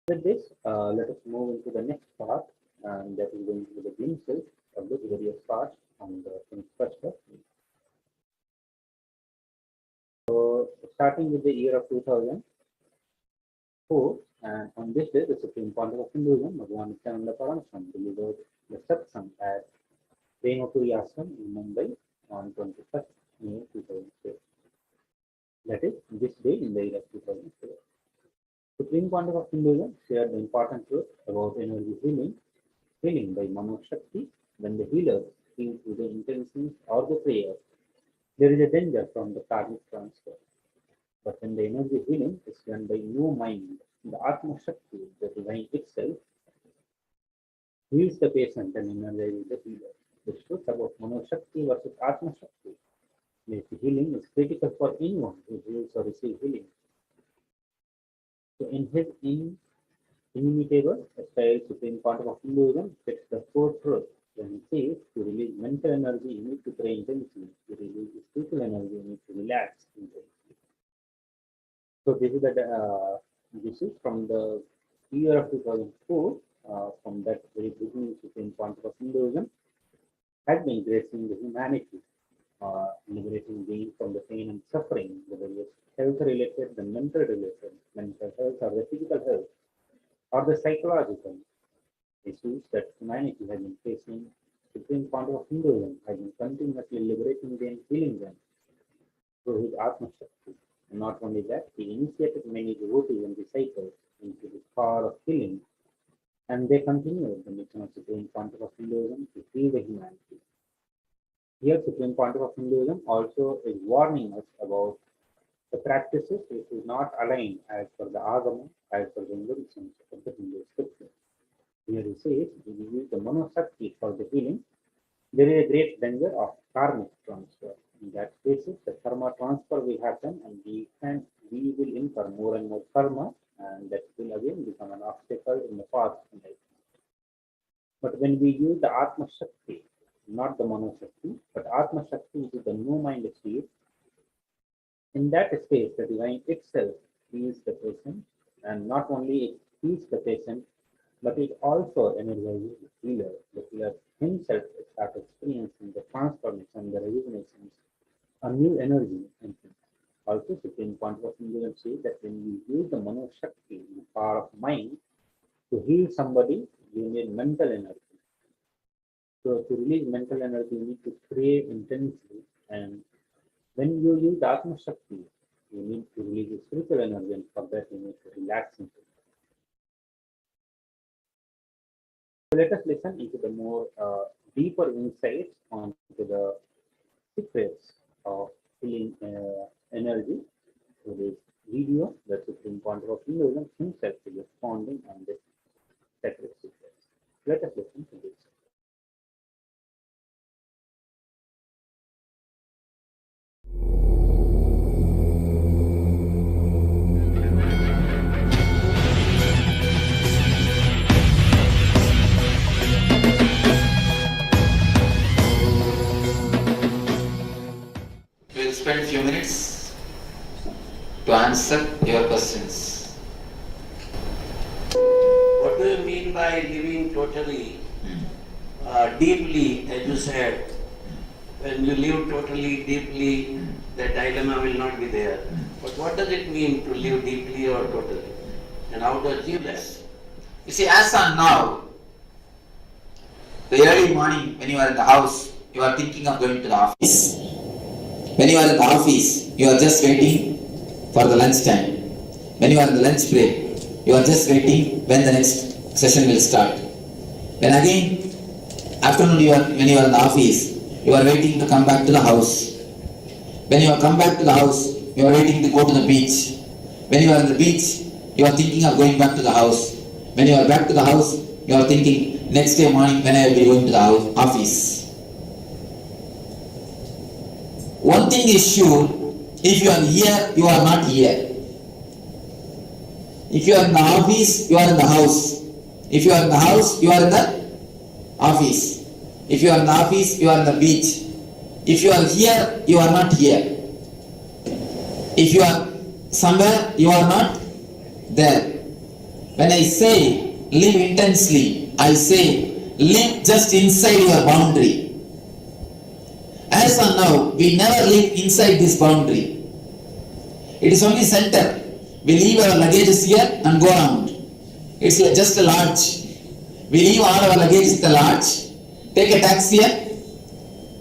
With this, let us move into the next part, and that is going to be the glimpses of the various parts on the infrastructure. So, starting with the year of 2004, and on this day, the Supreme Point of Hinduism, Bhagavan Nithyananda Paramashivam, delivered the Satsang at Premapuri Ashram in Mumbai on 21st May 2004. That is, this day in the year of 2004. Supreme Point of Hinduism shared the important truth about energy healing by Mano Shakti. When the healer heals with the intentions or the prayer, there is a danger from the karmic transfer. But when the energy healing is done by no mind, the Atma Shakti, the divine itself, heals the patient and energizes the healer. The truth about Mano Shakti versus Atma Shakti means the healing is critical for anyone who heals or receives healing. So in his inimitable style, Supreme Point of Hinduism fits the core truth. When he says to release mental energy, you need to pray intensely. To release spiritual energy, you need to relax intensely. So this is from the year of 2004. From that very beginning, Supreme Point of Hinduism has been gracing the humanity, liberating beings from the pain and suffering, the various health-related, the mental health or the physical health, or the psychological issues that humanity has been facing. Supreme Point of Hinduism has been continuously liberating them, healing them through his Atma Shakti. And not only that, he initiated many devotees and disciples into the power of healing, and they continue the mission of Supreme Point of Hinduism to heal the humanity. Here, Supreme Point of Hinduism also is warning us about the practices which is not aligned as per the Agama, as per the injunctions of the Hindu scripture. Here he says, if we use the Manasakti for the healing, there is a great danger of karmic transfer. In that case, the karma transfer will happen and we will incur more and more karma, and that will again become an obstacle in the path of life. But when we use the Atma Shakti, not the Mano Shakti, but Atma Shakti, which is the no mind state, in that space, the divine itself heals the patient, and not only it heals the patient, but it also energizes the healer. The healer himself starts experiencing the transformation, the rejuvenations, a new energy in him. Also, Supreme Point of Hinduism says that when you use the Mano Shakti, the power of mind, to heal somebody, you need mental energy. So to release mental energy, you need to pray intensely, and when you use Atma Shakti, you need to release the spiritual energy, and for that you need to relax into it. So let us listen into the more deeper insights onto the secrets of healing energy through this video that Supreme Point of Hinduism himself is responding on this sacred secrets. Let us listen to this. Spend a few minutes to answer your questions. What do you mean by living totally, deeply, as you said? When you live totally, deeply, the dilemma will not be there. But what does it mean to live deeply or totally? And how to achieve that? You see, as on now, the early morning when you are in the house, you are thinking of going to the office. When you are in the office, you are just waiting for the lunch time. When you are in the lunch break, you are just waiting when the next session will start. Then again, afternoon when you are in the office, you are waiting to come back to the house. When you have come back to the house, you are waiting to go to the beach. When you are in the beach, you are thinking of going back to the house. When you are back to the house, you are thinking next day morning when I will be going to the office. One thing is sure, if you are here, you are not here. If you are in the office, you are in the house. If you are in the house, you are in the office. If you are in the office, you are in the beach. If you are here, you are not here. If you are somewhere, you are not there. When I say live intensely, I say live just inside your boundary. As of now, we never live inside this boundary. It is only center. We leave our luggages here and go around. It's just a lodge. We leave all our luggage at the lodge, take a taxi here,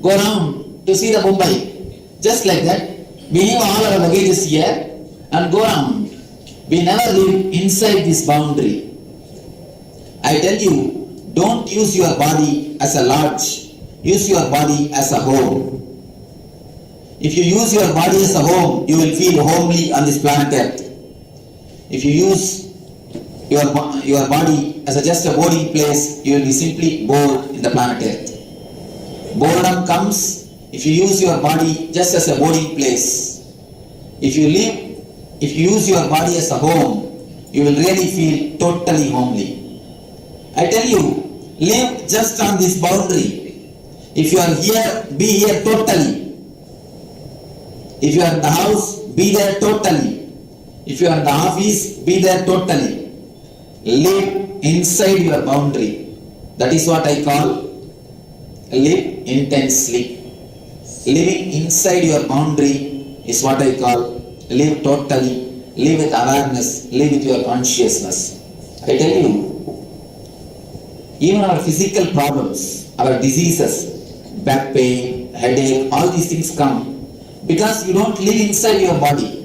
go around to see the Mumbai. Just like that, we leave all our luggages here and go around. We never live inside this boundary. I tell you, don't use your body as a lodge. Use your body as a home. If you use your body as a home, you will feel homely on this planet Earth. If you use your body as just a boarding place, you will be simply bored in the planet Earth. Boredom comes if you use your body just as a boarding place. If you use your body as a home, you will really feel totally homely. I tell you, live just on this boundary. If you are here, be here totally. If you are in the house, be there totally. If you are in the office, be there totally. Live inside your boundary. That is what I call live intensely. Living inside your boundary is what I call live totally, live with awareness, live with your consciousness. I tell you, even our physical problems, our diseases, back pain, headache, all these things come because you don't live inside your body.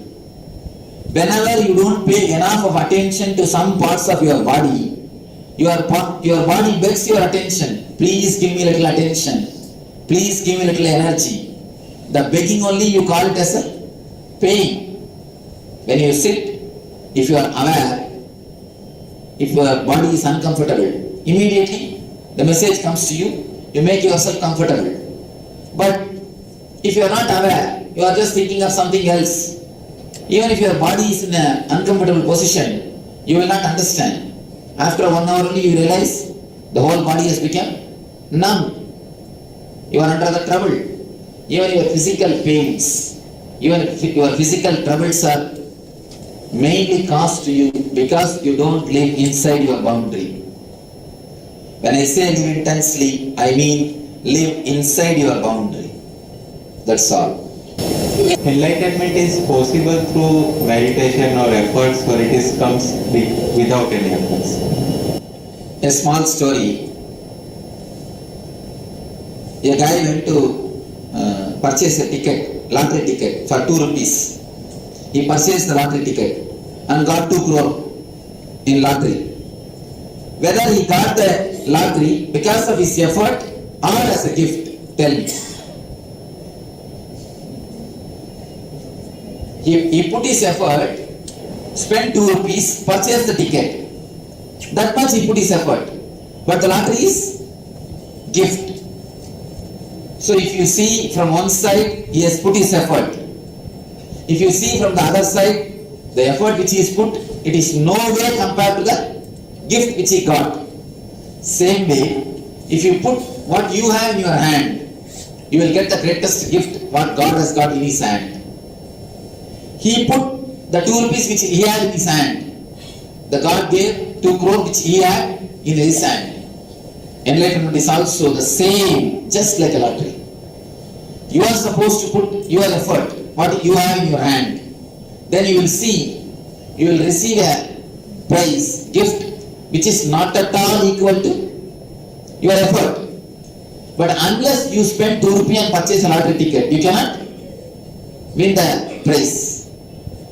Whenever you don't pay enough of attention to some parts of your body, your body begs your attention. Please give me a little attention. Please give me a little energy. The begging only you call it as a pain. When you sit, if you are aware, if your body is uncomfortable, immediately the message comes to you, you make yourself comfortable. But if you are not aware, you are just thinking of something else. Even if your body is in an uncomfortable position, you will not understand. After 1 hour only you realize the whole body has become numb. You are under the trouble. Even your physical pains, even your physical troubles are mainly caused to you because you don't live inside your boundary. When I say live intensely, I mean live inside your boundary. That's all. Enlightenment is possible through meditation or efforts, or it comes without any efforts. A small story. A guy went to purchase a ticket, lottery ticket for 2 rupees. He purchased the lottery ticket and got 2 crore in lottery. Whether he got the lottery because of his effort or as a gift, tell me. He put his effort, spent 2 rupees, purchased the ticket. That much he put his effort. But the lottery is gift. So if you see from one side, he has put his effort. If you see from the other side, the effort which he has put, it is no way compared to the gift which he got. Same way, if you put what you have in your hand, you will get the greatest gift what God has got in his hand. He put the 2 rupees which he had in his hand. The God gave 2 crore which he had in his hand. Enlightenment is also the same, just like a lottery. You are supposed to put your effort, what you have in your hand. Then you will see, you will receive a prize, gift, which is not at all equal to your effort. But unless you spend 2 rupees and purchase a lottery ticket, you cannot win the prize.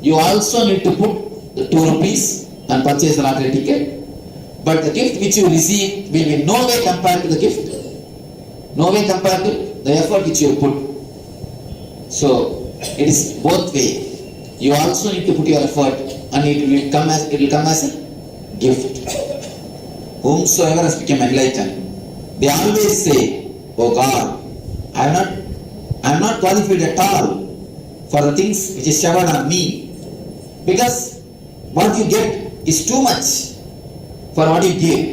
You also need to put the 2 rupees and purchase the lottery ticket. But the gift which you receive will be no way compared to the gift. No way compared to the effort which you put. So it is both way. You also need to put your effort and it will come as a gift. Whomsoever has become enlightened, they always say, "Oh God, I am not qualified at all for the things which is showered on me. Because what you get is too much for what you give."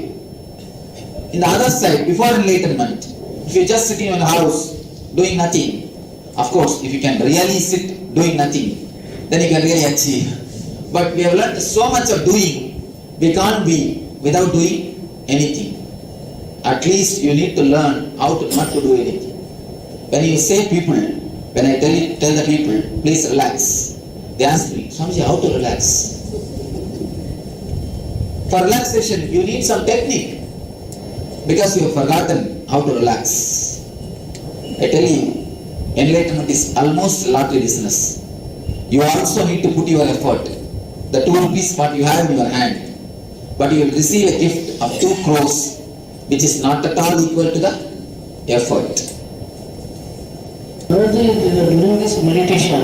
In the other side, before enlightenment, if you just sitting in a house doing nothing, of course, if you can really sit doing nothing, then you can really achieve. But we have learned so much of doing, we can't be without doing anything. At least you need to learn how to not to do anything. When you say people, when I tell the people, please relax, they ask me, Swamiji, how to relax? For relaxation, you need some technique because you have forgotten how to relax. I tell you, enlightenment is almost lottery business. You also need to put your effort. The 2 rupees what you have in your hand, but you will receive a gift of 2 crores, which is not at all equal to the effort. During this meditation,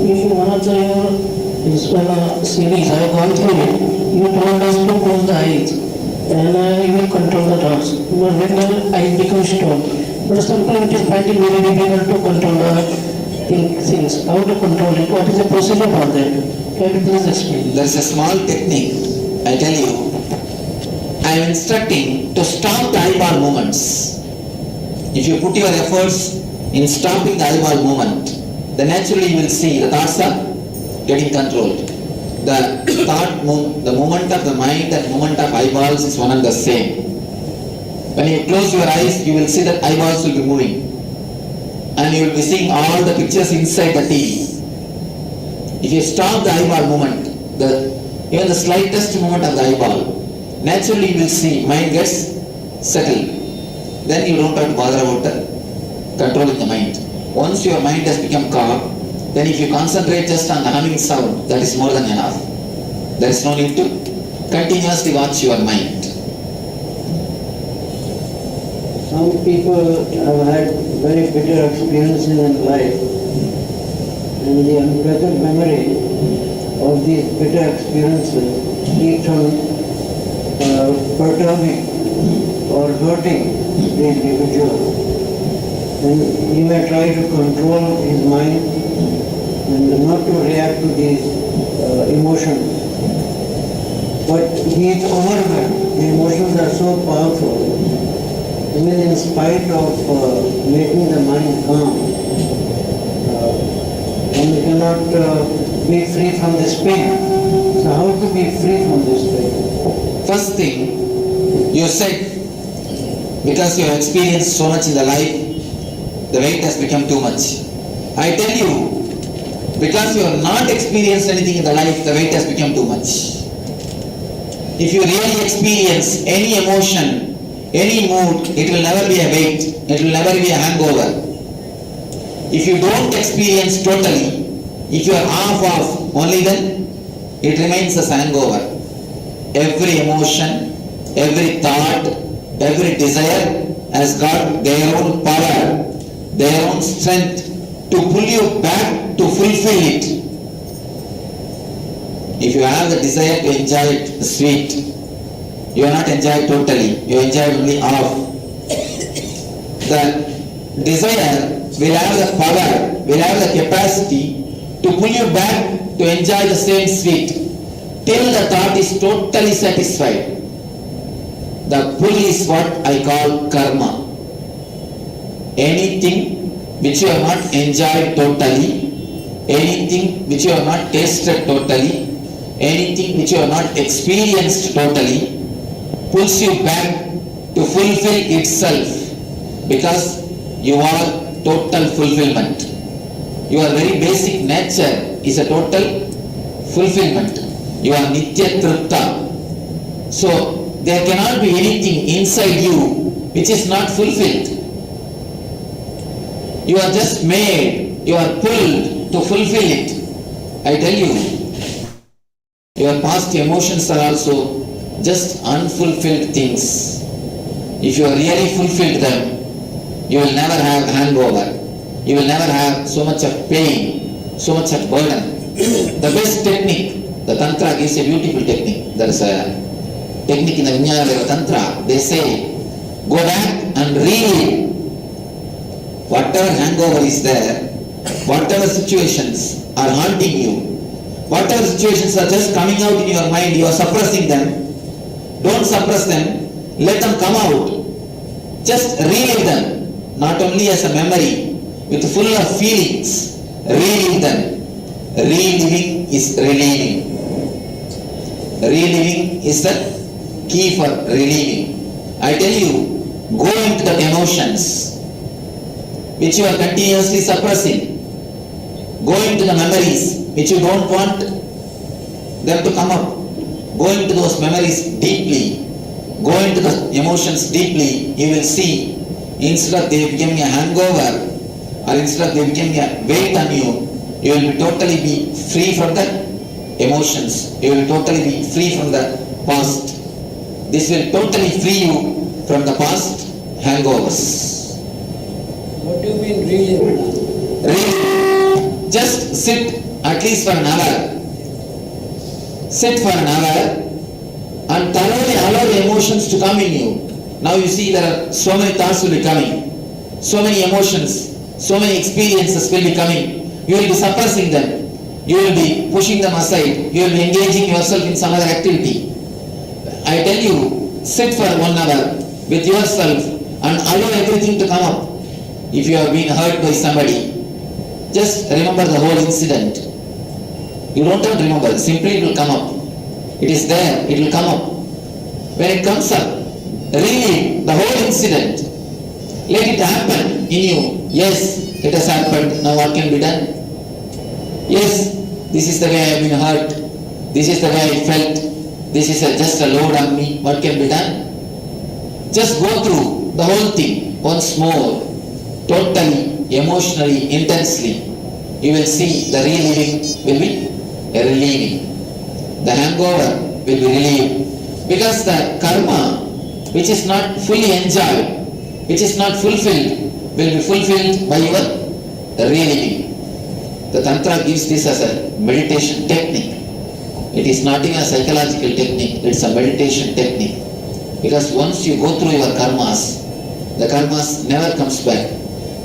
in one of the series I have gone through it, you told us to close the eyes and you will control the thoughts. But when the eyes become strong, but sometimes it is finding very difficult to control the things. How to control it? What is the procedure for that? Can you please explain? There is a small technique, I tell you. I am instructing to stop the eyeball movements. If you put your efforts in stopping the eyeball movement, then naturally you will see the thoughts are getting controlled. The movement of the mind and movement of eyeballs is one and the same. When you close your eyes, you will see that eyeballs will be moving. And you will be seeing all the pictures inside the TV. If you stop the eyeball movement, even the slightest movement of the eyeball, naturally you will see mind gets settled. Then you don't have to bother about controlling the mind. Once your mind has become calm, then if you concentrate just on the humming sound, that is more than enough. There is no need to continuously watch your mind. Some people have had very bitter experiences in life, and the unpleasant memory of these bitter experiences keeps on perturbing or hurting the individual. And he may try to control his mind and not to react to these emotions. But he is overwhelmed. The emotions are so powerful. Even in spite of making the mind calm, one cannot be free from this pain. So how to be free from this pain? First thing, you said, because you have experienced so much in the life, the weight has become too much. I tell you, because you have not experienced anything in the life, the weight has become too much. If you really experience any emotion, any mood, it will never be a weight, it will never be a hangover. If you don't experience totally, if you are half, only then it remains as hangover. Every emotion, every thought, every desire has got their own power, their own strength to pull you back to fulfill it. If you have the desire to enjoy it sweet, you are not enjoying totally, you enjoy only half. The desire will have the power, will have the capacity to pull you back to enjoy the same sweet till the thought is totally satisfied. The pull is what I call karma. Anything which you have not enjoyed totally, anything which you have not tasted totally, anything which you have not experienced totally, pulls you back to fulfill itself, because you are total fulfillment. Your very basic nature is a total fulfillment. You are Nitya Tripta. So there cannot be anything inside you which is not fulfilled. You are just made, you are pulled to fulfill it. I tell you, your past emotions are also just unfulfilled things. If you really fulfilled them, you will never have hangover. You will never have so much of pain, so much of burden. The best technique, the Tantra gives a beautiful technique. There is a technique in the Vijnana Tantra. They say, go back and relive whatever hangover is there, whatever situations are haunting you, whatever situations are just coming out in your mind, you are suppressing them. Don't suppress them, let them come out. Just relive them, not only as a memory, with full of feelings, relive them. Reliving is relieving. Reliving is the key for relieving. I tell you, go into the emotions which you are continuously suppressing. Go into the memories which you don't want them to come up. Go into those memories deeply. Go into the emotions deeply. You will see, instead of they becoming a hangover, or instead of they becoming a weight on you, you will be totally be free from the emotions. You will totally be free from the past. This will totally free you from the past hangovers. What do you mean really? Really, just sit at least for an hour. Sit for an hour and thoroughly allow the emotions to come in you. Now you see there are so many thoughts will be coming, so many emotions, so many experiences will be coming. You will be suppressing them. You will be pushing them aside. You will be engaging yourself in some other activity. I tell you, sit for 1 hour with yourself and allow everything to come up. If you have been hurt by somebody, just remember the whole incident. You don't have to remember, simply it will come up. It is there, it will come up. When it comes up, relive the whole incident. Let it happen in you. Yes, it has happened, now what can be done? Yes, this is the way I have been hurt. This is the way I felt. This is just a load on me. What can be done? Just go through the whole thing once more, totally, emotionally, intensely. You will see the reliving will be a relieving. The hangover will be relieved. Because the karma, which is not fully enjoyed, which is not fulfilled, will be fulfilled by your reliving. The Tantra gives this as a meditation technique. It is not even a psychological technique, it's a meditation technique. Because once you go through your karmas, the karmas never comes back.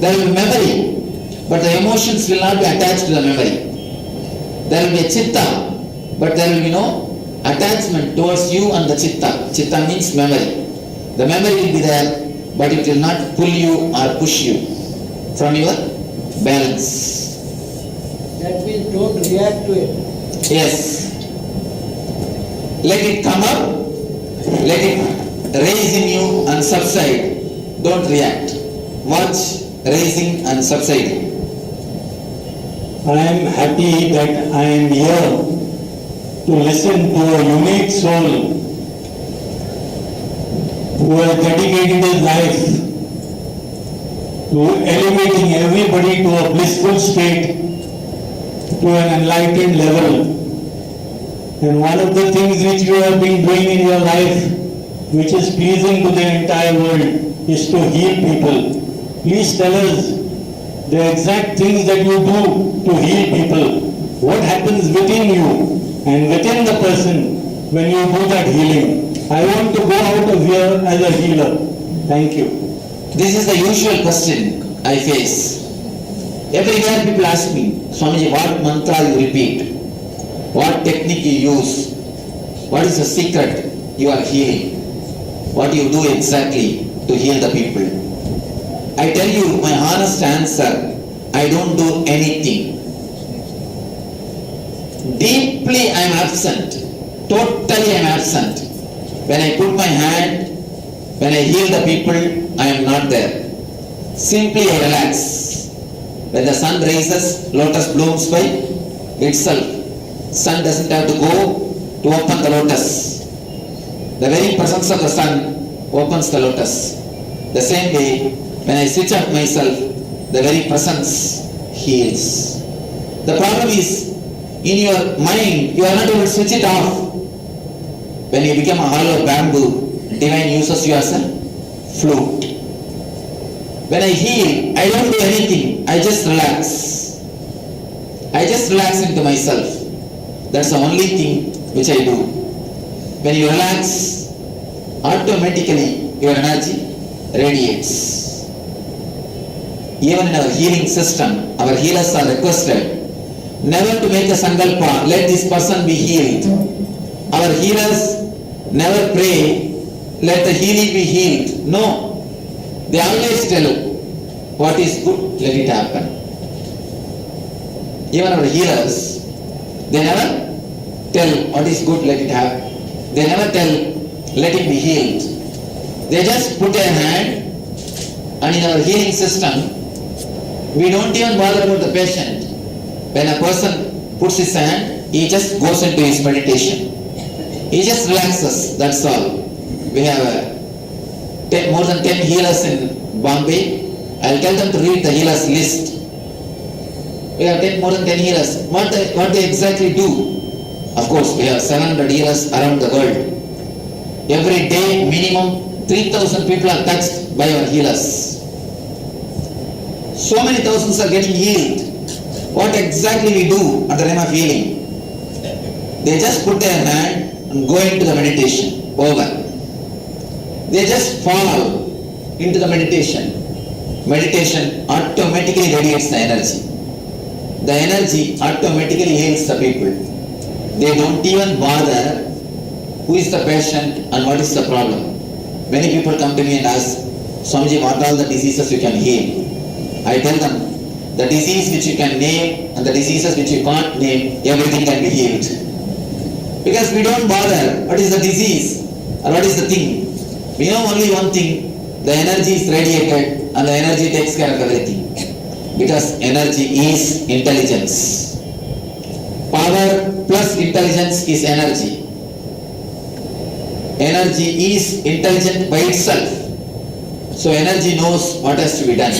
There will be memory, but the emotions will not be attached to the memory. There will be a chitta, but there will be no attachment towards you and the chitta. Chitta means memory. The memory will be there, but it will not pull you or push you from your balance. That means don't react to it. Yes. Let it come up, let it raise in you and subside. Don't react. Watch raising and subsiding. I am happy that I am here to listen to a unique soul who has dedicated his life to elevating everybody to a blissful state, to an enlightened level. And one of the things which you have been doing in your life, which is pleasing to the entire world, is to heal people. Please tell us the exact things that you do to heal people. What happens within you and within the person when you do that healing? I want to go out of here as a healer. Thank you. This is the usual question I face. Everywhere people ask me, Swamiji, what mantra you repeat? What technique you use? What is the secret you are healing? What do you do exactly to heal the people? I tell you my honest answer, I don't do anything. Deeply I am absent. Totally I am absent. When I put my hand, when I heal the people, I am not there. Simply I relax. When the sun rises, lotus blooms by itself. Sun doesn't have to go to open the lotus. The very presence of the sun opens the lotus. The same way, when I switch off myself, the very presence heals. The problem is, in your mind, you are not able to switch it off. When you become a hollow bamboo, divine uses you as a flute. When I heal, I don't do anything, I just relax. I just relax into myself. That's the only thing which I do. When you relax, automatically your energy radiates. Even in our healing system, our healers are requested never to make a sankalpa, let this person be healed. Our healers never pray, let the healing be healed. No. They always tell, what is good, let it happen. Even our healers, they never tell what is good, let it happen. They never tell, let him be healed. They just put their hand, and in our healing system, we don't even bother about the patient. When a person puts his hand, he just goes into his meditation. He just relaxes, that's all. We have more than 10 healers in Bombay. I'll tell them to read the healers list. We have more than 10 healers. What they exactly do? Of course, we have 700 healers around the world. Every day, minimum 3,000 people are touched by our healers. So many thousands are getting healed. What exactly we do at the name of healing? They just put their hand and go into the meditation. Over. They just fall into the meditation. Meditation automatically radiates the energy. The energy automatically heals the people. They don't even bother who is the patient and what is the problem. Many people come to me and ask, Swamiji, what are all the diseases you can heal? I tell them, the disease which you can name and the diseases which you can't name, everything can be healed. Because we don't bother what is the disease or what is the thing. We know only one thing, the energy is radiated and the energy takes care of everything. Because energy is intelligence. Power plus intelligence is energy. Energy is intelligent by itself. So energy knows what has to be done.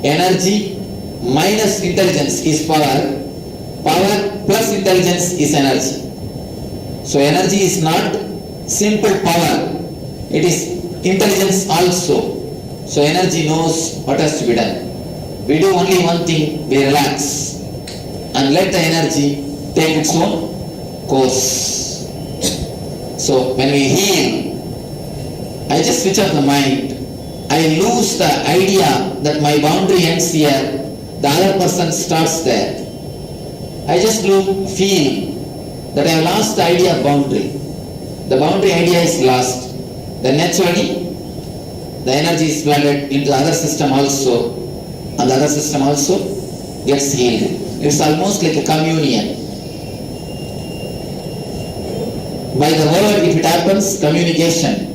Energy minus intelligence is power. Power plus intelligence is energy. So energy is not simple power. It is intelligence also. So energy knows what has to be done. We do only one thing, we relax and let the energy take its own course. So when we heal, I just switch off the mind. I lose the idea that my boundary ends here, the other person starts there. I just feel that I have lost the idea of boundary. The boundary idea is lost. Then naturally, the energy is flooded into the other system also, and the other system also gets healed. It's almost like a communion. By the word, if it happens, communication.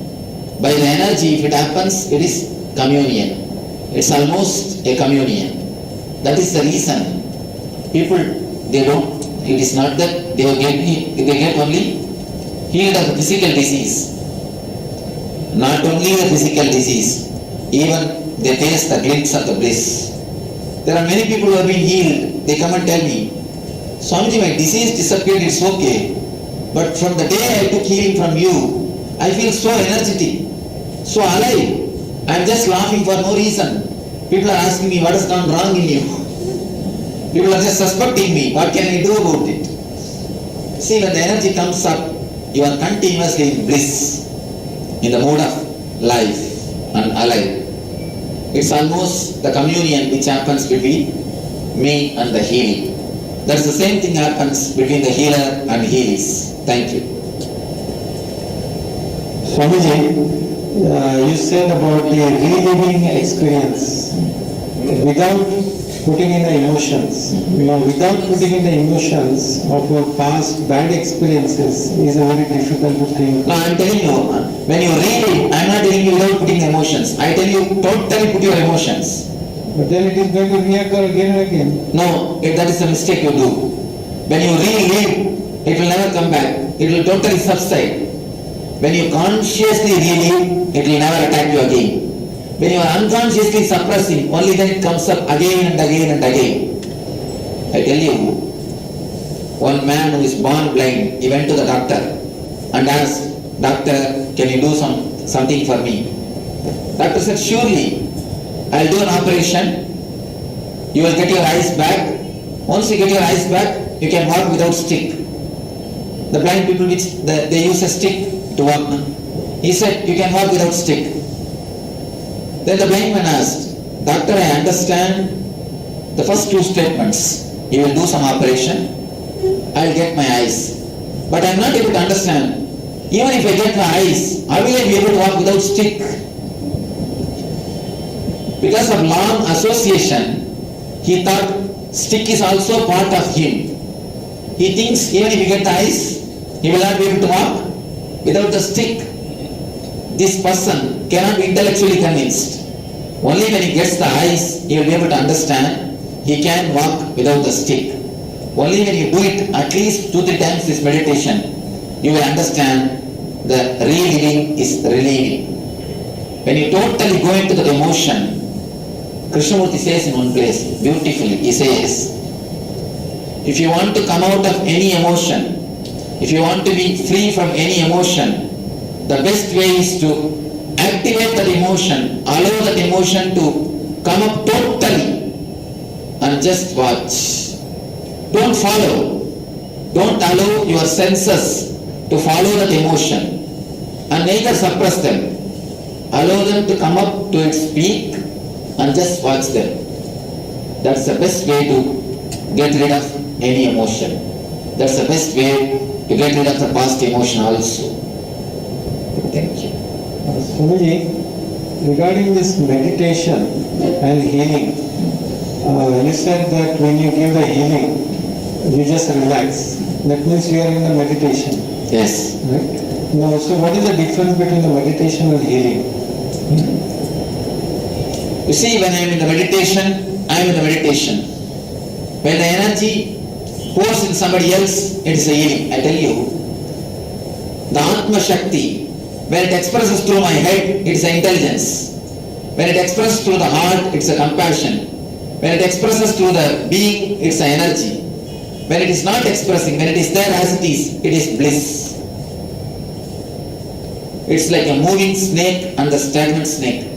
By the energy, if it happens, it is communion. It's almost a communion. That is the reason people, they don't, it is not that they get only healed of the physical disease. Not only the physical disease, even they taste the glimpse of the bliss. There are many people who have been healed. They come and tell me, Swamiji, my disease disappeared, it's okay. But from the day I took healing from you, I feel so energetic, so alive. I am just laughing for no reason. People are asking me what has gone wrong in you. People are just suspecting me. What can I do about it? See, when the energy comes up, you are continuously in bliss, in the mode of life and alive. It's almost the communion which happens between me and the healing. That's the same thing happens between the healer and healers. Thank you. Swamiji, you said about the reliving experience without putting in the emotions. Without putting in the emotions of your past bad experiences is a very difficult thing. No, I'm telling you, when you relive, I'm not telling you without putting emotions. I tell you, totally put your emotions. But then it is going to reoccur again and again. No, that is the mistake you do. When you relive, it will never come back. It will totally subside. When you consciously relive, it will never attack you again. When you are unconsciously suppressing, only then it comes up again and again and again. I tell you, one man who is born blind, he went to the doctor and asked, Doctor, can you do something for me? Doctor said, surely, I'll do an operation. You will get your eyes back. Once you get your eyes back, you can walk without stick. The blind people, they use a stick to walk. He said, you can walk without stick. Then the blind man asked, Doctor, I understand the first two statements. You will do some operation, I will get my eyes. But I am not able to understand. Even if I get my eyes, how will I be able to walk without stick? Because of long association, he thought stick is also part of him. He thinks even if he gets the eyes, he will not be able to walk without the stick. This person cannot be intellectually convinced. Only when he gets the eyes, he will be able to understand he can walk without the stick. Only when you do it at least 2-3 times this meditation, you will understand the real living is relieving. When you totally go into the emotion, Krishnamurti says in one place, beautifully, he says, if you want to come out of any emotion, if you want to be free from any emotion, the best way is to activate that emotion, allow that emotion to come up totally and just watch. Don't follow. Don't allow your senses to follow that emotion and neither suppress them. Allow them to come up to its peak and just watch them. That's the best way to get rid of any emotion. That's the best way to get rid of the past emotion also. Thank you. Swamiji, regarding this meditation and healing, you said that when you give the healing, you just relax. That means you are in the meditation. Yes. Right? Now, so what is the difference between the meditation and healing? You see, when I am in the meditation, I am in the meditation. When the energy pours in somebody else, it is a healing. I tell you, the Atma Shakti, when it expresses through my head, it is an intelligence. When it expresses through the heart, it's a compassion. When it expresses through the being, it's an energy. When it is not expressing, when it is there as it is bliss. It's like a moving snake and the stagnant snake.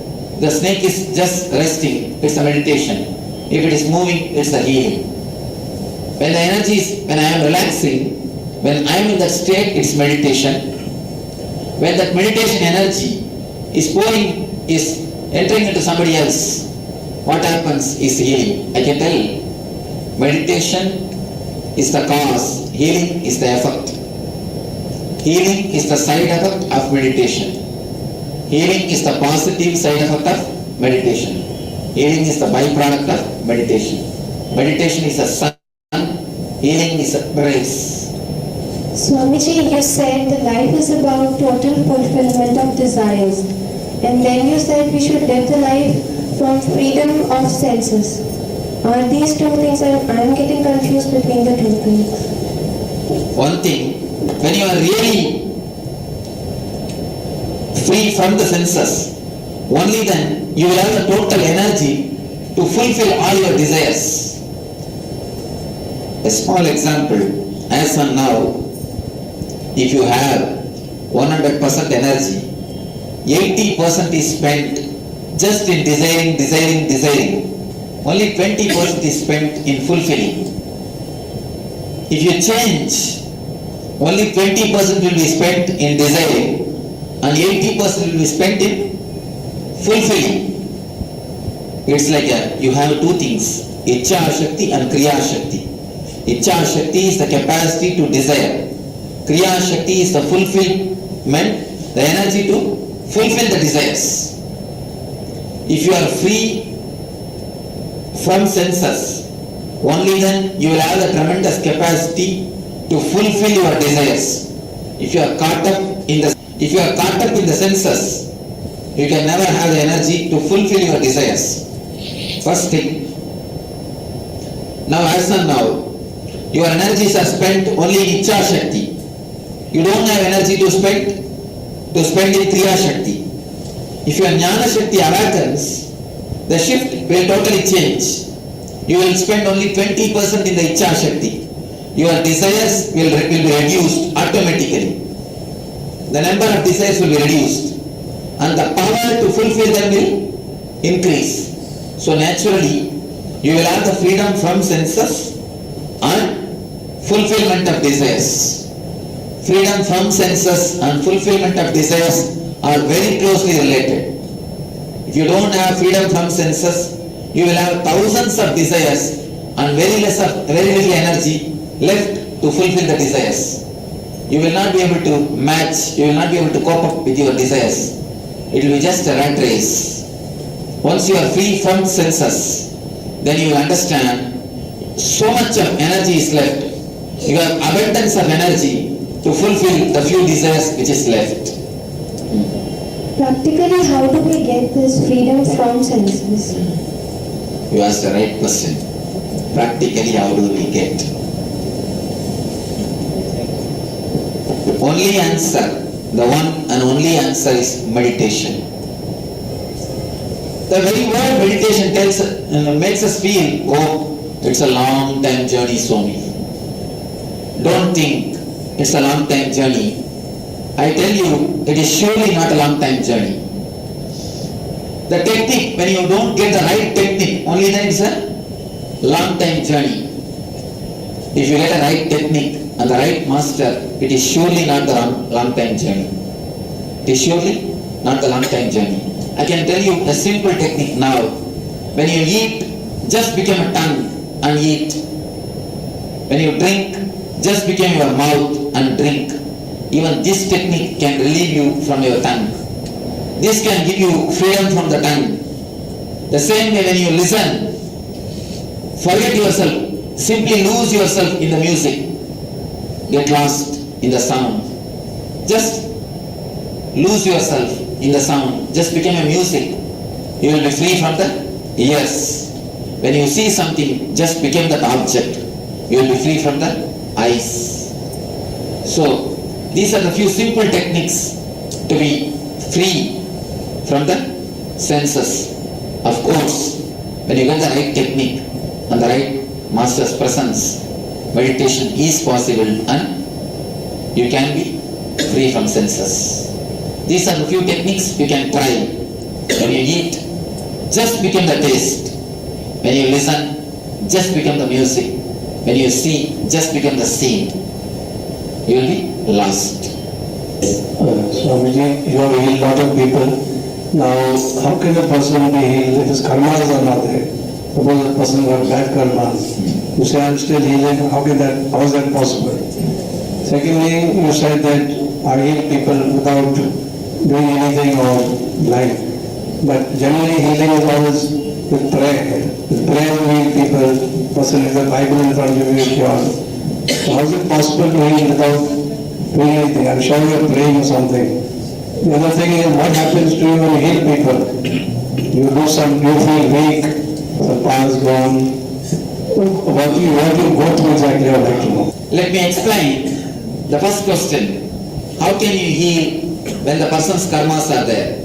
The snake is just resting, it's a meditation. If it is moving, it's a healing. When the energy is, when I am relaxing, when I am in that state, it's meditation. When that meditation energy is pouring, is entering into somebody else, what happens is healing. I can tell you, meditation is the cause, healing is the effect. Healing is the side effect of meditation. Healing is the positive side effect of meditation. Healing is the byproduct of meditation. Meditation is a sun, healing is a grace. Swamiji, you said the life is about total fulfillment of desires. And then you said we should live the life from freedom of senses. Are these two things, I'm getting confused between the two things. One thing, when you are really free from the senses, only then you will have the total energy to fulfill all your desires. A small example, as on now, if you have 100% energy, 80% is spent just in desiring. Only 20% is spent in fulfilling. If you change, only 20% will be spent in desiring and 80% will be spent in fulfilling. It's like you have two things, Ichcha Shakti and Kriya Shakti. Ichcha Shakti is the capacity to desire. Kriya Shakti is the fulfillment, the energy to fulfill the desires. If you are free from senses, only then you will have the tremendous capacity to fulfill your desires. If you are caught up in the senses, you can never have the energy to fulfill your desires. First thing. Now as of now, your energies are spent only in Ichcha Shakti. You don't have energy to spend in Kriya Shakti. If your Jnana Shakti awakens, the shift will totally change. You will spend only 20% in the Ichcha Shakti. Your desires will be reduced automatically. The number of desires will be reduced and the power to fulfill them will increase. So naturally, you will have the freedom from senses and fulfillment of desires. Freedom from senses and fulfillment of desires are very closely related. If you don't have freedom from senses, you will have thousands of desires and very little energy left to fulfill the desires. You will not be able to match, you will not be able to cope up with your desires. It will be just a rat race. Once you are free from senses, then you will understand so much of energy is left. You have abundance of energy to fulfill the few desires which is left. Practically, how do we get this freedom from senses? You asked the right question. Practically, how do we get? Only answer, the one and only answer is meditation. The very word meditation makes us feel, oh, it's a long time journey, Swami. Don't think it's a long time journey. I tell you, it is surely not a long time journey. The technique, when you don't get the right technique, only then it's a long time journey. If you get a right technique and the right master, it is surely not the long time journey. It is surely not the long time journey. I can tell you a simple technique now. When you eat, just become a tongue and eat. When you drink, just become your mouth and drink. Even this technique can relieve you from your tongue. This can give you freedom from the tongue. The same way when you listen, forget yourself, simply lose yourself in the music. Get lost in the sound. Just lose yourself in the sound. Just become a music. You will be free from the ears. When you see something, just become that object. You will be free from the eyes. So, these are the few simple techniques to be free from the senses. Of course, when you get the right technique and the right master's presence, meditation is possible and you can be free from senses. These are the few techniques you can try. When you eat, just become the taste. When you listen, just become the music. When you see, just become the scene. You will be lost. Swamiji, you have healed a lot of people. Now, how can a person be healed if his karmas are not there? Suppose a person got bad karmas. You say, I'm still healing. How is that possible? Secondly, you said that I heal people without doing anything or blind. But generally healing is always with prayer. With prayer you heal people. Person has a Bible in front of you, you cure. So how is it possible to heal without doing anything? I'm sure you're praying or something. The other thing is what happens to you when you heal people? You feel weak, the power is gone. What you go through exactly, I would like to know. Let me explain the first question. How can you heal when the person's karmas are there?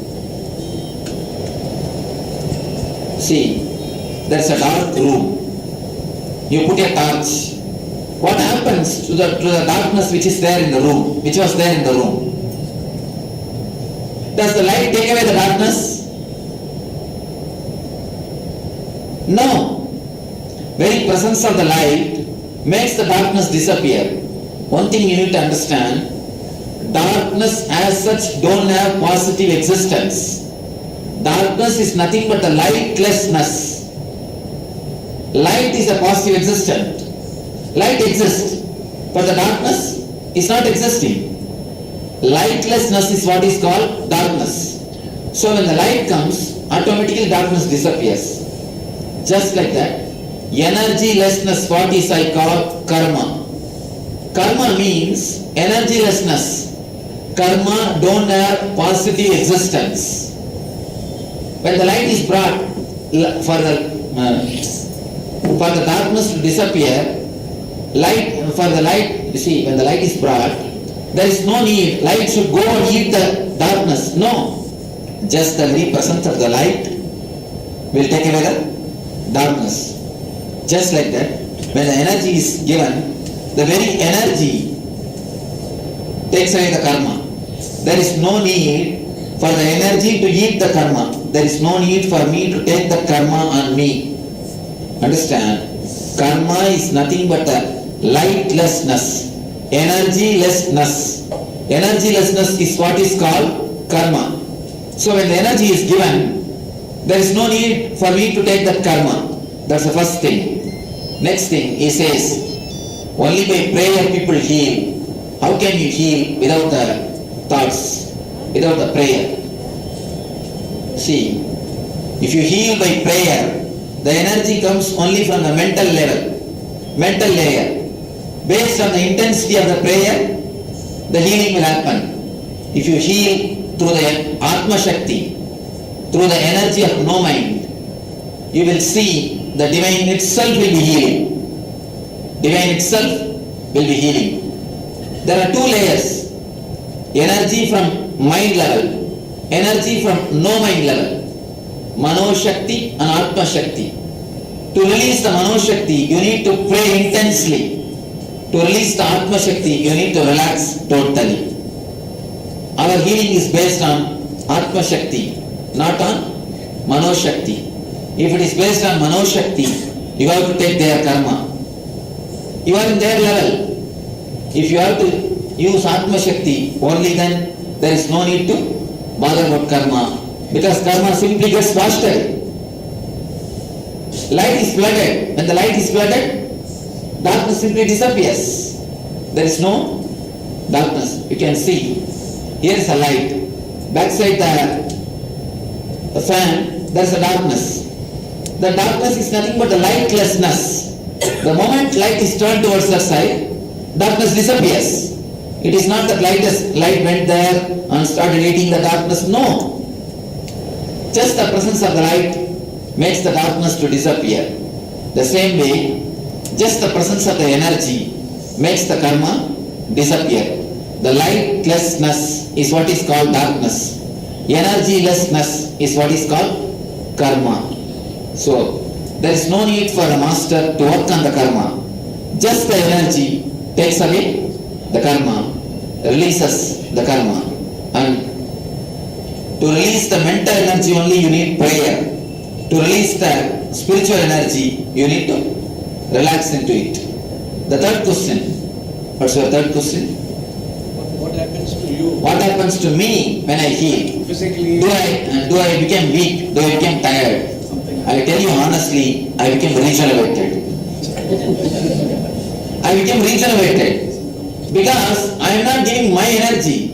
See, there's a dark room. You put a torch. What happens to the darkness which is there in the room, which was there in the room? Does the light take away the darkness? No. Very presence of the light makes the darkness disappear. One thing you need to understand, darkness as such don't have positive existence. Darkness is nothing but the lightlessness. Light is a positive existent. Light exists, but the darkness is not existing. Lightlessness is what is called darkness. So when the light comes, automatically darkness disappears. Just like that, energylessness, what is I call karma. Karma means energylessness. Karma don't have positive existence. When the light is brought for the darkness to disappear, when the light is brought, there is no need, light should go and eat the darkness. No. Just the very presence of the light will take away the darkness. Just like that, when the energy is given, the very energy takes away the karma. There is no need for the energy to eat the karma. There is no need for me to take the karma on me. Understand? Karma is nothing but the lightlessness, energylessness. Energylessness is what is called karma. So when the energy is given, there is no need for me to take that karma. That's the first thing. Next thing, he says, only by prayer people heal. How can you heal without the thoughts, without the prayer? See, if you heal by prayer, the energy comes only from the mental level, mental layer. based on the intensity of the prayer, the healing will happen. If you heal through the Atma Shakti, through the energy of no mind, you will see the divine itself will be healing. Divine itself will be healing. There are two layers. Energy from mind level, energy from no mind level. Mano Shakti and Atma Shakti. To release the Mano Shakti, you need to pray intensely. To release the Atma Shakti, you need to relax totally. Our healing is based on Atma Shakti, not on Mano Shakti. If it is based on Mano Shakti, you have to take their karma. You are in their level. If you have to use Atma Shakti, only then there is no need to bother about karma, because karma simply gets faster. Light is flooded. When the light is flooded, darkness simply disappears. There is no darkness. You can see. Here is a light. Backside the fan, there is a darkness. The darkness is nothing but the lightlessness. The moment light is turned towards that side, darkness disappears. It is not that light went there and started eating the darkness. No. Just the presence of the light makes the darkness to disappear. The same way, just the presence of the energy makes the karma disappear. The lightlessness is what is called darkness. Energylessness is what is called karma. So, there is no need for a master to work on the karma. Just the energy takes away the karma, releases the karma. And to release the mental energy only you need prayer. To release the spiritual energy, you need to relax into it. The third question. What's your third question? What happens to you? What happens to me when I heal? Physically? Do I become weak? Do I become tired? I tell you honestly, I became regenerated. I became regenerated because I am not giving my energy.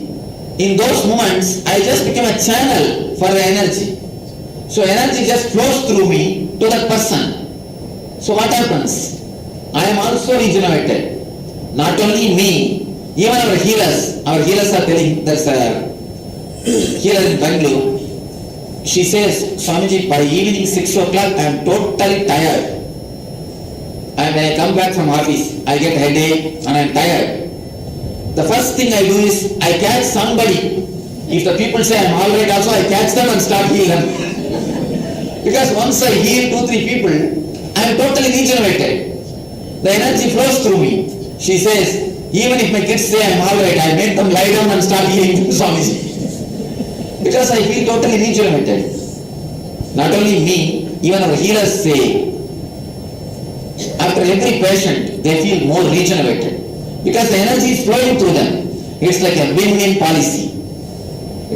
In those moments, I just became a channel for the energy. So energy just flows through me to that person. So what happens? I am also regenerated. Not only me, even our healers are telling, there's a healer in Bangalore. She says, Swamiji, by evening 6 o'clock, I am totally tired. And when I come back from office, I get headache and I am tired. The first thing I do is, I catch somebody. If the people say I am alright also, I catch them and start healing them. Because once I heal 2-3 people, I am totally regenerated. The energy flows through me. She says, even if my kids say I am alright, I make them lie down and start healing Swamiji. Because I feel totally regenerated. Not only me, even our healers say, after every patient, they feel more regenerated. Because the energy is flowing through them. It's like a win-win policy.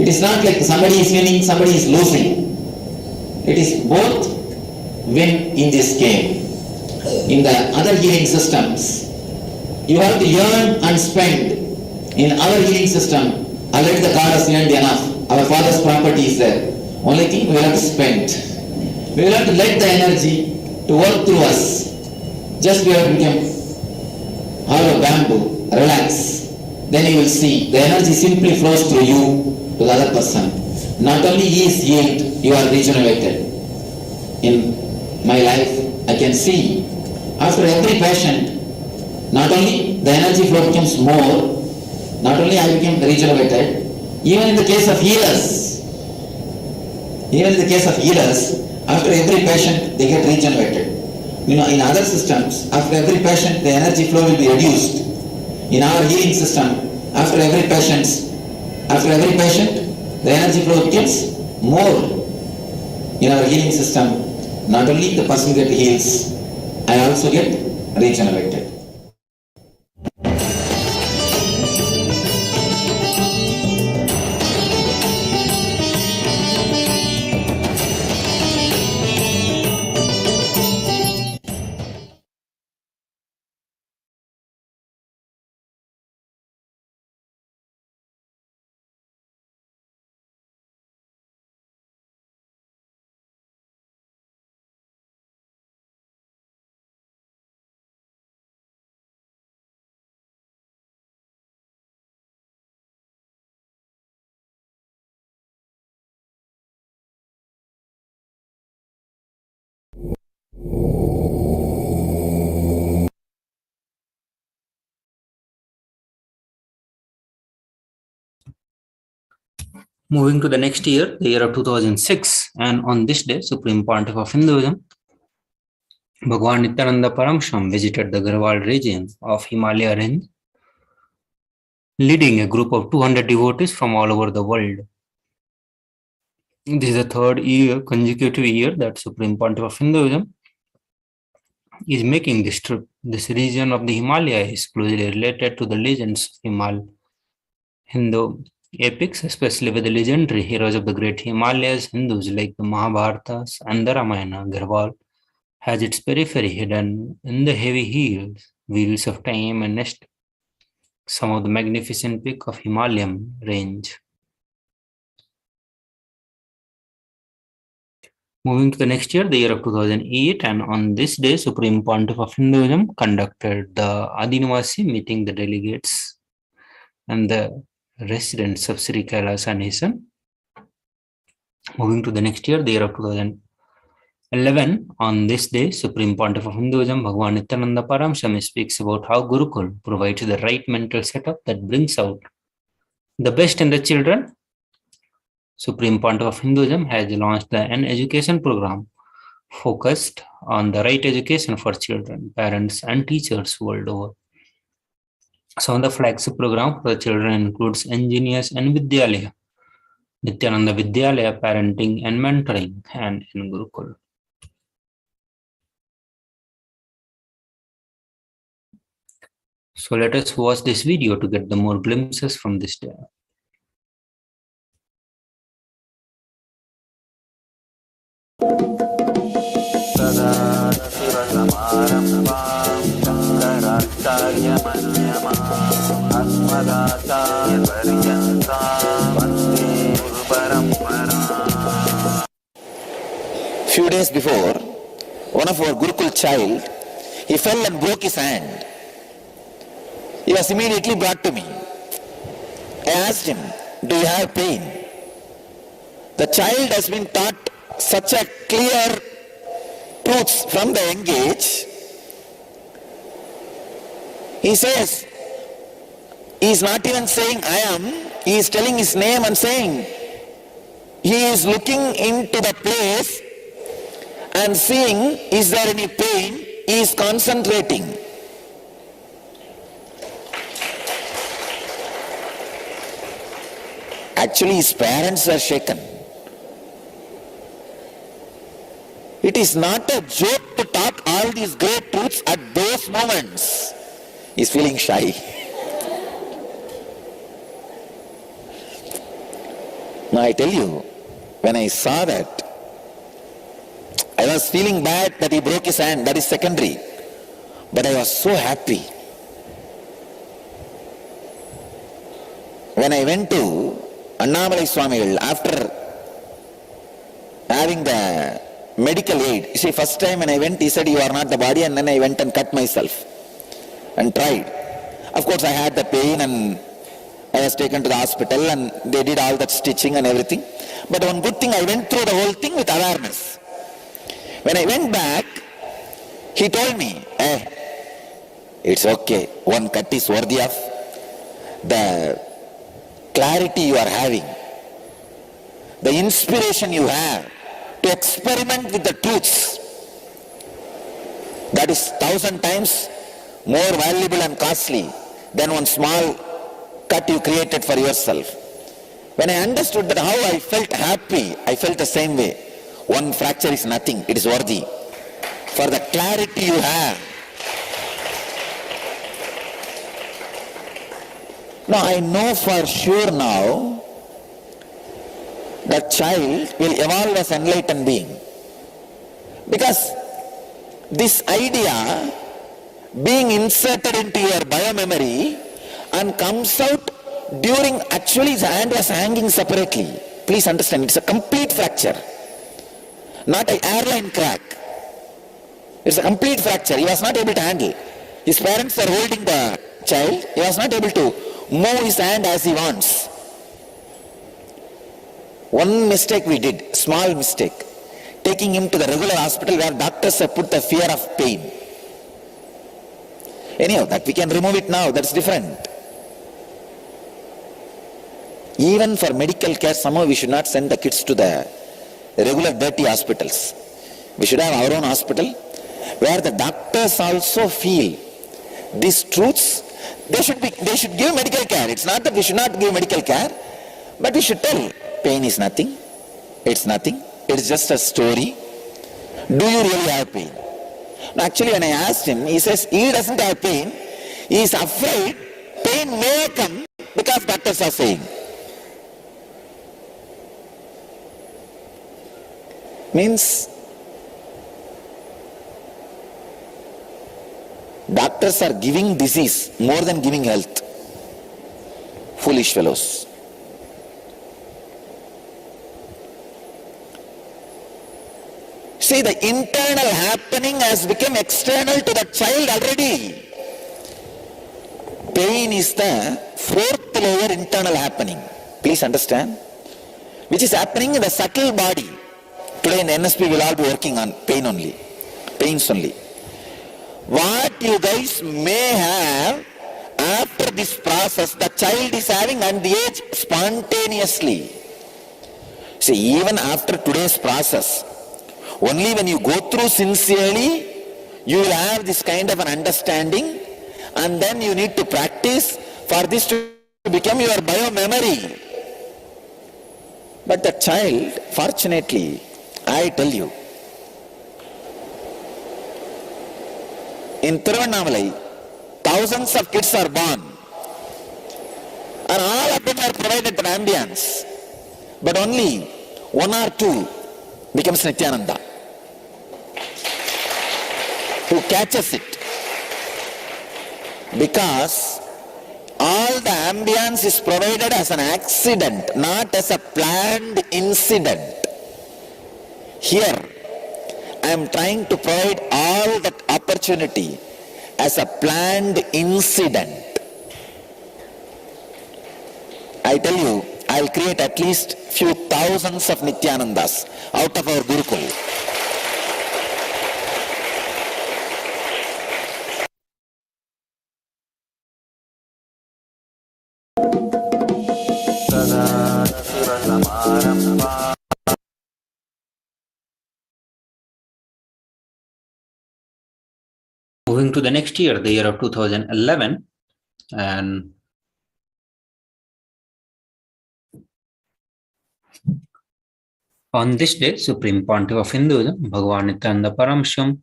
It is not like somebody is winning, somebody is losing. It is both win in this game. In the other healing systems, you have to earn and spend. In our healing system, already the God has earned enough. Our Father's property is there. Only thing we will have to spend. We will have to let the energy to work through us. Just we have to become hollow bamboo, relax. Then you will see the energy simply flows through you to the other person. Not only he is healed, you are regenerated. In my life, I can see after every patient, not only the energy flow becomes more, not only I became regenerated, even in the case of healers, after every patient, they get regenerated. You know, in other systems, after every patient, the energy flow will be reduced. In our healing system, after every patient, the energy flow becomes more. In our healing system, not only the person gets heals, I also get regenerated. Moving to the next year, the year of 2006, and on this day, Supreme Pontiff of Hinduism, Bhagwan Nithyananda Paramashivam visited the Garhwal region of Himalaya range, leading a group of 200 devotees from all over the world. This is the third consecutive year that Supreme Pontiff of Hinduism is making this trip. This region of the Himalaya is closely related to the legends of Hindu epics, especially with the legendary heroes of the great Himalayas. Hindus like the Mahabharatas and the Ramayana. Garhwal has its periphery hidden in the heavy hills, wheels of time and nest, some of the magnificent peak of Himalayan range. Moving to the next year, the year of 2008, and on this day, Supreme Pontiff of Hinduism conducted the Adinivasi, meeting the delegates and the residents of Sri Kailasa Nation. Moving to the next year, the year of 2011, on this day, Supreme Pontiff of Hinduism, Bhagwan Nithyananda Paramashivam, speaks about how Gurukul provides the right mental setup that brings out the best in the children. Supreme Pontiff of Hinduism has launched an education program focused on the right education for children, parents, and teachers world over. Some of the flagship program for the children includes Engineers and Vidyalaya, Nithyananda Vidyalaya, Parenting and Mentoring, and in Gurukul. So let us watch this video to get the more glimpses from this day. Few days before, one of our Gurukul child, he fell and broke his hand. He was immediately brought to me. I asked him, do you have pain? The child has been taught such a clear truths from the young age. He says, he is not even saying I am, he is telling his name and saying, he is looking into the place and seeing, is there any pain? He is concentrating. Actually, his parents were shaken. It is not a joke to talk all these great truths at those moments. He is feeling shy. Now I tell you, when I saw that, I was feeling bad that he broke his hand, that is secondary. But I was so happy. When I went to Annamalai Swamigal, after having the medical aid, you see, first time when I went, he said, you are not the body, and then I went and cut myself and tried. Of course, I had the pain and I was taken to the hospital and they did all that stitching and everything. But one good thing, I went through the whole thing with awareness. When I went back, he told me, it's okay, one cut is worthy of the clarity you are having, the inspiration you have to experiment with the truths. That is 1,000 times more valuable and costly than one small cut you created for yourself. When I understood that, how I felt happy, I felt the same way. One fracture is nothing, it is worthy. For the clarity you have. Now I know for sure now that child will evolve as enlightened being. Because this idea being inserted into your biomemory and comes out during, actually his hand was hanging separately. Please understand, it's a complete fracture. Not an airline crack. It's a complete fracture. He was not able to handle. His parents were holding the child. He was not able to move his hand as he wants. One mistake we did, small mistake, taking him to the regular hospital where doctors have put the fear of pain. Anyhow, that we can remove it now, that's different. Even for medical care, somehow we should not send the kids to the regular dirty hospitals. We should have our own hospital where the doctors also feel these truths. They should give medical care. It's not that we should not give medical care, but we should tell pain is nothing. It's nothing. It's just a story. Do you really have pain? No, actually, when I asked him, he says he doesn't have pain. He is afraid pain may come because doctors are saying. Means doctors are giving disease more than giving health. Foolish fellows. See, the internal happening has become external to the child already. Pain is the fourth layer internal happening. Please understand. Which is happening in the subtle body. Today in NSP will all be working on pain only. Pains only. What you guys may have after this process, the child is having at the age spontaneously. See, even after today's process, only when you go through sincerely, you will have this kind of an understanding, and then you need to practice for this to become your bio-memory. But the child, fortunately, I tell you, in Tiruvannamalai, thousands of kids are born, and all of them are provided an ambience, but only one or two becomes Nithyananda, who catches it, because all the ambience is provided as an accident, not as a planned incident. Here, I am trying to provide all that opportunity as a planned incident. I tell you, I will create at least few thousands of Nithyanandas out of our Gurukul. Moving to the next year, the year of 2011, and on this day, Supreme Pontiff of Hinduism, Bhagavan Nithyananda Paramashivam,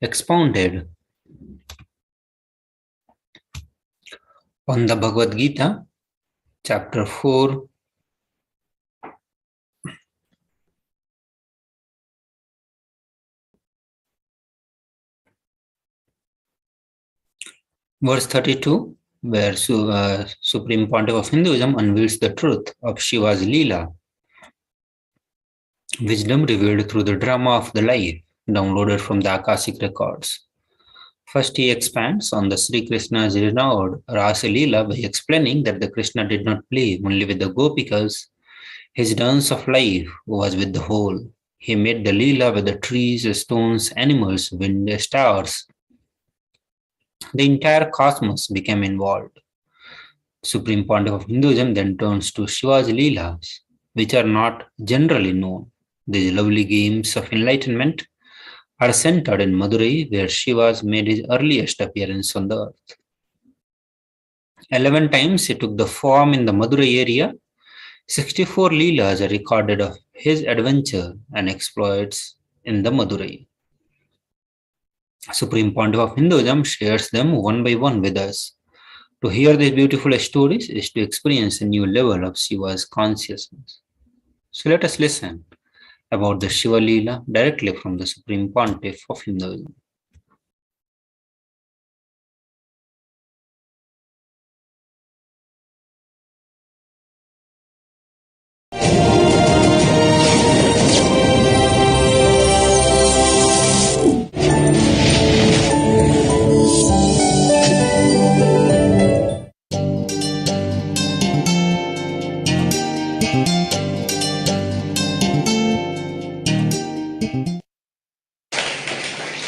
expounded on the Bhagavad Gita, chapter 4, verse 32, where Supreme Pontiff of Hinduism unveils the truth of Shiva's Leela, wisdom revealed through the drama of the life, downloaded from the Akashic records. First, he expands on the Sri Krishna's renowned Rasa Leela by explaining that the Krishna did not play only with the Gopikas. His dance of life was with the whole. He made the Leela with the trees, stones, animals, wind, stars. The entire cosmos became involved. Supreme Pontiff of Hinduism then turns to Shiva's Leelas, which are not generally known. These lovely games of enlightenment are centered in Madurai, where Shiva made his earliest appearance on the earth. 11 times he took the form in the Madurai area. 64 Leelas are recorded of his adventure and exploits in the Madurai. Supreme Pontiff of Hinduism shares them one by one with us. To hear these beautiful stories is to experience a new level of Shiva's consciousness. So let us listen about the Shiva Leela directly from the Supreme Pontiff of Hinduism.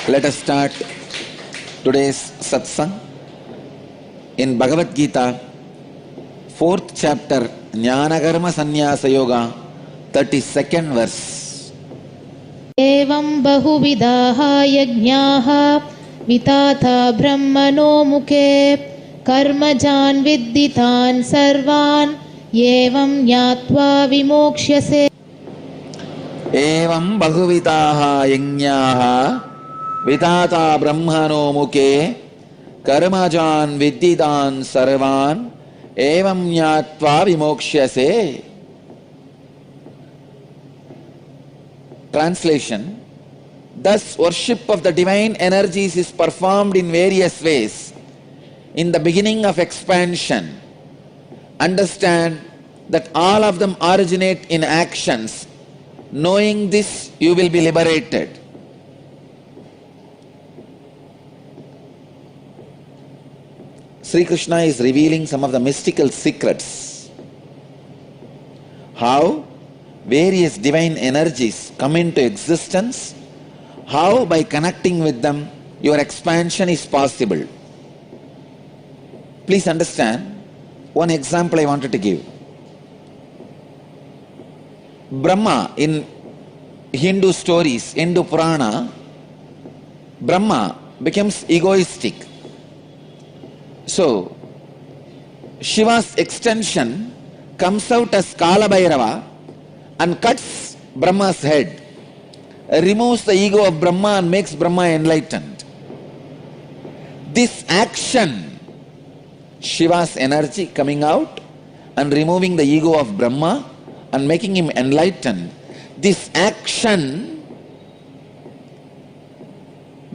Let us start today's Satsang in Bhagavad Gita, 4th chapter, Jnana Karma Sannyasa Yoga, 32nd verse. Evam bahuvidaha yajñaha vitata brahmano mukhe karmajan vidditan sarvan evam jnatva vimoksyase. Evam bahuvitaha yajñaha vitata brahmano mukhe karmajan vidditan sarvan evam jnatva vimoksyase. Translation: thus worship of the divine energies is performed in various ways. In the beginning of expansion, understand that all of them originate in actions. Knowing this, you will be liberated. Sri Krishna is revealing some of the mystical secrets. How various divine energies come into existence, how by connecting with them your expansion is possible. Please understand, one example I wanted to give. Brahma, in Hindu stories, Hindu Purana, Brahma becomes egoistic. So, Shiva's extension comes out as Kala Bhairava and cuts Brahma's head, removes the ego of Brahma and makes Brahma enlightened. This action, Shiva's energy coming out and removing the ego of Brahma and making him enlightened, this action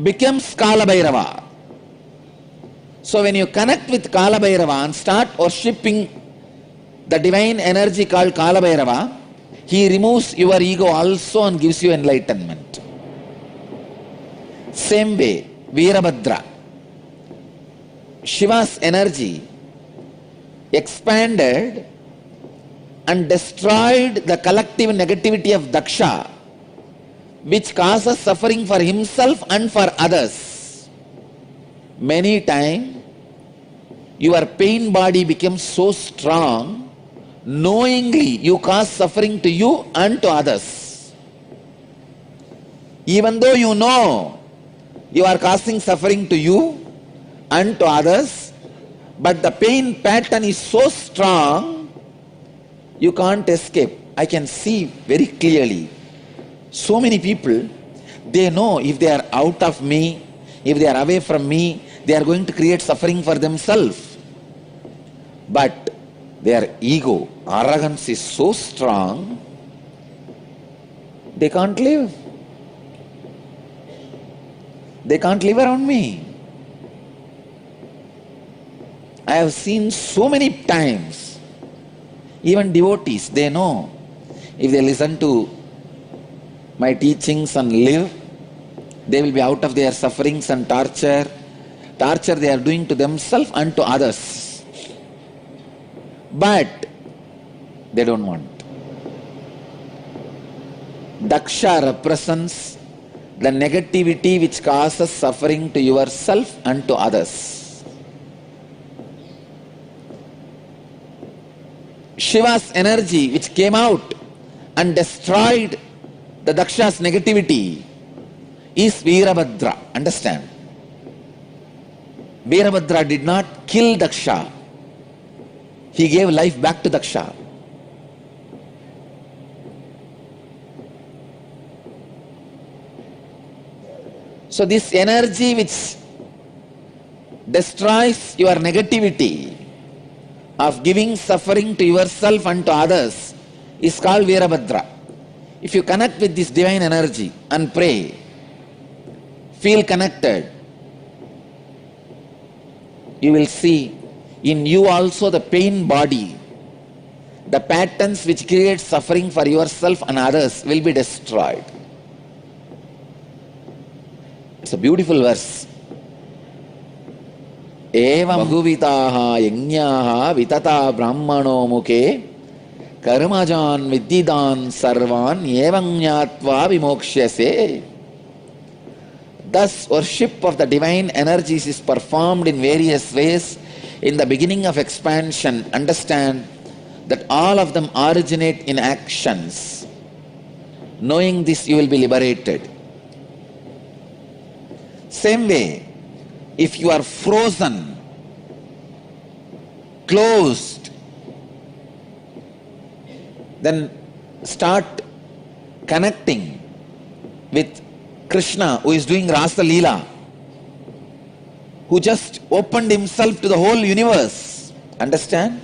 becomes Kala Bhairava. So when you connect with Kala Bhairava and start worshipping the divine energy called Kala Bhairava, he removes your ego also and gives you enlightenment. Same way, Veerabhadra. Shiva's energy expanded and destroyed the collective negativity of Daksha, which causes suffering for himself and for others. Many times, your pain body becomes so strong, knowingly you cause suffering to you and to others. Even though you know you are causing suffering to you and to others, but the pain pattern is so strong, you can't escape. I can see very clearly. So many people, they know if they are out of me, if they are away from me, they are going to create suffering for themselves. But their ego, arrogance is so strong, they can't live. They can't live around me. I have seen so many times, even devotees, they know if they listen to my teachings and live, they will be out of their sufferings and torture they are doing to themselves and to others. But they don't want. Daksha represents the negativity which causes suffering to yourself and to others. Shiva's energy which came out and destroyed the Daksha's negativity is Veerabhadra. Understand? Veerabhadra did not kill Daksha. He gave life back to Daksha. So this energy which destroys your negativity of giving suffering to yourself and to others is called Veerabhadra. If you connect with this divine energy and pray, feel connected, you will see in you also the pain body, the patterns which create suffering for yourself and others will be destroyed. It's a beautiful verse. Evam bhaguvitaha yajñaha vitata brahmano mukhe karmajan viddidan sarvan evam jnatva vimoksyase. Thus, worship of the divine energies is performed in various ways. In the beginning of expansion, understand that all of them originate in actions. Knowing this, you will be liberated. Same way, if you are frozen, closed, then start connecting with Krishna, who is doing Rasa Leela, who just opened himself to the whole universe. Understand?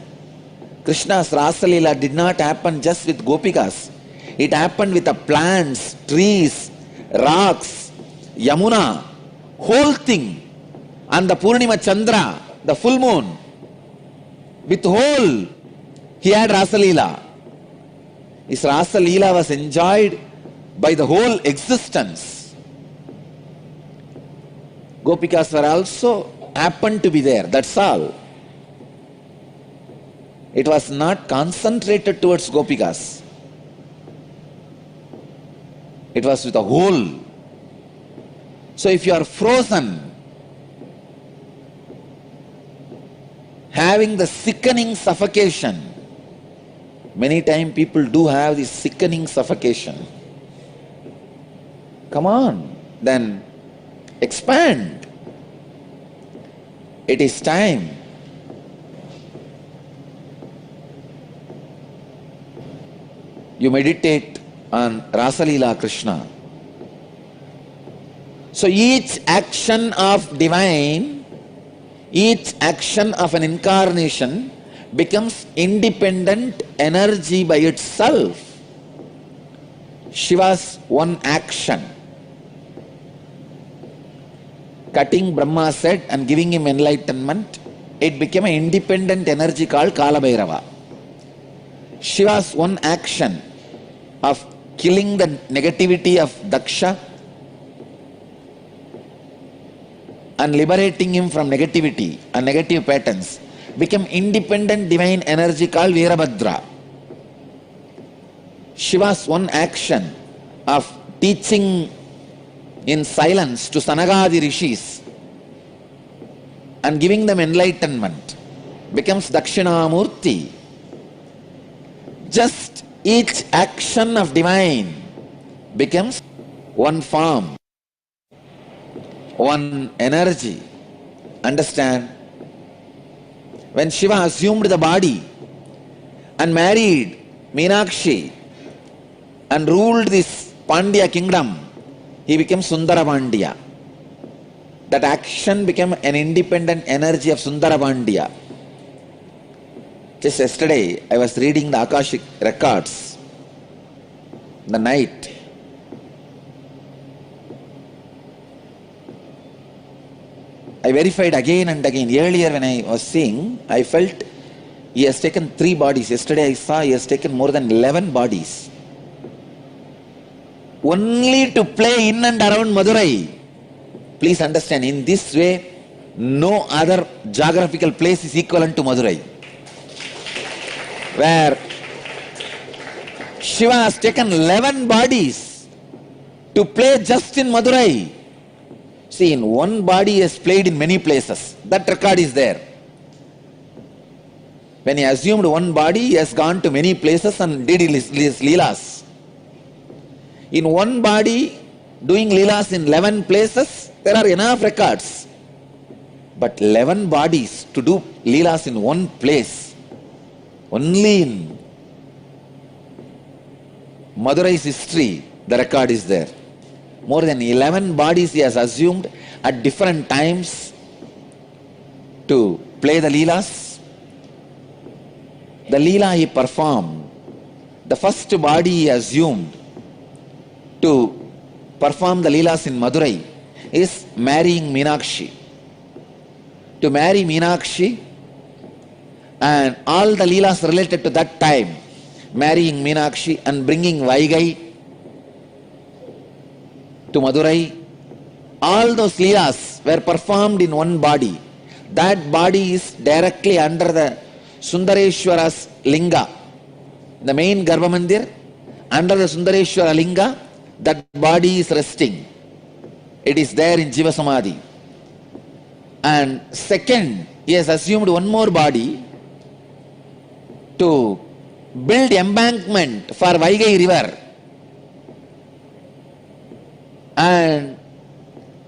Krishna's Rasa Leela did not happen just with Gopikas. It happened with the plants, trees, rocks, Yamuna, whole thing. And the Purnima Chandra, the full moon, with whole, he had Rasa Leela. His Rasa Leela was enjoyed by the whole existence. Gopikas were also happened to be there, that's all. It was not concentrated towards Gopikas. It was with the whole. So if you are frozen, having the sickening suffocation, many times people do have this sickening suffocation. Come on, then expand. It is time. You meditate on Rasa Leela Krishna. So each action of divine, each action of an incarnation becomes independent energy by itself. Shiva's one action, cutting Brahma's head and giving him enlightenment, it became an independent energy called Kala Bhairava. Shiva's one action of killing the negativity of Daksha and liberating him from negativity and negative patterns became independent divine energy called Veerabhadra. Shiva's one action of teaching in silence to Sanagadi Rishis and giving them enlightenment becomes Dakshinamurti. Just each action of divine becomes one form, one energy. Understand? When Shiva assumed the body and married Meenakshi and ruled this Pandya kingdom, he became Sundara Pandya. That action became an independent energy of Sundara Pandya. Just yesterday, I was reading the Akashic records, the night. I verified again and again. Earlier when I was seeing, I felt he has taken 3 bodies. Yesterday I saw he has taken more than 11 bodies. Only to play in and around Madurai. Please understand, in this way, no other geographical place is equivalent to Madurai. Where Shiva has taken 11 bodies to play just in Madurai. See, in one body he has played in many places. That record is there. When he assumed one body, he has gone to many places and did his leelas. In one body, doing leelas in 11 places, there are enough records. But 11 bodies to do leelas in one place, only in Madurai's history, the record is there. More than 11 bodies he has assumed at different times to play the leelas. The leela he performed, the first body he assumed to perform the leelas in Madurai is marrying Meenakshi. To marry Meenakshi and all the leelas related to that time, marrying Meenakshi and bringing Vaigai to Madurai, all those leelas were performed in one body. That body is directly under the Sundareshwara's linga, the main Garbha Mandir. Under the Sundareshwara linga, that body is resting. It is there in Jiva Samadhi. And second, he has assumed one more body to build embankment for Vaigai river and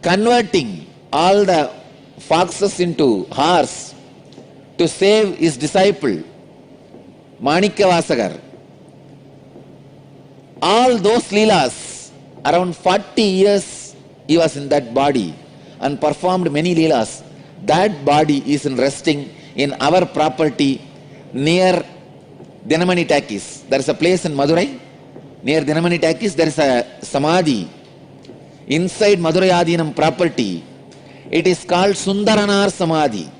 converting all the foxes into horse to save his disciple Manikya all those leelas, around 40 years he was in that body and performed many leelas. That body is resting in our property near Dinamani Takis. There is a place in Madurai, near Dinamani Takis, there is a samadhi inside Madurai Adinam property. It is called Sundaranar Samadhi.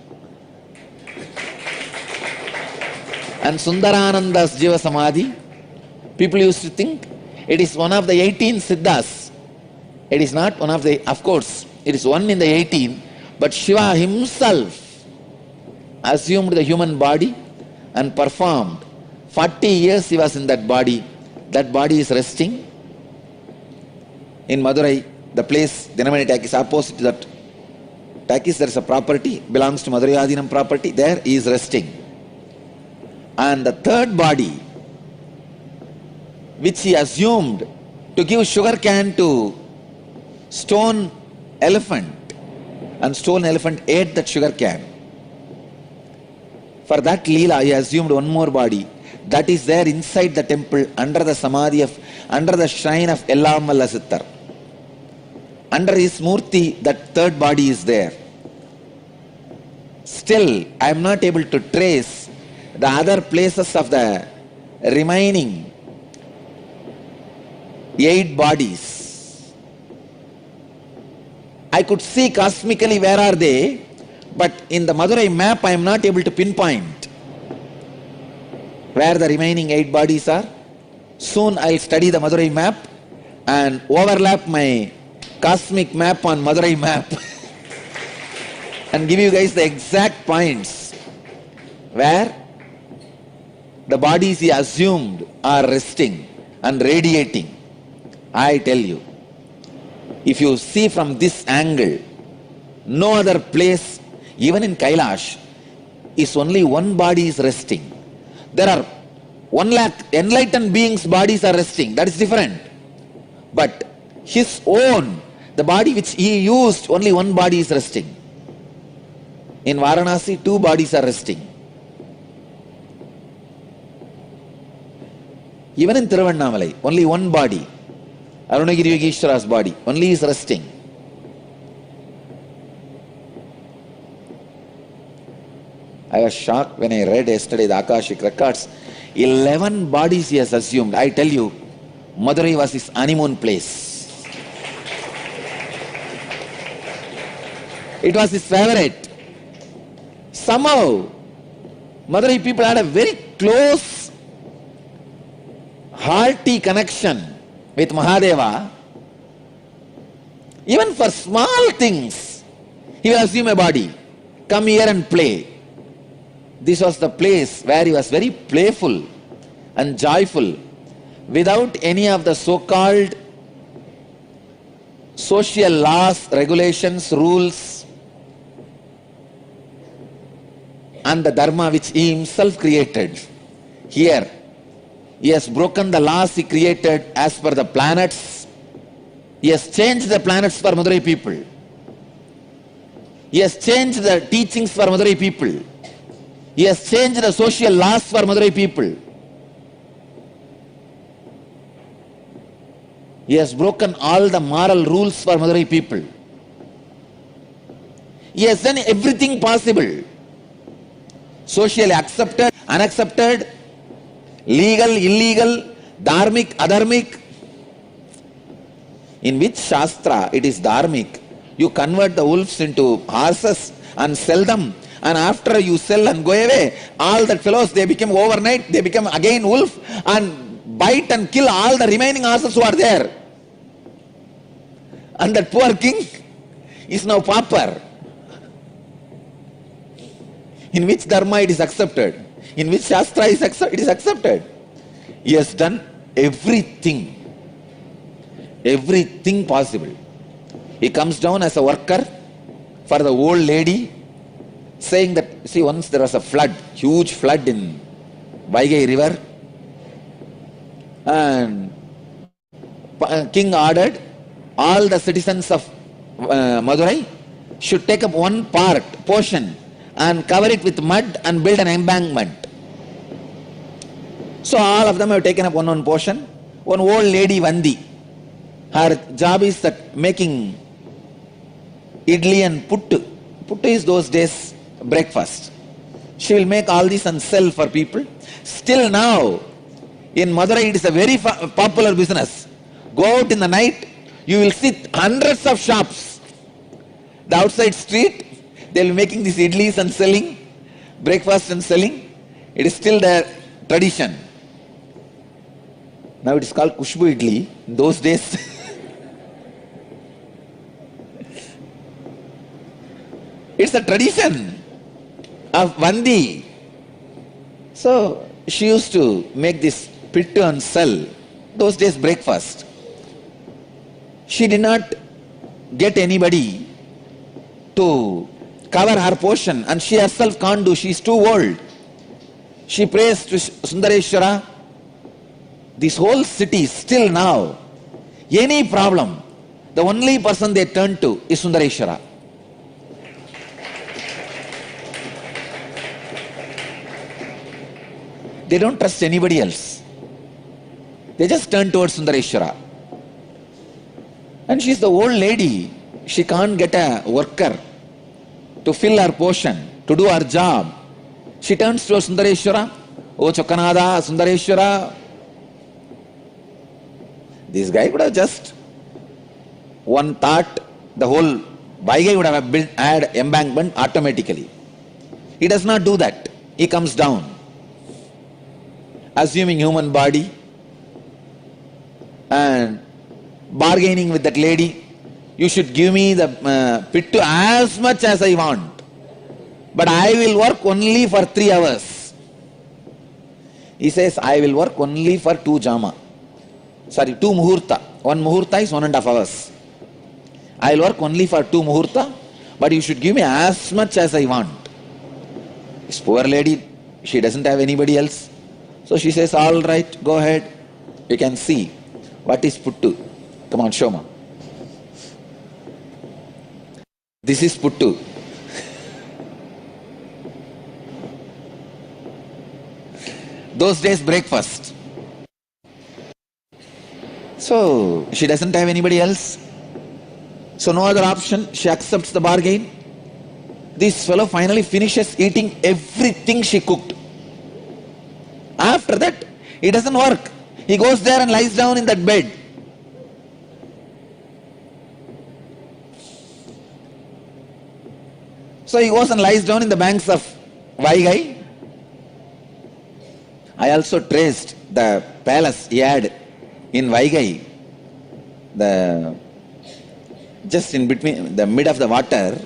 And Sundarananda's Jiva Samadhi, people used to think it is one of the 18 Siddhas. It is not one of the, of course, it is one in the 18, but Shiva himself assumed the human body and performed. 40 years he was in that body. That body is resting in Madurai, the place Dinamani Takis, opposite to that Takis, there is a property, belongs to Madurai Adinam property, there he is resting. And the third body, which he assumed to give sugar cane to stone elephant, and stone elephant ate that sugar cane. For that Leela, he assumed one more body that is there inside the temple under the samadhi of, under the shrine of Ellamalla Sittar. Under his murti, that third body is there. Still, I am not able to trace the other places of the remaining 8 bodies. I could see cosmically where are they, but in the Madurai map I am not able to pinpoint where the remaining 8 bodies are. Soon I will study the Madurai map and overlap my cosmic map on Madurai map and give you guys the exact points where the bodies he assumed are resting and radiating. I tell you, if you see from this angle, no other place, even in Kailash, is only one body is resting. There are 1 lakh enlightened beings' bodies are resting. That is different. But his own, the body which he used, only one body is resting. In Varanasi, 2 bodies are resting. Even in Tiruvannamalai, only one body, Arunagiri Yogeshwara's body, only is resting. I was shocked when I read yesterday the Akashic records. 11 bodies he has assumed. I tell you, Madurai was his honeymoon place. It was his favorite. Somehow, Madurai people had a very close, hearty connection with Mahadeva. Even for small things, he will assume a body. Come here and play. This was the place where he was very playful and joyful, without any of the so-called social laws, regulations, rules, and the dharma which he himself created. Here, he has broken the laws he created as per the planets. He has changed the planets for Madurai people. He has changed the teachings for Madurai people. He has changed the social laws for Madurai people. He has broken all the moral rules for Madurai people. He has done everything possible. Socially accepted, unaccepted, legal, illegal, dharmic, adharmic. In which Shastra it is dharmic? You convert the wolves into horses and sell them, and after you sell and go away, all that fellows, they become overnight, they become again wolf and bite and kill all the remaining horses who are there. And that poor king is now pauper. In which dharma it is accepted? In which Shastra it is accepted? He has done everything possible. He comes down as a worker for the old lady, saying that, see, once there was a flood, huge flood in Vaigai river. And king ordered all the citizens of Madurai should take up one portion and cover it with mud and build an embankment. So all of them have taken up one portion. One old lady, Vandi, her job is making idli and puttu. Puttu is those days breakfast. She will make all this and sell for people. Still now, in Madurai it is a very popular business. Go out in the night, you will see hundreds of shops. The outside street, they will be making these idlis and selling, breakfast and selling. It is still their tradition. Now it is called Kushbu idli. In those days, it's a tradition of Vandi. So she used to make this pittu and sell. Those days breakfast. She did not get anybody to cover her portion, and she herself can't do. She is too old. She prays to Sundareshwara. This whole city, still now, any problem, the only person they turn to is Sundareshwara. They don't trust anybody else. They just turn towards Sundareshwara. And she's the old lady. She can't get a worker to fill her portion, to do her job. She turns towards Sundareshwara. Oh Chokkanada, Sundareshwara. This guy would have just one thought, the whole Vaigai would have had embankment automatically. He does not do that. He comes down, assuming human body and bargaining with that lady. You should give me the pittu as much as I want, but I will work only for 3 hours. He says, I will work only for 2 muhurta. 1 muhurta is 1.5 hours. I will work only for 2 muhurta, but you should give me as much as I want. This poor lady, she doesn't have anybody else. So she says, all right, go ahead. You can see what is puttu. Come on, show me. This is puttu. Those days breakfast. So she doesn't have anybody else. So no other option. She accepts the bargain. This fellow finally finishes eating everything she cooked. After that, it doesn't work. He goes there and lies down in that bed. So he goes and lies down in the banks of Vaigai. I also traced the palace he had in Vaigai. Just in between, the mid of the water,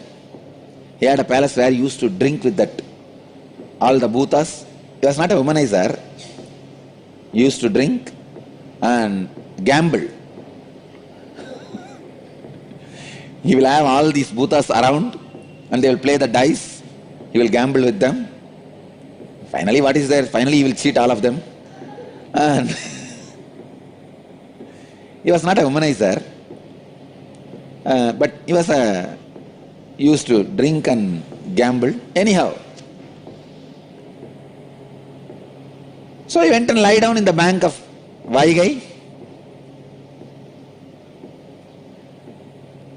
he had a palace where he used to drink with that, all the bhutas. He was not a womanizer. He used to drink and gamble. He will have all these bhutas around and they will play the dice. He will gamble with them. Finally, what is there? Finally, he will cheat all of them. And he was not a womanizer, but he was used to drink and gamble. Anyhow, so he went and lie down in the bank of Vaigai.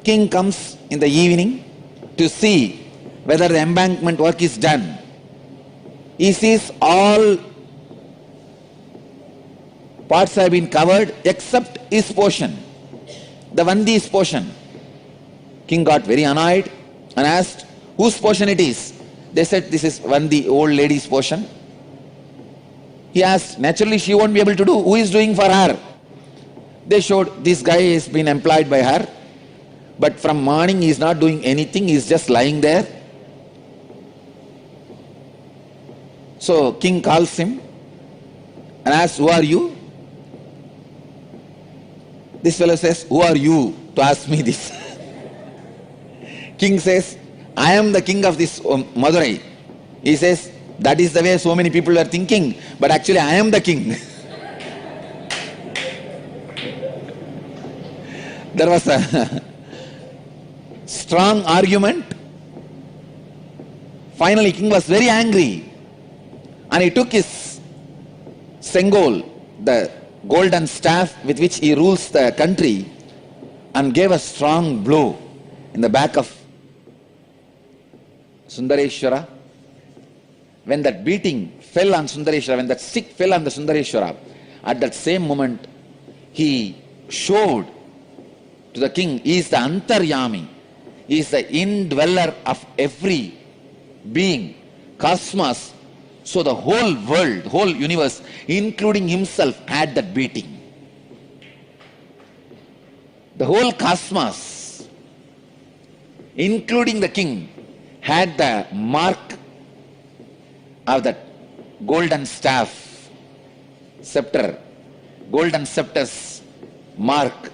King comes in the evening to see whether the embankment work is done. He sees all parts have been covered except his portion, the Vandi's portion. King got very annoyed and asked whose portion it is. They said this is Vandi, old lady's portion. He asked, naturally she won't be able to do. Who is doing for her? They showed this guy has been employed by her, but from morning he is not doing anything, he is just lying there. So king calls him and asks, who are you? This fellow says, who are you to ask me this? King says, I am the king of this Madurai. He says, that is the way so many people are thinking, but actually I am the king. There was a strong argument. Finally, king was very angry and he took his sengol, the golden staff with which he rules the country, and gave a strong blow in the back of Sundareshwara. When that beating fell on Sundareshwara, when that stick fell on the Sundareshwara, at that same moment he showed to the king, he is the Antaryami, he is the indweller of every being, cosmos. So the whole world, whole universe, including himself, had that beating. The whole cosmos, including the king, had the mark of that golden staff, scepter, golden scepter's mark.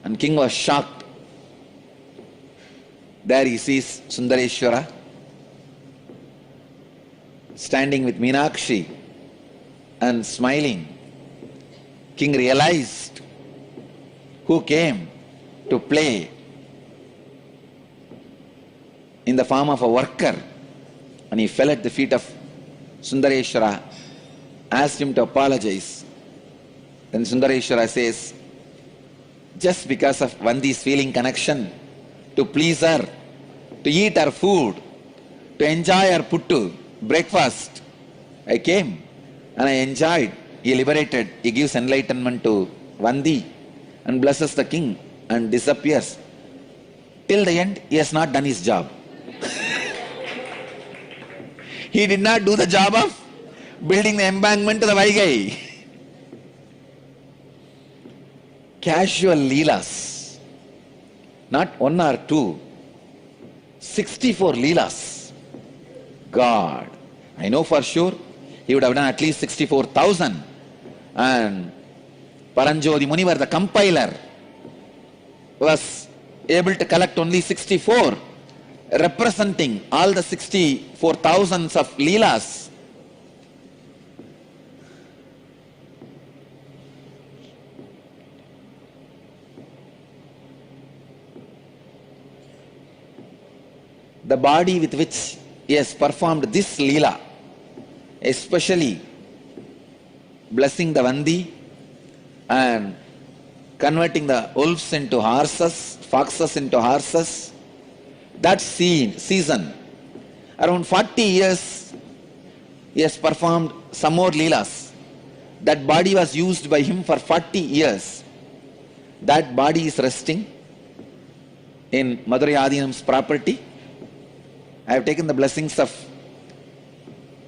And king was shocked. There he sees Sundareshwara standing with Meenakshi and smiling. King realized who came to play in the form of a worker, and he fell at the feet of Sundareshwara, asked him to apologize. Then Sundareshwara says, just because of Vandi's feeling connection, to please her, to eat her food, to enjoy her puttu, breakfast, I came and I enjoyed. He liberated, he gives enlightenment to Vandi and blesses the king and disappears. Till the end, he has not done his job. He did not do the job of building the embankment to the Vaigai. Casual leelas, not one or two, 64 leelas. God, I know for sure he would have done at least 64,000. And Paranjodi Munivar, the compiler, was able to collect only 64, representing all the 64,000s of leelas. The body with which he has performed this leela, especially blessing the Vandi and converting the wolves into horses, foxes into horses, that season, around 40 years, he has performed some more leelas. That body was used by him for 40 years. That body is resting in Madurai Adinam's property. I have taken the blessings of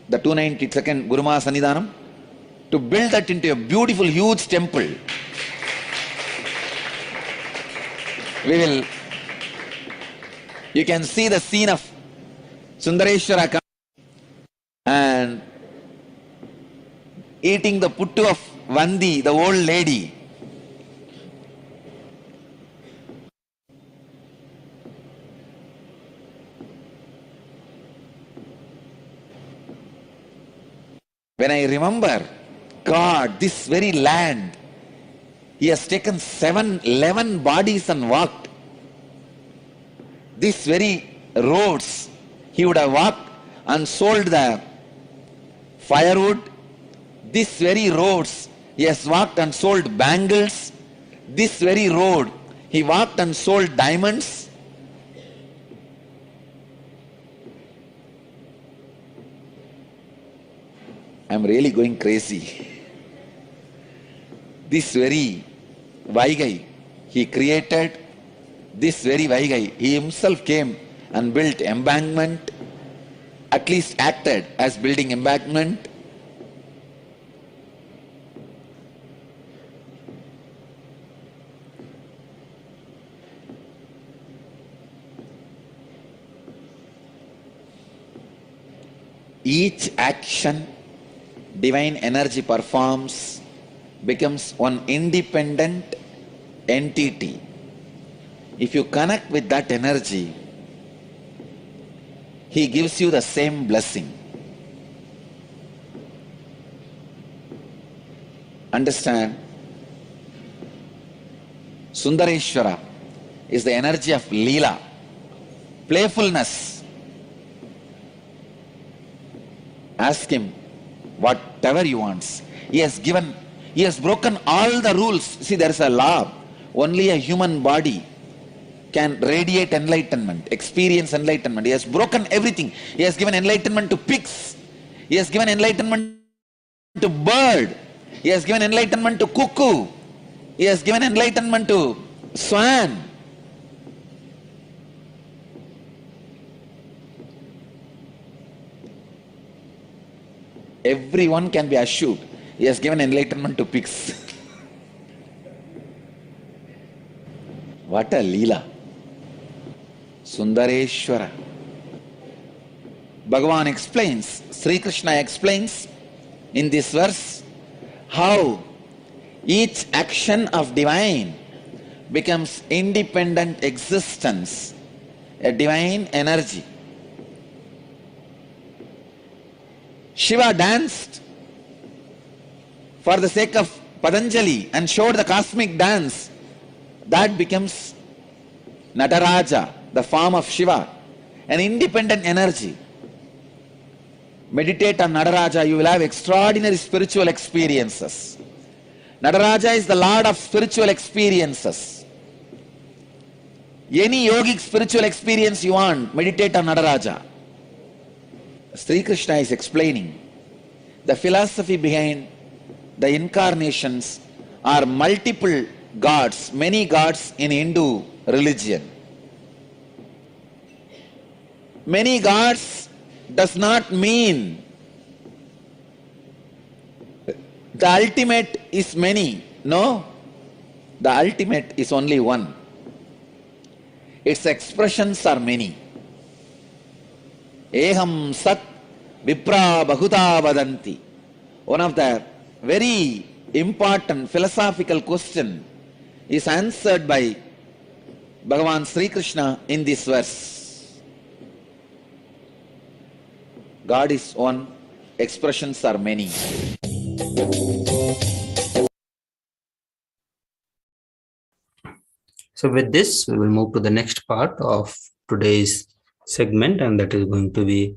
the 292nd Guruma Sannidhanam to build that into a beautiful, huge temple. You can see the scene of Sundareshwara and eating the puttu of Vandi, the old lady. When I remember, God, this very land, he has taken 11 bodies and walked. These very roads, he would have walked and sold the firewood. These very roads, he has walked and sold bangles. This very road, he walked and sold diamonds. I'm really going crazy. This very Vaigai, he created this very Vaigai. He himself came and built embankment, at least acted as building embankment. Each action divine energy performs becomes one independent entity. If you connect with that energy, he gives you the same blessing. Understand? Sundareshwara is the energy of Leela, playfulness. Ask him whatever he wants. He has broken all the rules. See, there is a law. Only a human body can radiate enlightenment, experience enlightenment. He has broken everything. He has given enlightenment to pigs. He has given enlightenment to bird. He has given enlightenment to cuckoo. He has given enlightenment to swan. Everyone can be assured. He has given enlightenment to pigs. What a Leela. Sundareshwara. Bhagavan explains, Sri Krishna explains in this verse how each action of divine becomes independent existence, a divine energy. Shiva danced for the sake of Patanjali and showed the cosmic dance. That becomes Nataraja, the form of Shiva, an independent energy. Meditate on Nataraja, you will have extraordinary spiritual experiences. Nataraja is the Lord of spiritual experiences. Any yogic spiritual experience you want, meditate on Nataraja. Sri Krishna is explaining the philosophy behind the incarnations are multiple gods, many gods in Hindu religion. Many gods does not mean the ultimate is many. No, the ultimate is only one. Its expressions are many. Eham sat vipra bahuta vadanti. One of the very important philosophical question is answered by Bhagavan Sri Krishna in this verse. God is one, expressions are many. So with this, we will move to the next part of today's segment, and that is going to be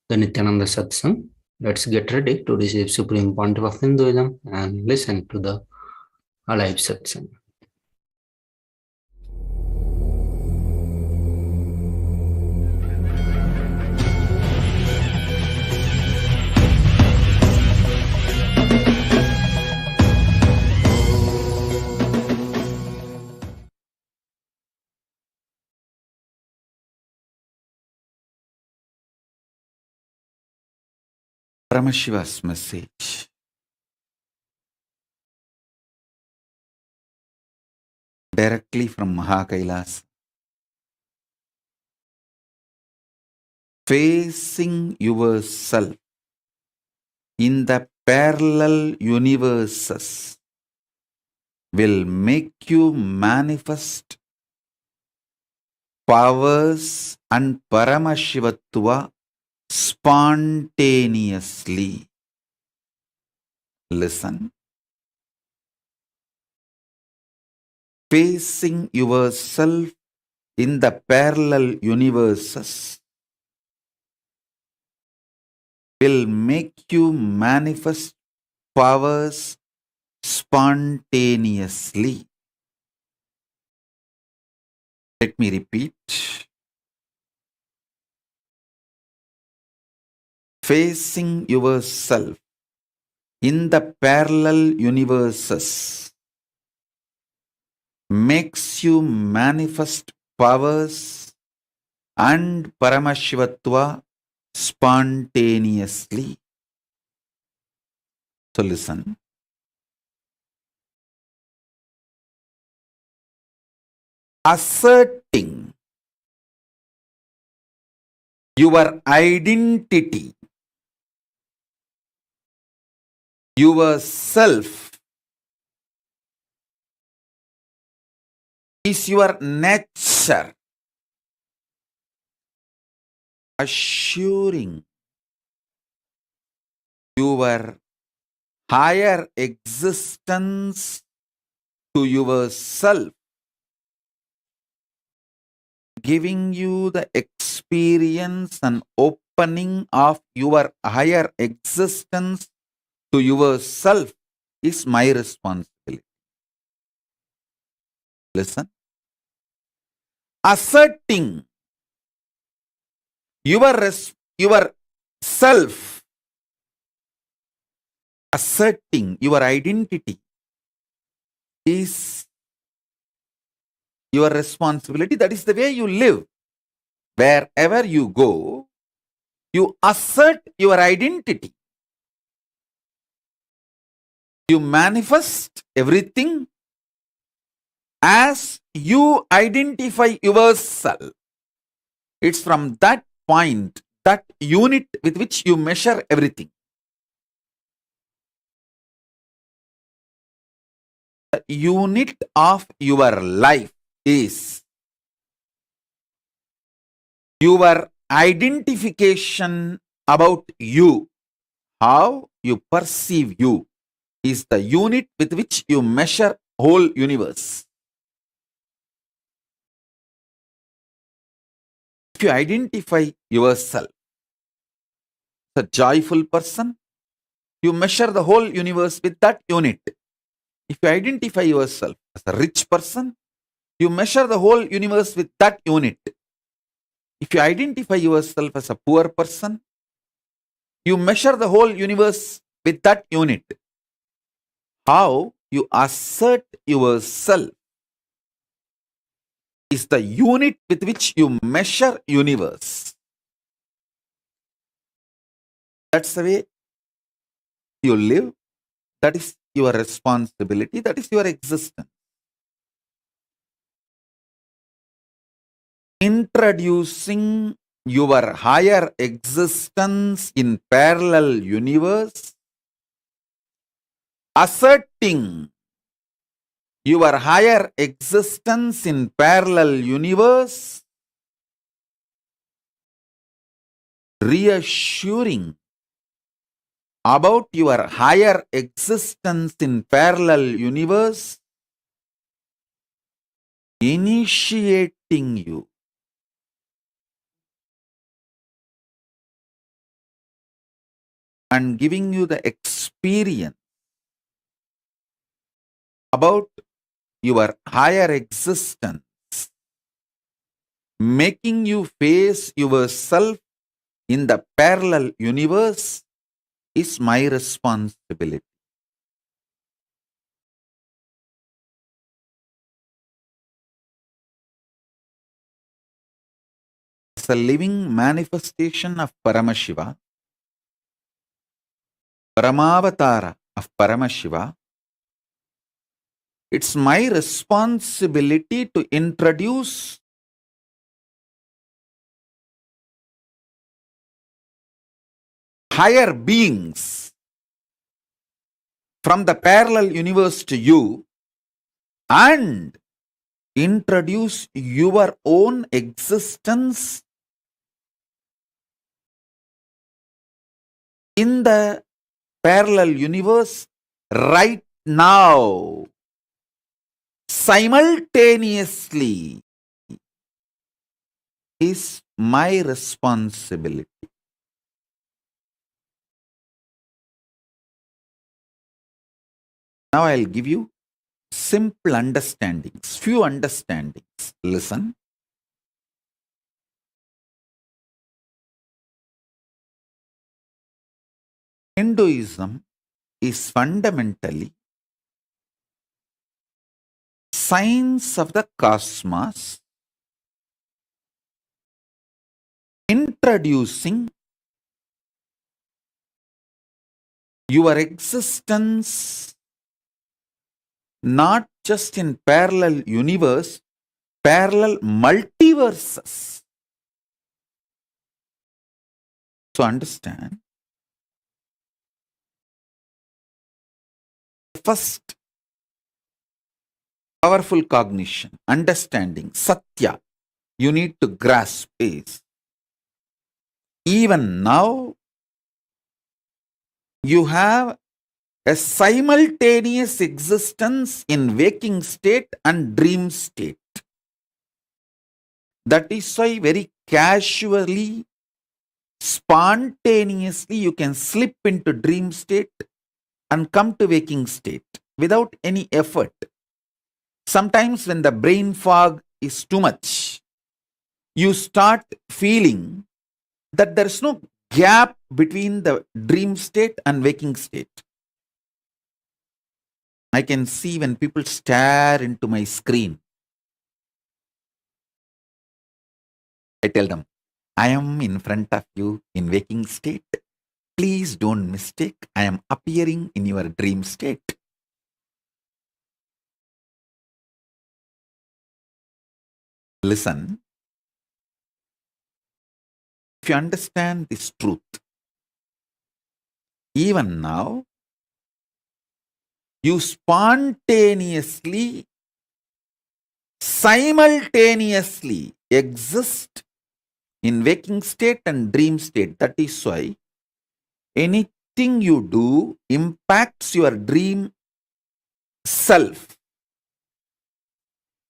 the Nithyananda Satsang. Let's get ready to receive Supreme Pontiff of Hinduism and listen to the alive Satsang. Paramashiva's message. Directly from Kailasa. Facing yourself in the parallel universes will make you manifest powers and Paramashivatva spontaneously. Listen. Facing yourself in the parallel universes will make you manifest powers spontaneously. Let me repeat. Facing yourself in the parallel universes makes you manifest powers and Paramashivatva spontaneously. So listen. Asserting your identity, yourself, is your nature. Assuring your higher existence to yourself giving you the experience and opening of your higher existence to yourself is my responsibility. Listen. Asserting your self, asserting your identity is your responsibility. That is the way you live. Wherever you go, you assert your identity. You manifest everything as you identify yourself. It's from that point, that unit with which you measure everything. The unit of your life is your identification about you. How you perceive you is the unit with which you measure whole universe. If you identify yourself as a joyful person, you measure the whole universe with that unit. If you identify yourself as a rich person, you measure the whole universe with that unit. If you identify yourself as a poor person, you measure the whole universe with that unit. How you assert yourself is the unit with which you measure universe. That's the way you live. That is your responsibility. That is your existence. Introducing your higher existence in parallel universe, asserting your higher existence in parallel universe, reassuring about your higher existence in parallel universe, initiating you and giving you the experience about your higher existence, making you face yourself in the parallel universe is my responsibility. As a living manifestation of Paramashiva, Paramavatara of Paramashiva, it's my responsibility to introduce higher beings from the parallel universe to you and introduce your own existence in the parallel universe right now, simultaneously, is my responsibility. Now I'll give you simple understandings, few understandings. Listen. Hinduism is fundamentally science of the cosmos, introducing your existence not just in parallel universe, parallel multiverses. So understand, first powerful cognition, understanding, satya, you need to grasp is, even now, you have a simultaneous existence in waking state and dream state. That is why very casually, spontaneously, you can slip into dream state and come to waking state without any effort. Sometimes when the brain fog is too much, you start feeling that there is no gap between the dream state and waking state. I can see when people stare into my screen, I tell them, I am in front of you in waking state. Please don't mistake, I am appearing in your dream state. Listen, if you understand this truth, even now, you spontaneously, simultaneously exist in waking state and dream state. That is why anything you do impacts your dream self.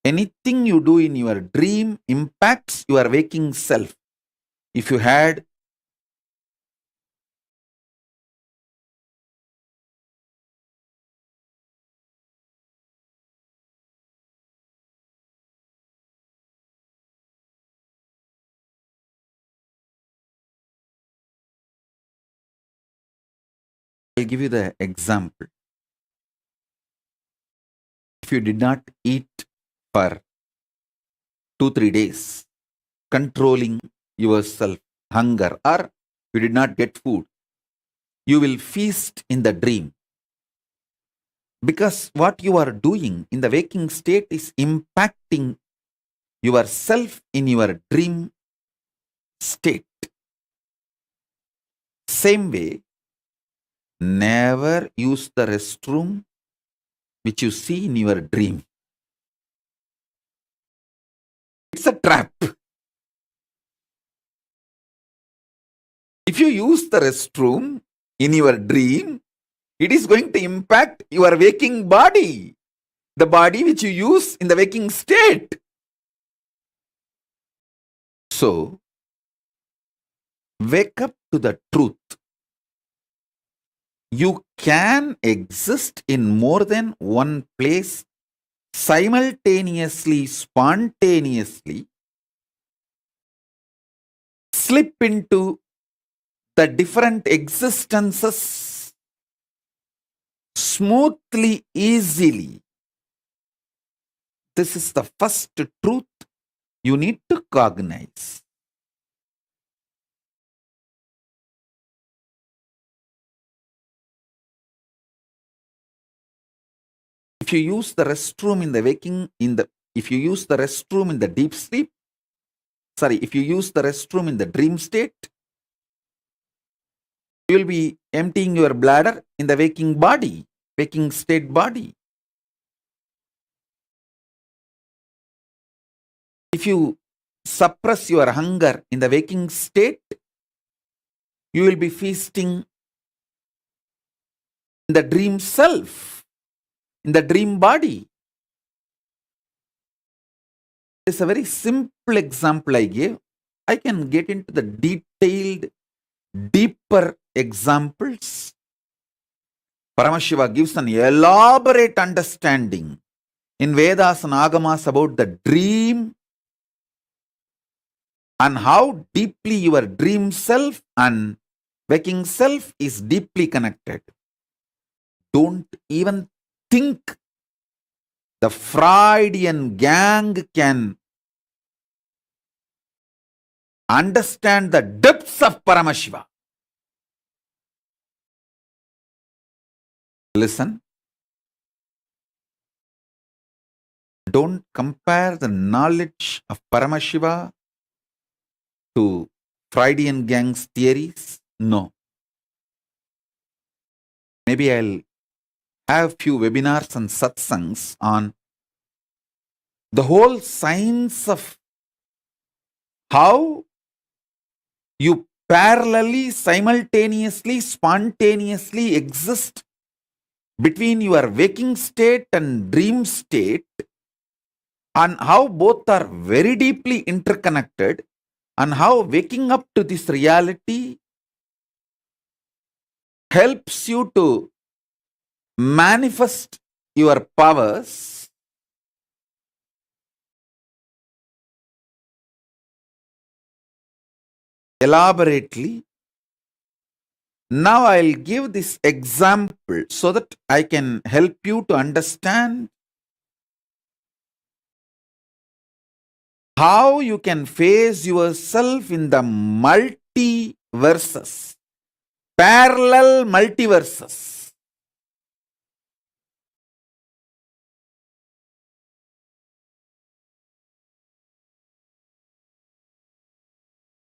Anything you do in your dream impacts your waking self. If you had I'll give you the example. If you did not eat for 2-3 days, controlling yourself, hunger, or you did not get food, you will feast in the dream. Because what you are doing in the waking state is impacting yourself in your dream state. Same way, never use the restroom which you see in your dream. It's a trap. If you use the restroom in your dream, it is going to impact your waking body, the body which you use in the waking state. So, wake up to the truth. You can exist in more than one place simultaneously, spontaneously, slip into the different existences smoothly, easily. This is the first truth you need to cognize. If you use the restroom in the if you use the restroom in the deep sleep, if you use the restroom in the dream state, you will be emptying your bladder in the waking body, waking state body. If you suppress your hunger in the waking state, you will be feasting in the dream self, in the dream body. It's a very simple example I gave. I can get into the detailed, deeper examples. Paramashiva gives an elaborate understanding in Vedas and Agamas about the dream and how deeply your dream self and waking self is deeply connected. Don't even think the Freudian gang can understand the depths of Paramashiva. Listen. Don't compare the knowledge of Paramashiva to Freudian gang's theories. No. Maybe I'll have few webinars and satsangs on the whole science of how you parallelly, simultaneously, spontaneously exist between your waking state and dream state and how both are very deeply interconnected, and how waking up to this reality helps you to manifest your powers elaborately. Now I'll give this example so that I can help you to understand how you can face yourself in the multiverses, parallel multiverses.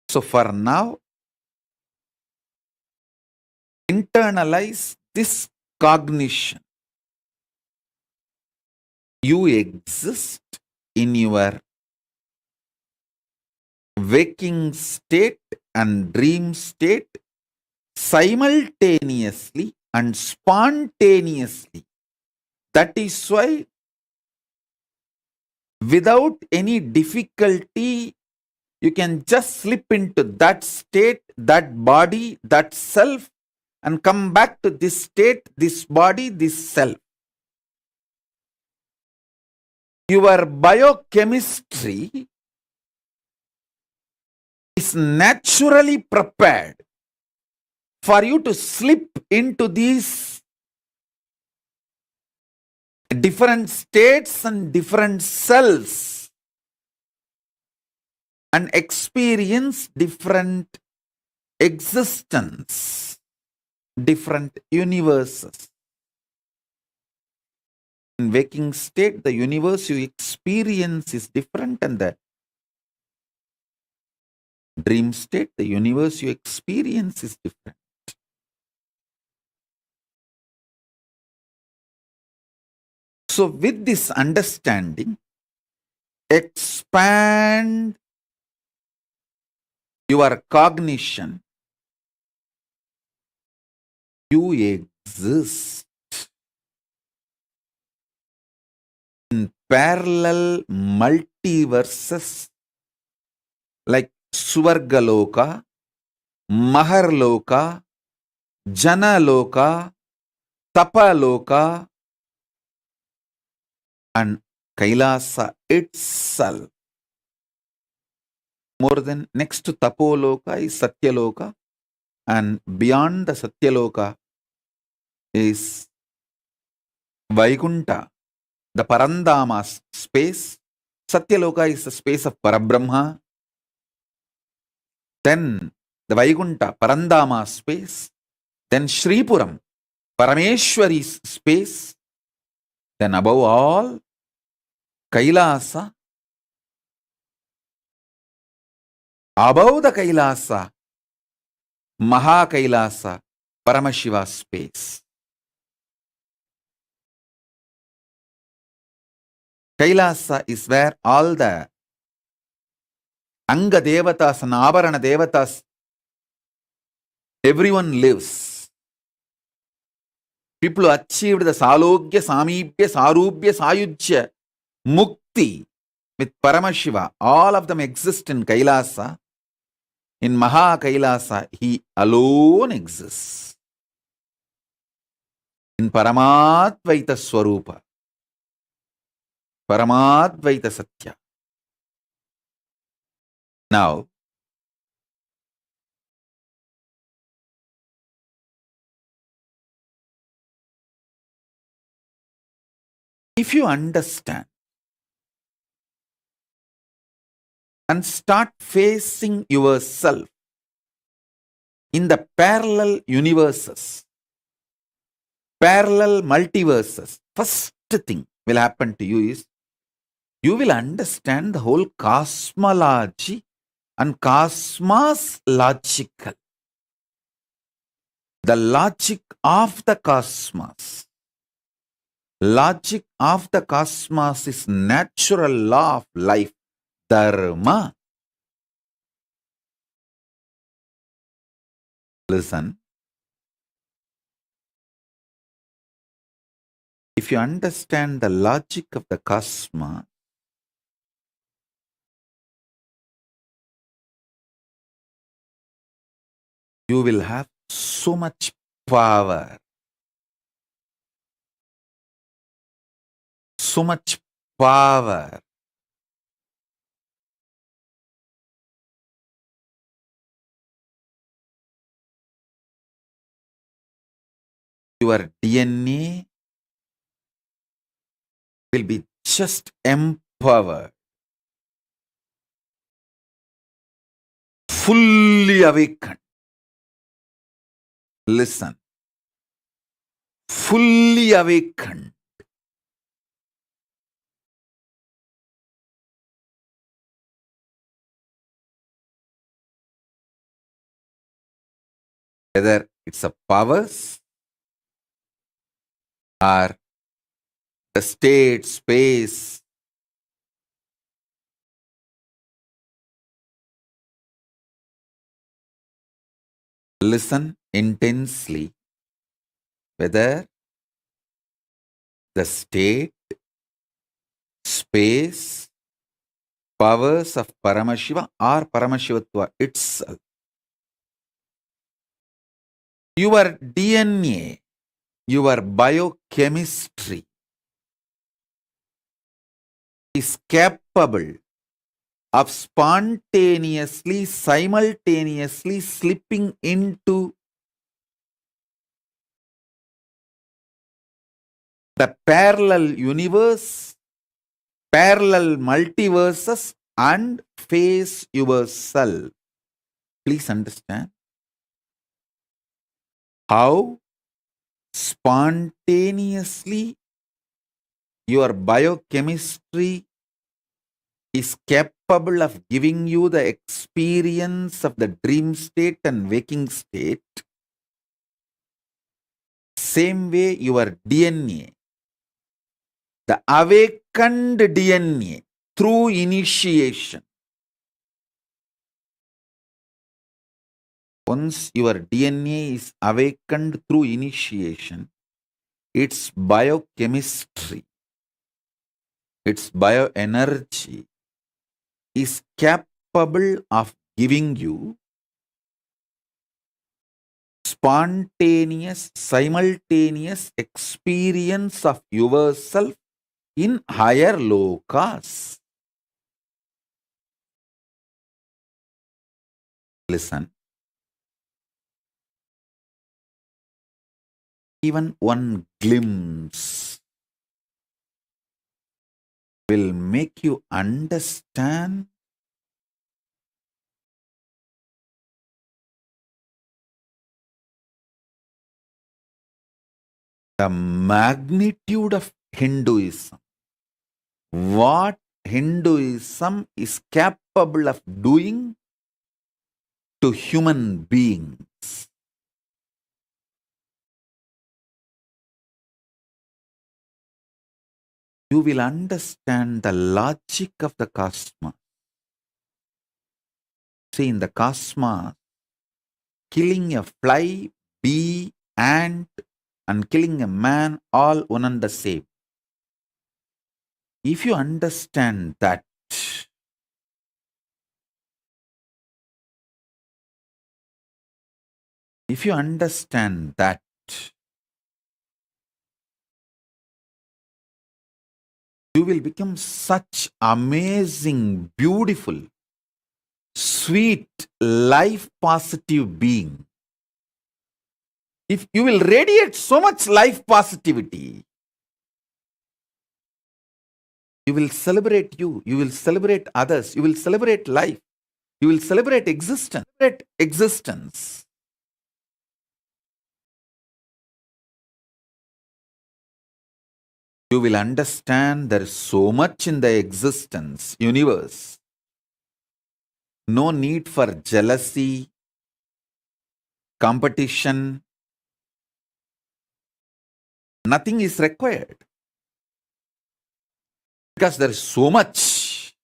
So for now, internalize this cognition. You exist in your waking state and dream state simultaneously and spontaneously. That is why, without any difficulty, you can just slip into that state, that body, that self, and come back to this state, this body, this self. Your biochemistry is naturally prepared for you to slip into these different states and different selves and experience different existence, different universes. In waking state, the universe you experience is different, and the dream state, the universe you experience is different. So with this understanding, expand your cognition. You exist in parallel multiverses like Swargaloka, Maharloka, Janaloka, Tapaloka, and Kailasa itself. More than next to Tapoloka is Satyaloka, and beyond the Satyaloka is Vaikunta, the Parandama space. Satyaloka is the space of Parabrahma. Then the Vaikunta, Parandama space. Then Shripuram, Parameshwari's space. Then above all, Kailasa. Above the Kailasa, Maha Kailasa, Paramashiva space. Kailasa is where all the Anga Devatas and Avarana Devatas, everyone lives. People who achieved the Salogya, Samipya, Sarubhya, Sayujya, Mukti with Paramashiva, all of them exist in Kailasa. In Maha Kailasa, he alone exists. In Paramadvaita Swarupa, Paramadvaita Satya. Now, if you understand and start facing yourself in the parallel universes, parallel multiverses, first thing will happen to you is you will understand the whole cosmology and cosmos logical. The logic of the cosmos. Logic of the cosmos is natural law of life, dharma. Listen. If you understand the logic of the cosmos, you will have so much power. So much power. Your DNA will be just empowered, fully awakened. Listen, fully awakened. Whether it's a powers or the state, space. Listen intensely. Whether the state, space, powers of Paramashiva or Paramashivatva itself. Your DNA, your biochemistry is capable of spontaneously, simultaneously slipping into the parallel universe, parallel multiverses, and face yourself. Please understand how spontaneously your biochemistry is capable of giving you the experience of the dream state and waking state. Same way your DNA, the awakened DNA through initiation. Once your DNA is awakened through initiation, its biochemistry, its bioenergy is capable of giving you spontaneous, simultaneous experience of yourself in higher lokas. Listen. Even one glimpse will make you understand the magnitude of Hinduism. What Hinduism is capable of doing to human beings. You will understand the logic of the cosmos. See, in the cosmos, killing a fly, bee, ant, and killing a man, all one and the same. If you understand that, you will become such amazing, beautiful, sweet, life positive being. If you will radiate so much life positivity, you will celebrate you will celebrate others, you will celebrate life, you will celebrate existence. You will understand there is so much in the existence, universe. No need for jealousy, competition. Nothing is required. Because there is so much.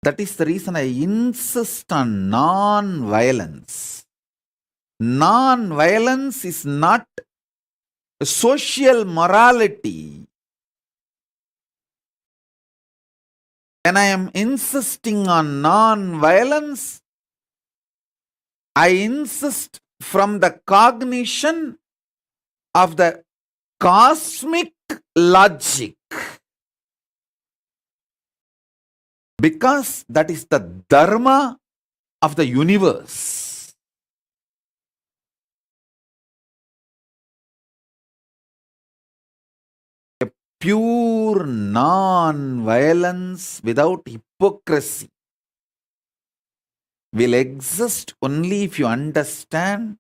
That is the reason I insist on non-violence. Non-violence is not social morality, when I am insisting on non-violence, I insist from the cognition of the cosmic logic, because that is the dharma of the universe. A pure non-violence without hypocrisy will exist only if you understand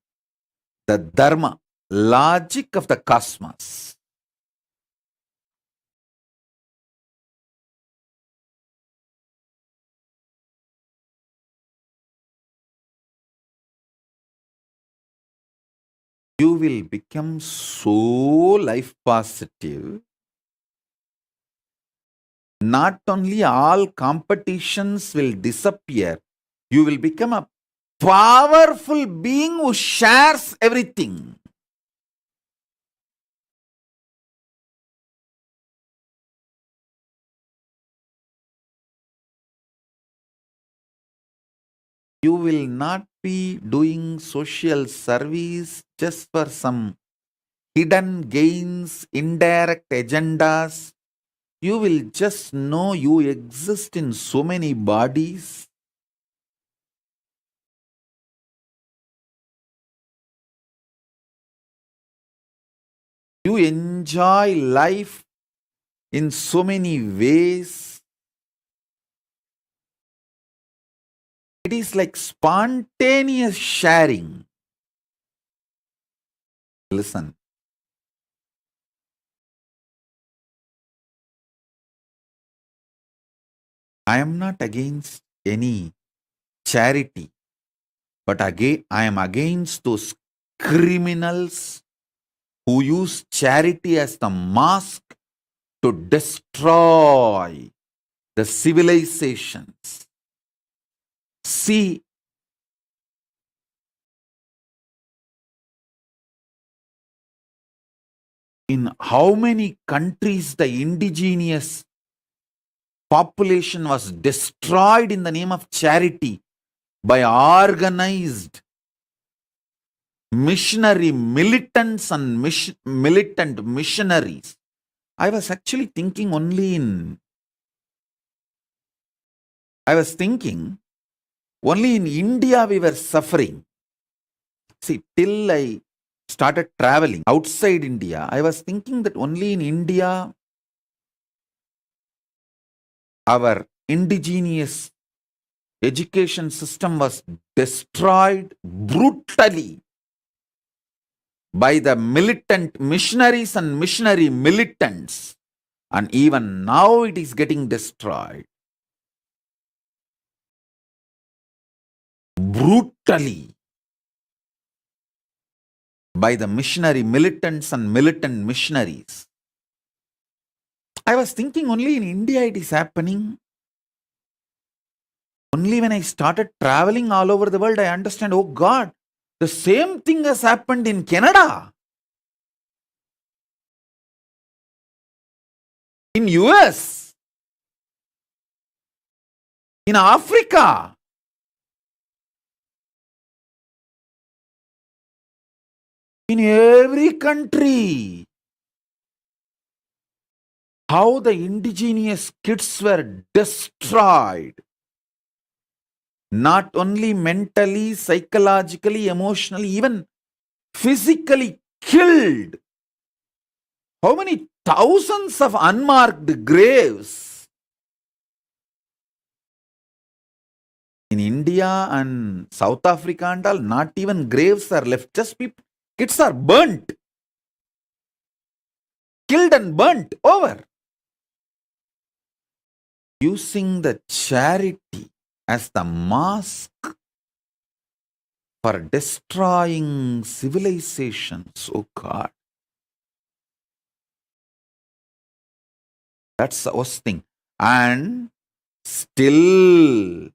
the dharma, logic of the cosmos. You will become so life positive. Not only all competitions will disappear, you will become a powerful being who shares everything. You will not be doing social service just for some hidden gains, indirect agendas. You will just know you exist in so many bodies. You enjoy life in so many ways. It is like spontaneous sharing. Listen. I am not against any charity, but again, I am against those criminals who use charity as the mask to destroy the civilizations. See, in how many countries the indigenous population was destroyed in the name of charity by organized missionary militants and militant missionaries. I was thinking only in India we were suffering. See, till I started traveling outside India, I was thinking that only in India our indigenous education system was destroyed brutally by the militant missionaries and missionary militants, and even now it is getting destroyed brutally by the missionary militants and militant missionaries. I was thinking only in India it is happening. Only when I started traveling all over the world, I understand, oh God, the same thing has happened in Canada, in US, in Africa, in every country. How the indigenous kids were destroyed. Not only mentally, psychologically, emotionally, even physically killed. How many thousands of unmarked graves in India and South Africa and all? Not even graves are left, just kids are burnt, killed and burnt over. Using the charity as the mask for destroying civilizations, oh God. That's the worst thing. And still,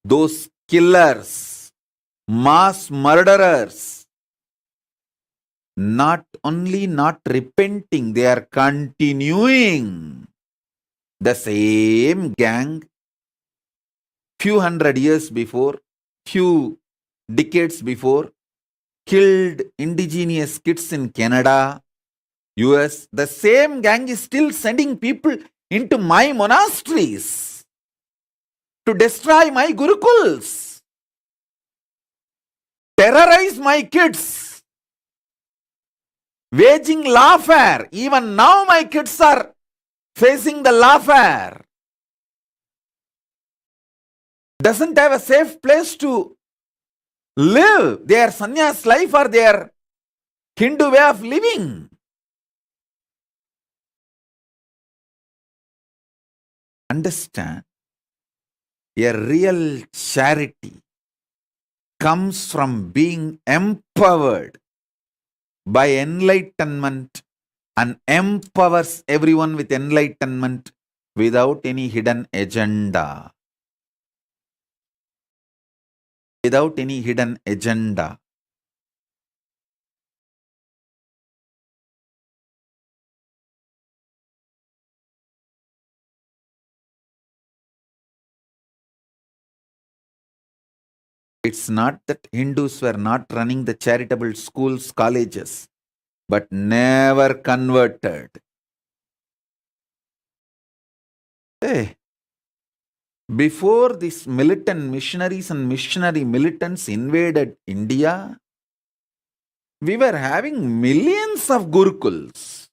those killers, mass murderers, not only not repenting, they are continuing the same gang few hundred years before, few decades before, killed indigenous kids in Canada, US. The same gang is still sending people into my monasteries to destroy my Gurukuls, terrorize my kids, waging lawfare. Even now my kids are facing the lawfare. Doesn't have a safe place to live their sannyas life or their Hindu way of living. Understand, a real charity comes from being empowered by enlightenment and empowers everyone with enlightenment without any hidden agenda. Without any hidden agenda. It's not that Hindus were not running the charitable schools, colleges, but never converted. Hey, before these militant missionaries and missionary militants invaded India, we were having millions of Gurukuls.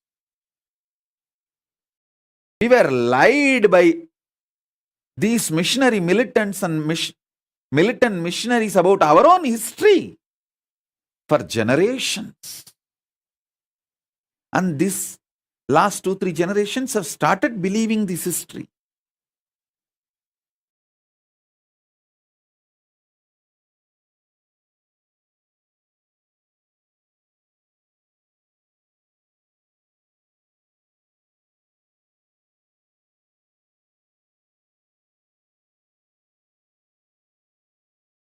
We were lied by these missionary militants and militant missionaries about our own history for generations. And this last 2-3 generations have started believing this history.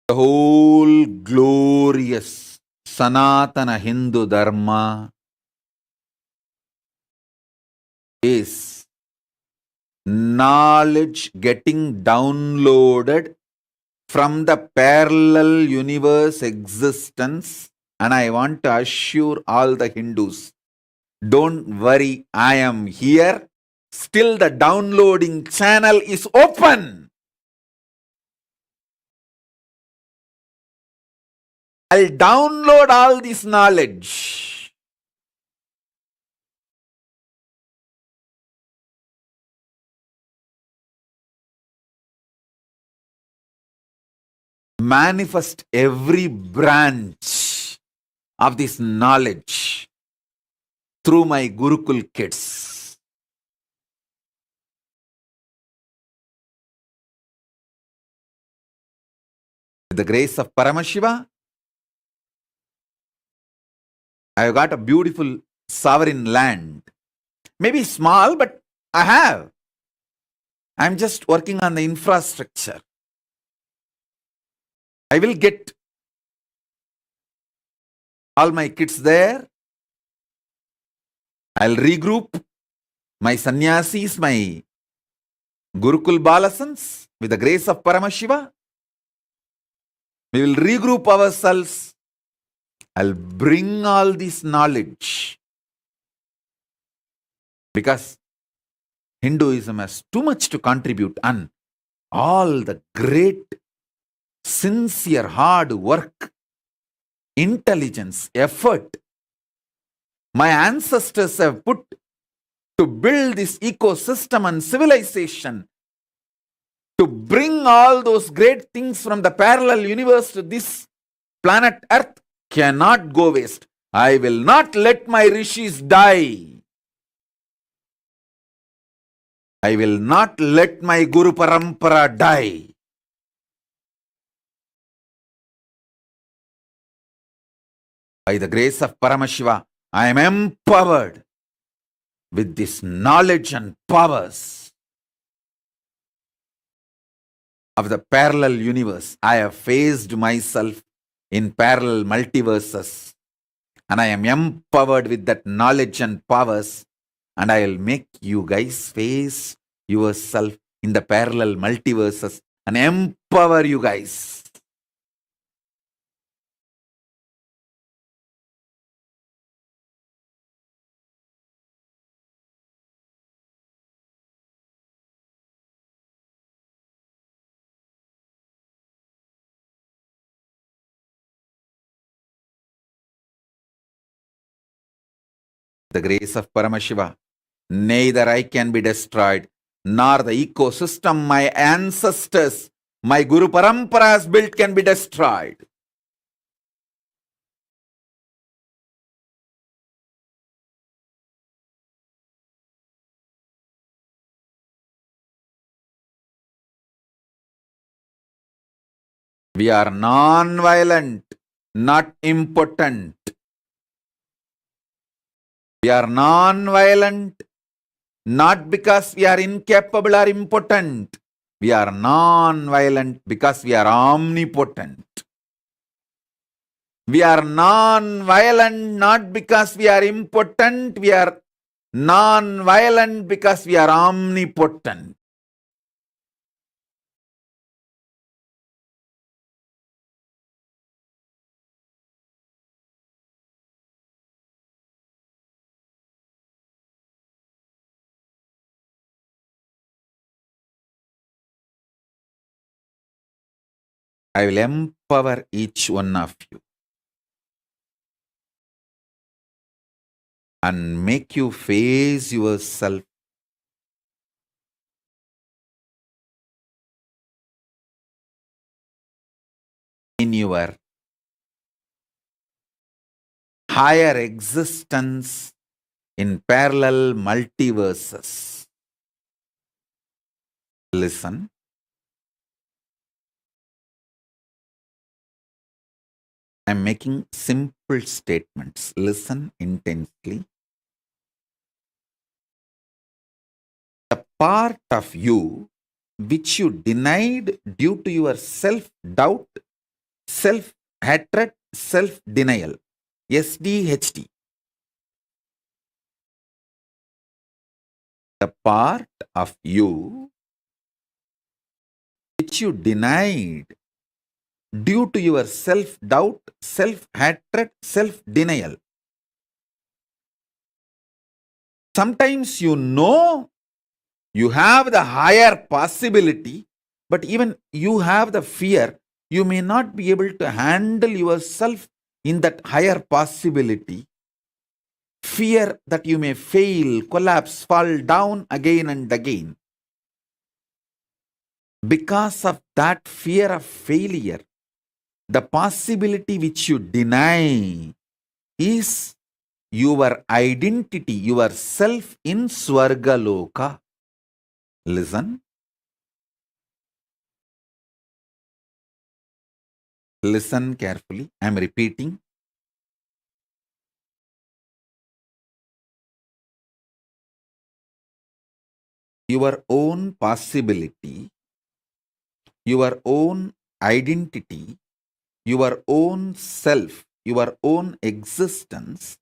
The whole glorious Sanatana Hindu Dharma is knowledge getting downloaded from the parallel universe existence. And I want to assure all the Hindus, don't worry, I am here. Still the downloading channel is open. I'll download all this knowledge. Manifest every branch of this knowledge through my Gurukul kids. With the grace of Paramashiva, I have got a beautiful sovereign land. Maybe small, but I have. I'm just working on the infrastructure. I will get all my kids there. I'll regroup my sannyasis, my Gurukul Balasans with the grace of Paramashiva. We will regroup ourselves. I'll bring all this knowledge because Hinduism has too much to contribute, and all the great, sincere, hard work, intelligence, effort my ancestors have put to build this ecosystem and civilization, to bring all those great things from the parallel universe to this planet Earth, cannot go waste. I will not let my rishis die. I will not let my Guru Parampara die. By the grace of Paramashiva, I am empowered with this knowledge and powers of the parallel universe. I have phased myself in parallel multiverses and I am empowered with that knowledge and powers, and I will make you guys face yourself in the parallel multiverses and empower you guys. The grace of Paramashiva, neither I can be destroyed, nor the ecosystem my ancestors, my Guru Parampara has built can be destroyed. We are non-violent, not impotent. We are non-violent, not because we are incapable or impotent. We are non-violent because we are omnipotent. We are non-violent not because we are impotent. We are non-violent because we are omnipotent. I will empower each one of you and make you face yourself in your higher existence in parallel multiverses. Listen. I am making simple statements. Listen intensely. The part of you which you denied due to your self-doubt, self-hatred, self-denial. SDHD. The part of you which you denied due to your self-doubt, self-hatred, self-denial. Sometimes you know you have the higher possibility, but even you have the fear, you may not be able to handle yourself in that higher possibility. Fear that you may fail, collapse, fall down again and again. Because of that fear of failure, the possibility which you deny is your identity, your self in Swargaloka. Listen. Listen carefully. I am repeating. Your own possibility, your own identity, your own self, your own existence,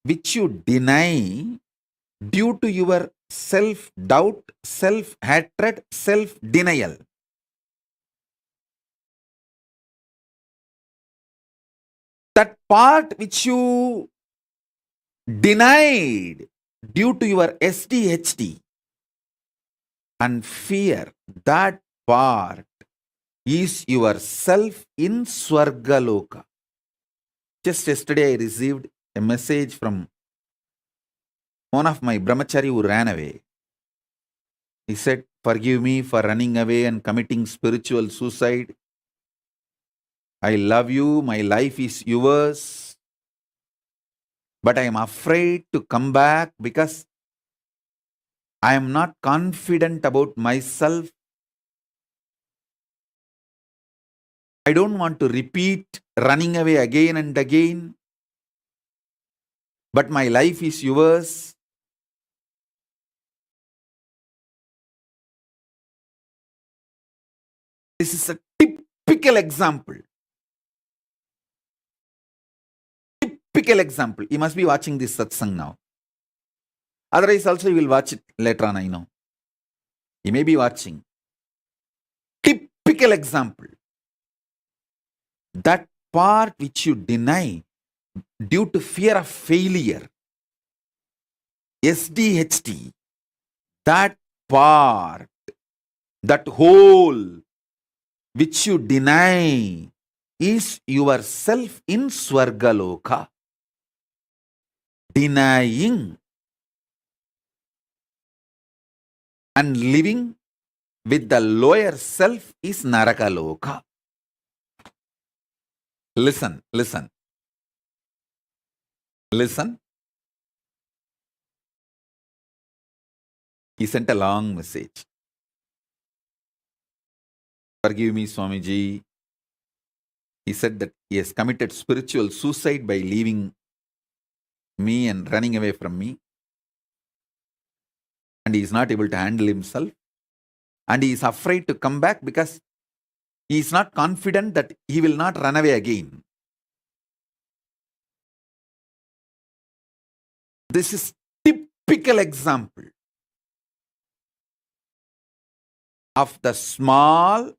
which you deny due to your self-doubt, self-hatred, self-denial. That part which you denied due to your SDHD and fear, that part is your self in Swargaloka. Just yesterday I received a message from one of my brahmachari who ran away. He said, "Forgive me for running away and committing spiritual suicide. I love you, my life is yours, but I am afraid to come back because I am not confident about myself. I don't want to repeat running away again and again, but my life is yours." This is a typical example typical example. You must be watching this satsang now. Otherwise also you will watch it later on, I know. You may be watching. Typical example. That part which you deny due to fear of failure, SDHT, that part, that whole which you deny is yourself in Swargaloka. Denying and living with the lower self is Narakaloka. Listen, listen. Listen. He sent a long message. Forgive me, Swamiji. He said that he has committed spiritual suicide by leaving me and running away from me. And he is not able to handle himself. And he is afraid to come back because he is not confident that he will not run away again. This is typical example of the small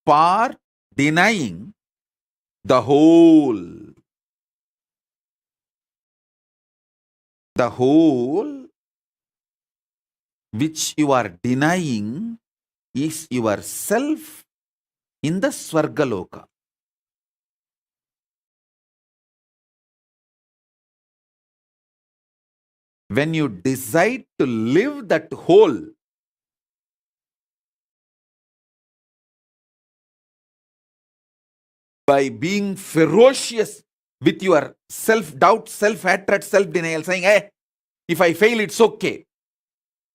part denying the whole. The whole which you are denying is yourself in the Swargaloka. When you decide to live that whole, by being ferocious with your self-doubt, self-hatred, self-denial, saying, hey, if I fail, it's okay.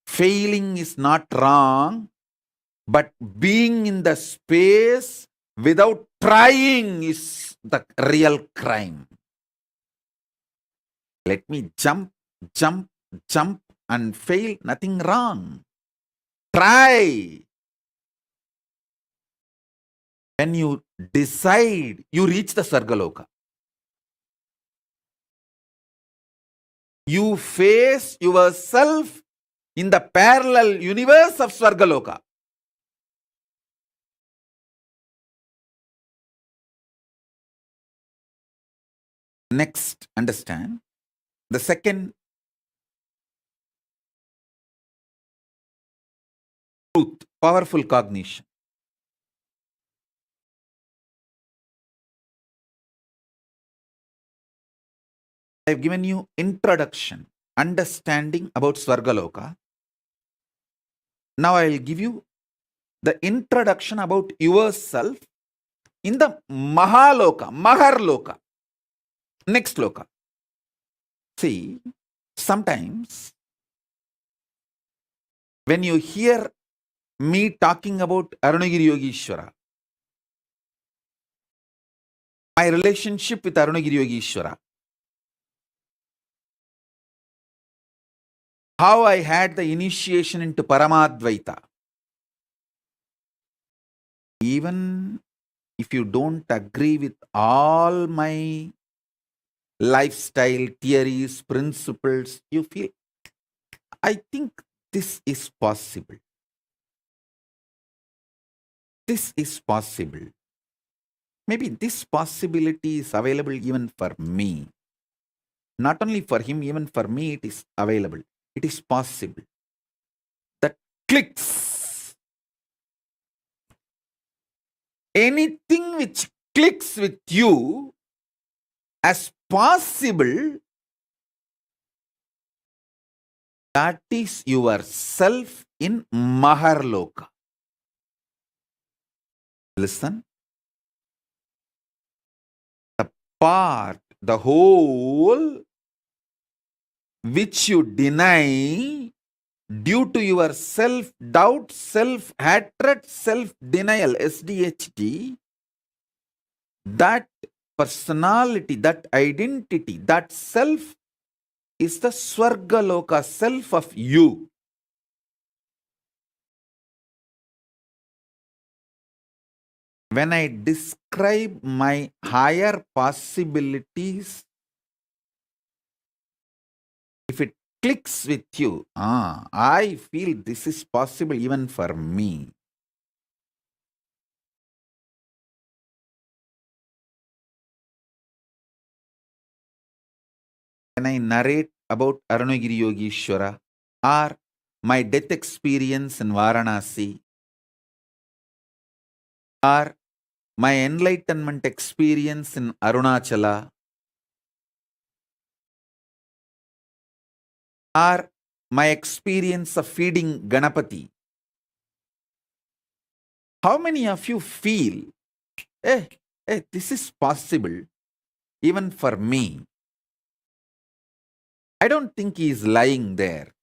Failing is not wrong, but being in the space without trying is the real crime. Let me jump, jump, jump and fail, nothing wrong. Try. When you decide, you reach the Sargaloka. You face yourself in the parallel universe of Swargaloka. Next, understand the second truth, powerful cognition. I have given you introduction, understanding about Swargaloka. Now I will give you the introduction about yourself in the Mahaloka, Maharloka. Next loka. See, sometimes when you hear me talking about Arunagiri Yogeshwara, my relationship with Arunagiri Yogeshwara, how I had the initiation into Paramadvaita, even if you don't agree with all my lifestyle, theories, principles, you feel, I think this is possible. This is possible. Maybe this possibility is available even for me. Not only for him, even for me it is available. It is possible. That clicks. Anything which clicks with you as possible, that is yourself in Maharloka. Listen. The part, the whole which you deny due to your self-doubt, self-hatred, self-denial, SDHD, that personality, that identity, that self is the Swargaloka self of you. When I describe my higher possibilities If it clicks with you, I feel this is possible even for me. When I narrate about Arunagiri Yogeshwara or my death experience in Varanasi or my enlightenment experience in Arunachala or my experience of feeding Ganapati, how many of you feel, this is possible even for me? I don't think he is lying there.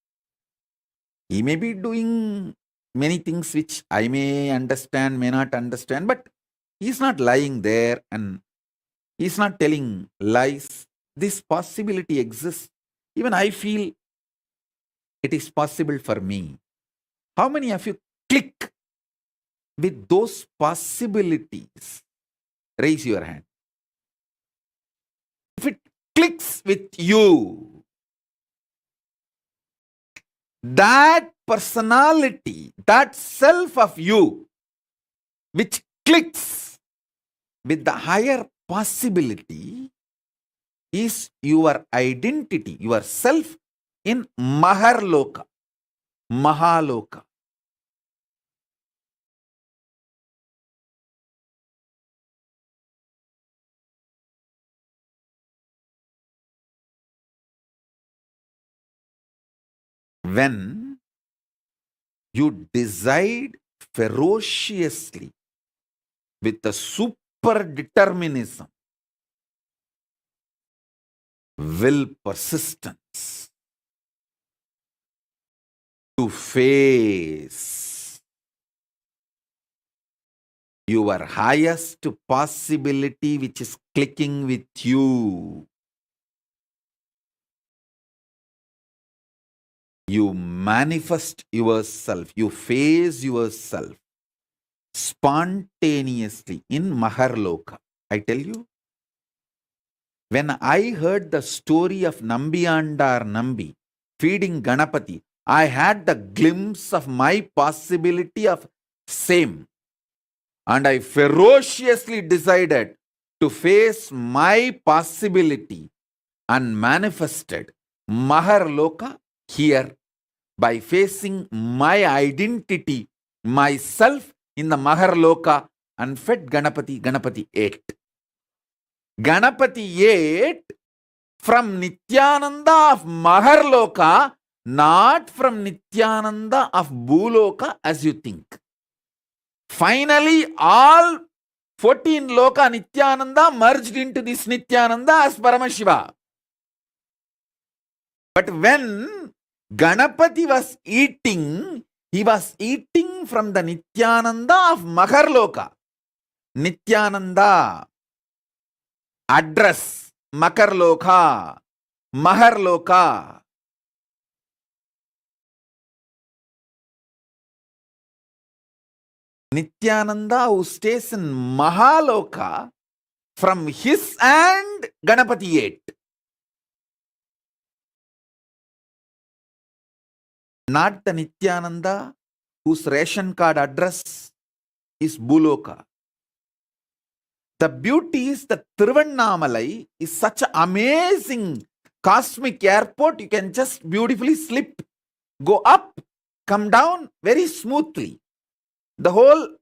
He may be doing many things which I may understand, may not understand, but he's not lying there and he's not telling lies. This possibility exists. Even I feel it is possible for me. How many of you click with those possibilities? Raise your hand. If it clicks with you, that personality, that self of you, which clicks with the higher possibility, is your identity, your self in Maharloka, Mahaloka. When you decide ferociously with a super determinism, will persistence to face your highest possibility which is clicking with you. You manifest yourself, you face yourself spontaneously in Maharloka. I tell you, when I heard the story of Nambiyandar Nambi feeding Ganapati, I had the glimpse of my possibility of same. And I ferociously decided to face my possibility and manifested Maharloka here by facing my identity, myself in the Maharloka, and fed Ganapati. Ganapati ate. Ganapati ate from Nithyananda of Maharloka, not from Nithyananda of Bhuloka as you think. Finally, all 14 Loka Nithyananda merged into this Nithyananda as Paramashiva. But when Ganapati was eating, he was eating from the Nithyananda of Maharloka. Nithyananda, address, Makarloka, Maharloka. Nithyananda who stays in Mahaloka, from his hand Ganapati ate. Not the Nithyananda whose ration card address is Bhuloka. The beauty is that Tiruvannamalai is such an amazing cosmic airport. You can just beautifully slip, go up, come down very smoothly. The whole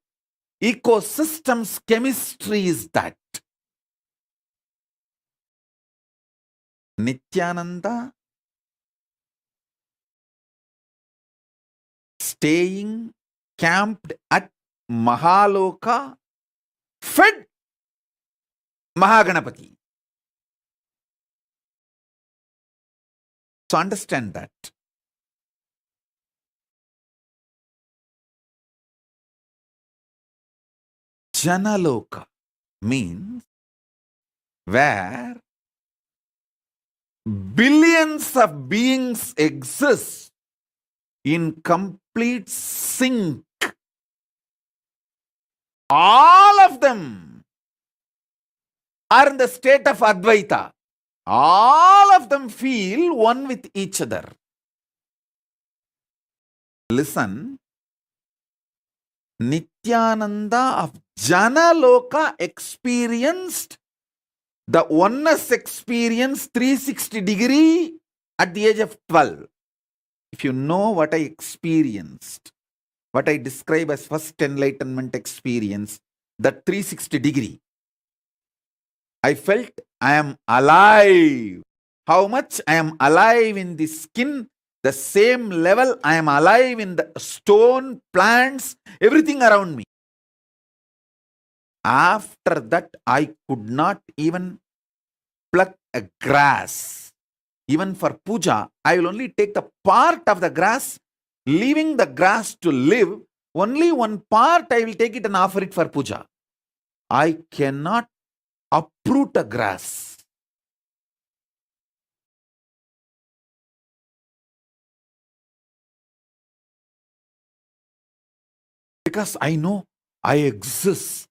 ecosystem's chemistry is that. Nithyananda staying camped at Mahaloka, fed Mahaganapati. So understand that. Janaloka means where billions of beings exist in complete sync. All of them are in the state of Advaita. all of them feel one with each other. Listen, Nithyananda of Janaloka experienced the oneness experience 360 degree at the age of 12. If you know what I experienced, what I describe as first enlightenment experience, that 360 degree, I felt I am alive. How much I am alive in the skin, the same level I am alive in the stone, plants, everything around me. After that, I could not even pluck a grass. Even for puja, I will only take the part of the grass, leaving the grass to live. Only one part I will take it and offer it for puja. I cannot uproot a grass. Because I know I exist.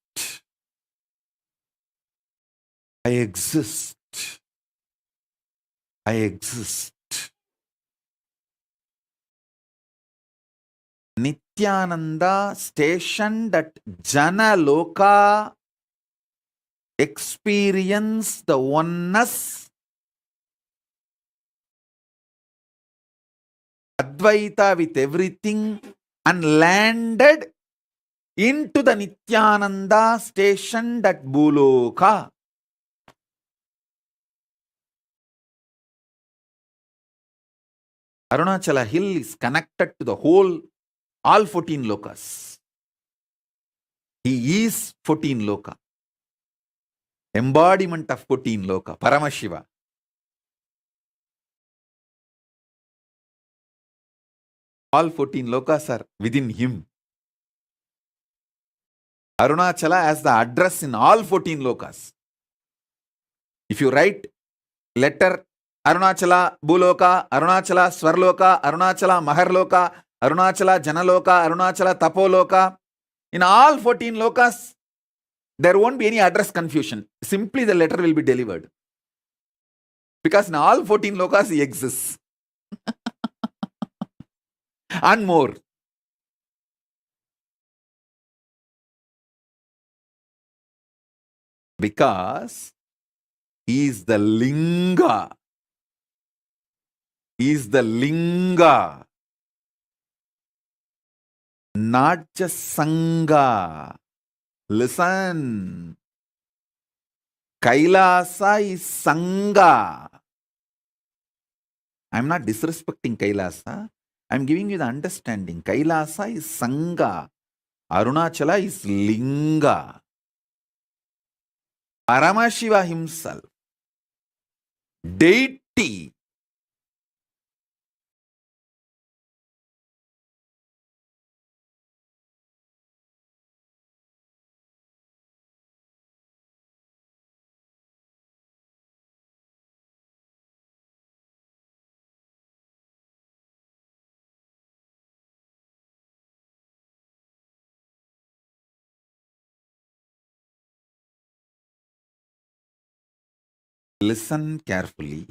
I exist. I exist. Nithyananda stationed at Janaloka experienced the oneness, Advaita with everything, and landed into the Nithyananda stationed at Bhuloka. Arunachala hill is connected to the whole, all 14 lokas. He is 14 loka. Embodiment of 14 loka, Paramashiva. All 14 lokas are within him. Arunachala has the address in all 14 lokas. If you write letter Arunachala Bhuloka, Arunachala Swarloka, Arunachala Maharloka, Arunachala Janaloka, Arunachala Tapoloka, in all 14 lokas, there won't be any address confusion. Simply the letter will be delivered. Because in all 14 lokas he exists. And more. Because he is the linga. He is the linga. Not just sangha. Listen. Kailasa is sangha. I am not disrespecting Kailasa. I am giving you the understanding. Kailasa is sangha. Arunachala is linga. Paramashiva himself, deity, listen carefully.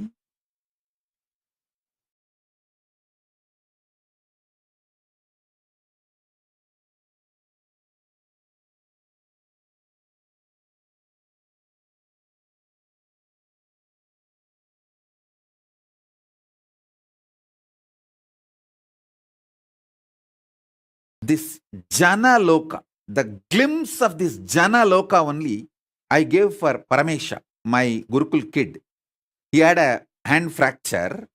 This Jana Loka, the glimpse of this Jana Loka only, I gave for Paramesha, my Gurukul kid. He had a hand fracture.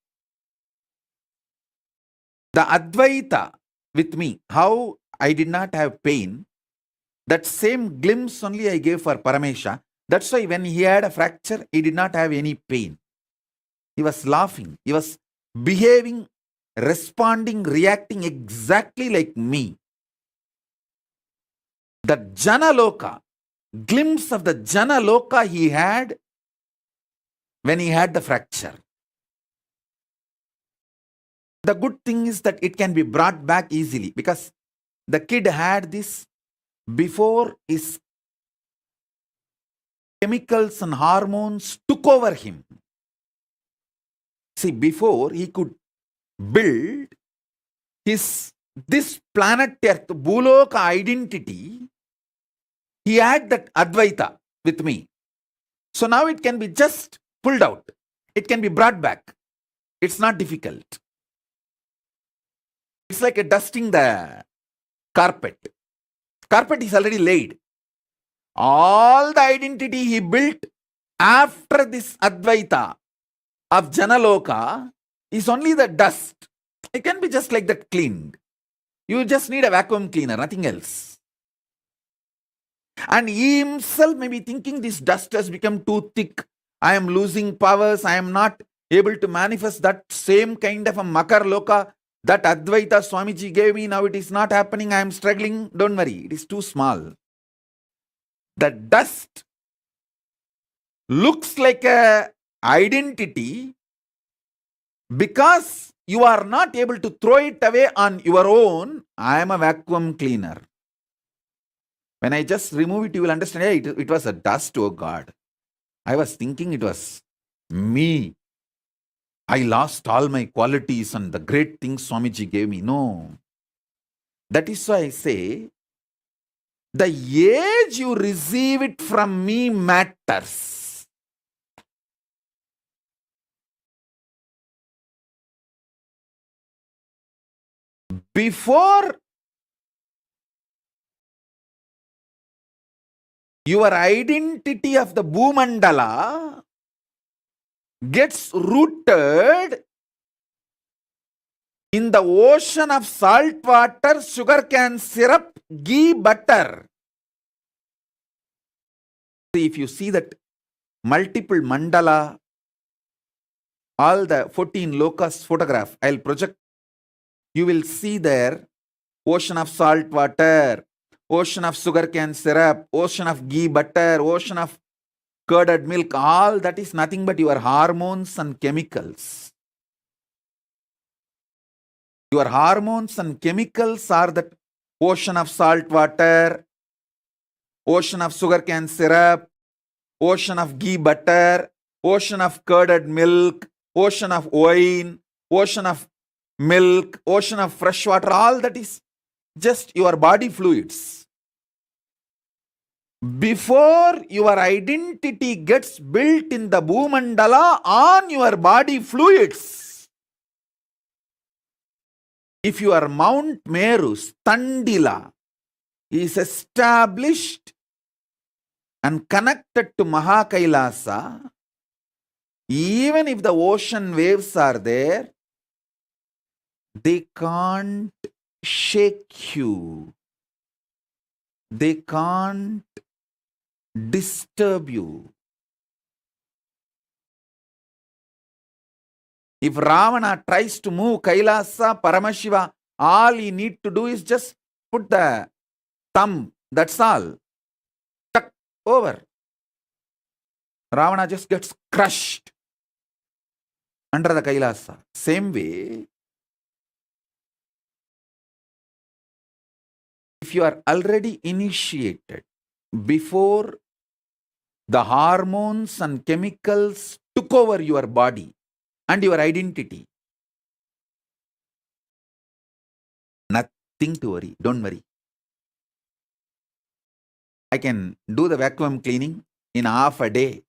The Advaita with me, how I did not have pain, that same glimpse only I gave for Paramesha. That's why when he had a fracture, he did not have any pain. He was laughing. He was behaving, responding, reacting exactly like me. The Janaloka, glimpse of the Janaloka he had when he had the fracture. The good thing is that it can be brought back easily because the kid had this before his chemicals and hormones took over him. See, before he could build this planet Earth, Bhuloka identity, he had that Advaita with me. So now it can be just pulled out. It can be brought back. It's not difficult. It's like a dusting the carpet. Carpet is already laid. All the identity he built after this Advaita of Janaloka is only the dust. It can be just like that cleaned. You just need a vacuum cleaner, nothing else. And he himself may be thinking this dust has become too thick. I am losing powers. I am not able to manifest that same kind of a Makar Loka that Advaita Swamiji gave me. Now it is not happening. I am struggling. Don't worry. It is too small. The dust looks like a identity because you are not able to throw it away on your own. I am a vacuum cleaner. When I just remove it, you will understand, hey, it was a dust, oh God. I was thinking it was me. I lost all my qualities and the great things Swamiji gave me. No. That is why I say, the age you receive it from me matters. Before your identity of the Bhumandala gets rooted in the ocean of salt water, sugar cane syrup, ghee, butter. See, if you see that multiple mandala, all the 14 lokas photograph, I'll project, you will see there ocean of salt water, ocean of sugar cane syrup, ocean of ghee, butter, ocean of curded milk, all that is nothing but your hormones and chemicals. Your hormones and chemicals are the ocean of salt water, ocean of sugar cane syrup, ocean of ghee butter, ocean of curded milk, ocean of wine, ocean of milk, ocean of fresh water, all that is just your body fluids. Before your identity gets built in the Bhumandala on your body fluids, if your Mount Meru, Standila, is established and connected to Mahakailasa, even if the ocean waves are there, they can't shake you. They can't disturb you. If Ravana tries to move Kailasa, Paramashiva, all he need to do is just put the thumb, that's all. Tuck over. Ravana just gets crushed under the Kailasa. Same way, if you are already initiated before the hormones and chemicals took over your body and your identity, nothing to worry. Don't worry. I can do the vacuum cleaning in half a day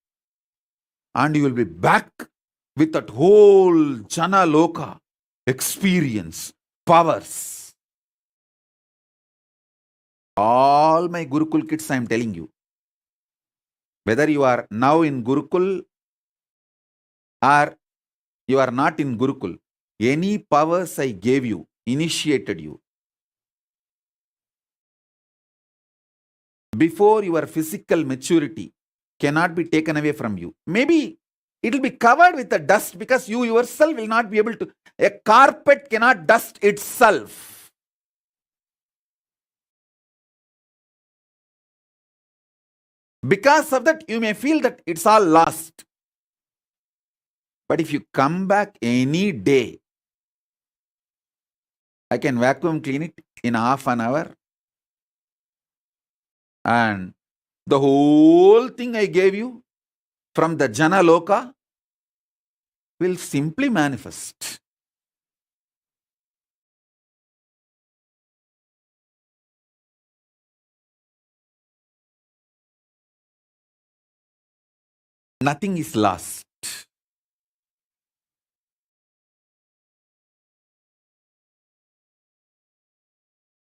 and you will be back with that whole Jana Loka experience, powers. All my Gurukul kids, I am telling you, whether you are now in Gurukul or you are not in Gurukul, any powers I gave you, initiated you, before your physical maturity cannot be taken away from you. Maybe it will be covered with the dust because you yourself will not be able to. A carpet cannot dust itself. Because of that, you may feel that it's all lost. But if you come back any day, I can vacuum clean it in half an hour. And the whole thing I gave you from the Jana Loka, will simply manifest. Nothing is lost.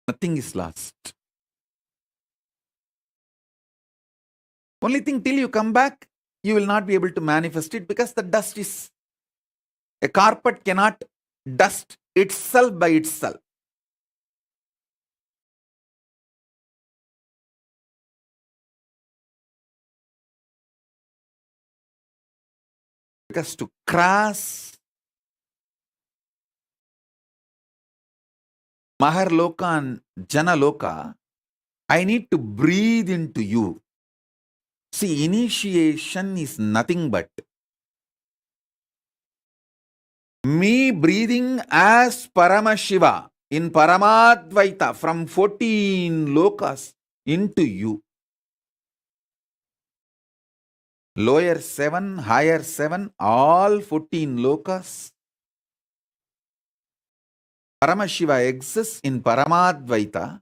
Nothing is lost. Only thing, till you come back, you will not be able to manifest it because the dust is... A carpet cannot dust itself by itself. Because to cross Maharloka and Janaloka, I need to breathe into you. See, initiation is nothing but me breathing as Paramashiva in Paramadvaita from 14 lokas into you. Lower 7, higher 7, all 14 lokas. Paramashiva exists in Paramadvaita.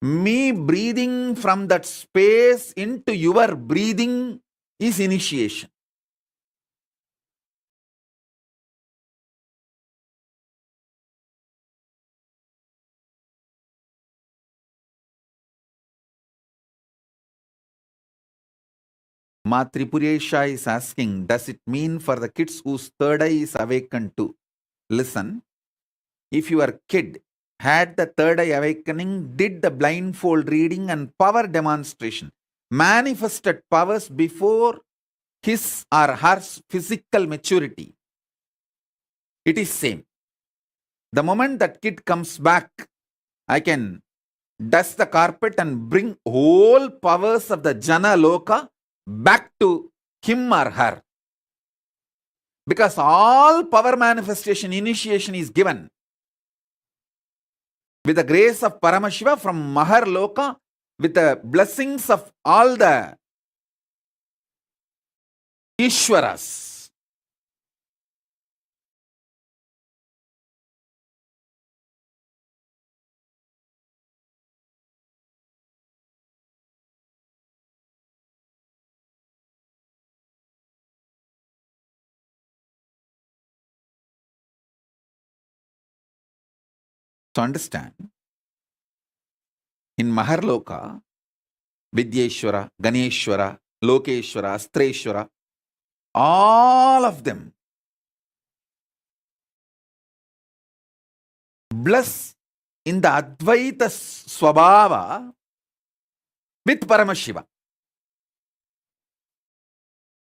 Me breathing from that space into your breathing is initiation. Ma Tripuresha is asking, does it mean for the kids whose third eye is awakened to? Listen, if your kid had the third eye awakening, did the blindfold reading and power demonstration, manifested powers before his or her physical maturity, it is same. The moment that kid comes back, I can dust the carpet and bring whole powers of the Jana Loka back to him or her. Because all power manifestation initiation is given with the grace of Paramashiva from Mahar Loka, with the blessings of all the Ishwaras. So understand, in Maharloka, Vidyeshwara, Ganeshwara, Lokeshwara, Astreshwara, all of them bless in the Advaita Swabhava with Paramashiva.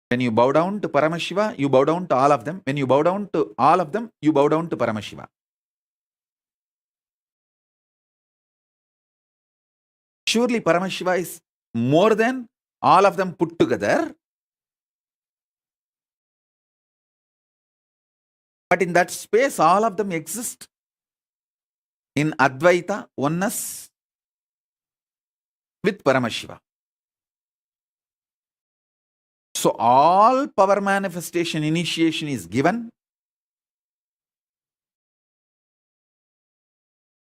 When you bow down to Paramashiva, you bow down to all of them. When you bow down to all of them, you bow down to Paramashiva. Surely Paramashiva is more than all of them put together. But in that space, all of them exist in Advaita, oneness with Paramashiva. So all power manifestation initiation is given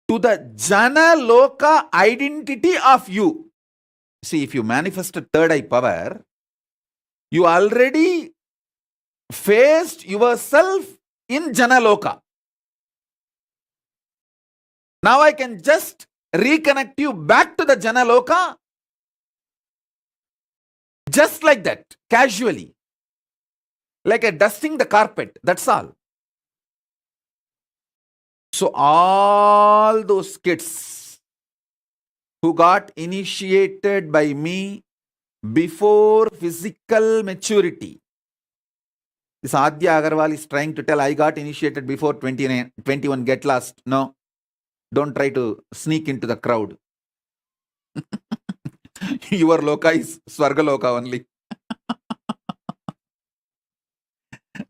to the Jana Loka identity of you. See, if you manifest a third eye power, you already faced yourself in Jana Loka. Now I can just reconnect you back to the Jana Loka just like that, casually. Like a dusting the carpet, that's all. So all those kids who got initiated by me before physical maturity. This Adya Agarwal is trying to tell, I got initiated before 29, 21, get lost. No, don't try to sneak into the crowd. Your Loka is Swarga Loka only.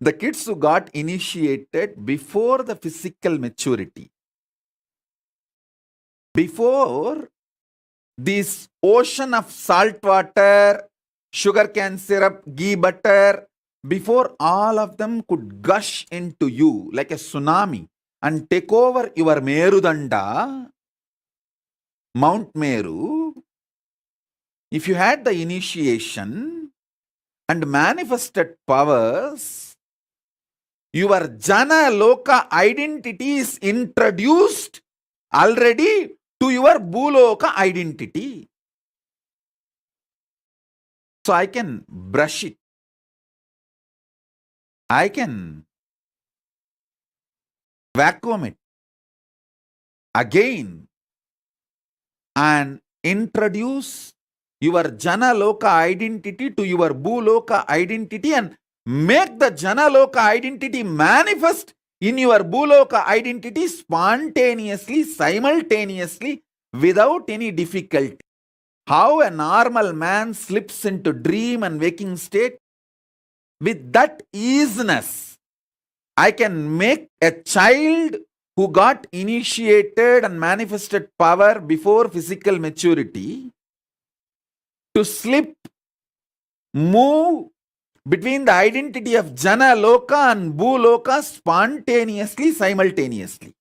The kids who got initiated before the physical maturity, before this ocean of salt water, sugar cane syrup, ghee butter, before all of them could gush into you like a tsunami and take over your Merudanda, Mount Meru, if you had the initiation and manifested powers, your Jana Loka identity is introduced already to your Bhuloka identity. So I can brush it. I can vacuum it again and introduce your Jana Loka identity to your Bhuloka identity and make the Jana Loka identity manifest in your Bhuloka identity spontaneously, simultaneously, without any difficulty. How a normal man slips into dream and waking state, with that easiness, I can make a child who got initiated and manifested power before physical maturity to slip, move between the identity of Jana Loka and Bhu Loka spontaneously, simultaneously.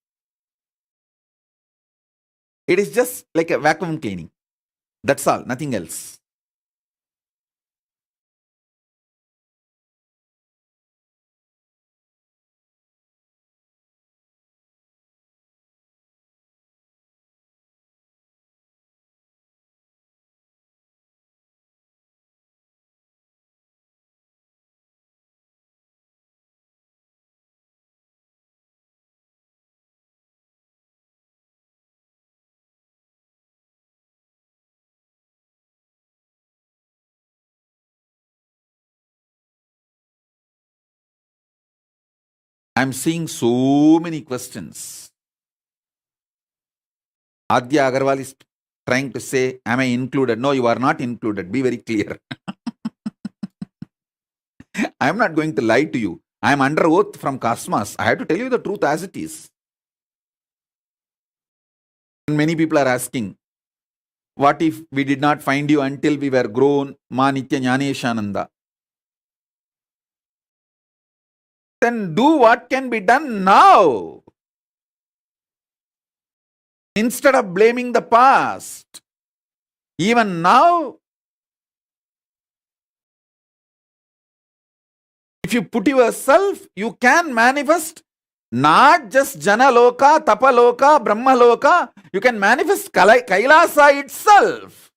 It is just like a vacuum cleaning. That's all, nothing else. I'm seeing so many questions. Adya Agarwal is trying to say, am I included? No, you are not included. Be very clear. I am not going to lie to you. I am under oath from Cosmos. I have to tell you the truth as it is. And many people are asking, what if we did not find you until we were grown, Ma Nitya Jnaneshananda? Then do what can be done now. Instead of blaming the past, even now, if you put yourself, you can manifest not just Jana Loka, Tapa Loka, Brahma Loka, you can manifest Kailasa itself.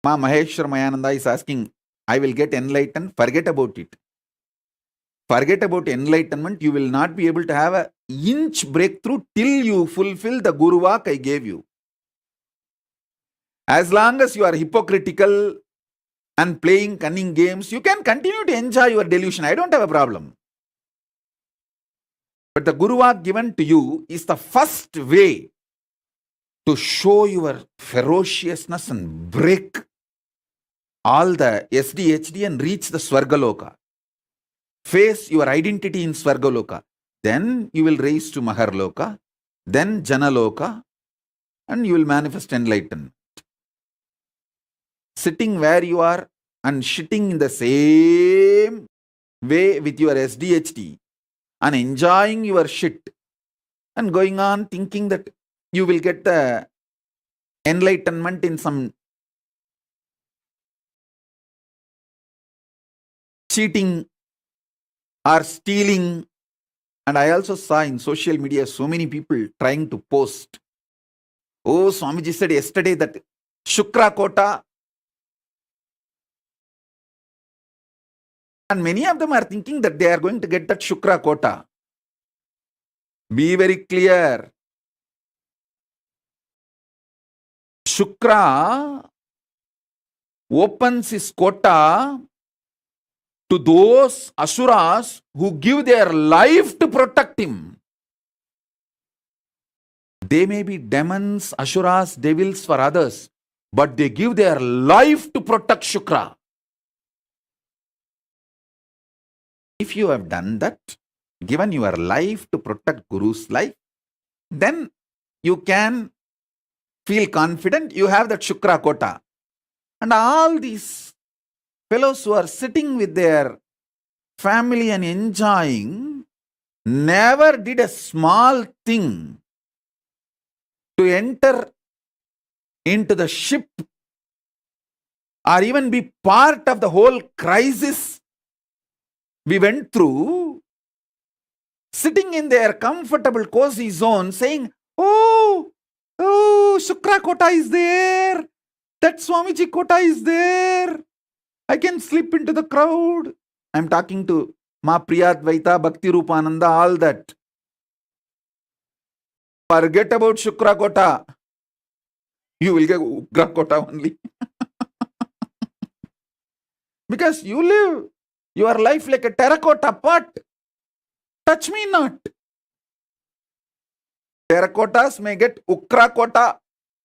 Ma Maheshwar Mayananda is asking, I will get enlightened, forget about it. Forget about enlightenment, you will not be able to have an inch breakthrough till you fulfill the Guru Vak I gave you. As long as you are hypocritical and playing cunning games, you can continue to enjoy your delusion. I don't have a problem. But the Guru Vak given to you is the first way to show your ferociousness and break all the SDHD and reach the Swargaloka. Face your identity in Swargaloka. Then you will raise to Maharloka, then Janaloka, and you will manifest enlightenment. Sitting where you are and shitting in the same way with your SDHD and enjoying your shit and going on thinking that you will get the enlightenment in some cheating or stealing. And I also saw in social media so many people trying to post. Oh, Swamiji said yesterday that Shukra Kota. And many of them are thinking that they are going to get that Shukra Kota. Be very clear. Shukra opens his quota to to those asuras who give their life to protect him. They may be demons, asuras, devils for others, but they give their life to protect Shukra. If you have done that, given your life to protect Guru's life, then you can feel confident you have that Shukra quota. And all these fellows who are sitting with their family and enjoying never did a small thing to enter into the ship or even be part of the whole crisis we went through, sitting in their comfortable cozy zone saying, oh, Shukra Kota is there, that Swamiji Kota is there, I can slip into the crowd. I'm talking to Ma Priyadvaita, Bhakti Rupananda, all that. Forget about Shukra Kota. You will get Ugra Kota only. Because you live your life like a terracotta pot. Touch me not. Terracottas may get Ukra Kota,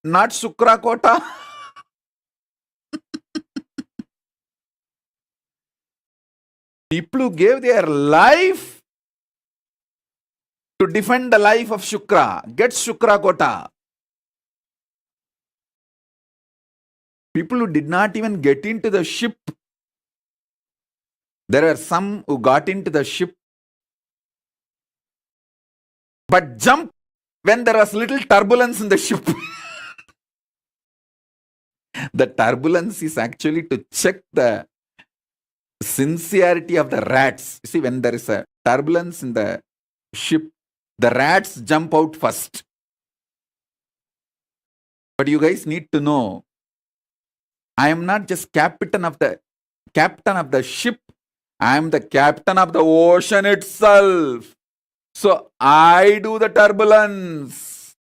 not Sukra Kota. People who gave their life to defend the life of Shukra get Shukra Kota. People who did not even get into the ship, there are some who got into the ship but jumped when there was little turbulence in the ship. The turbulence is actually to check the sincerity of the rats. You see, when there is a turbulence in the ship, the rats jump out first. But you guys need to know, I am not just captain of the ship, I am the captain of the ocean itself. So I do the turbulence.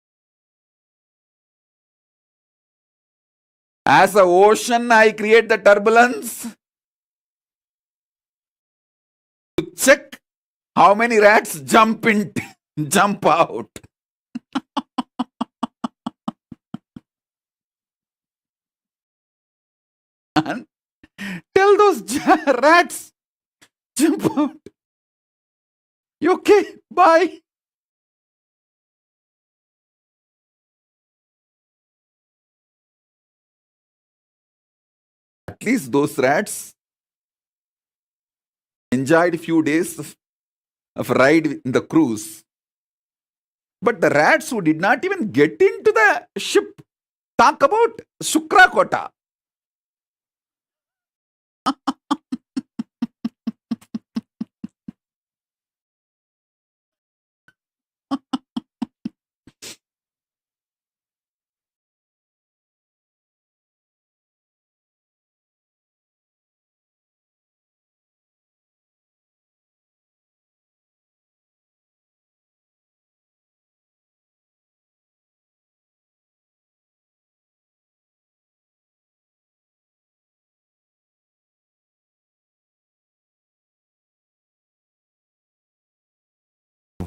As an ocean, I create the turbulence to check how many rats jump out. And tell those rats, jump out. You okay? Bye. At least those rats enjoyed a few days of ride in the cruise. But the rats who did not even get into the ship, talk about Shukra Kota.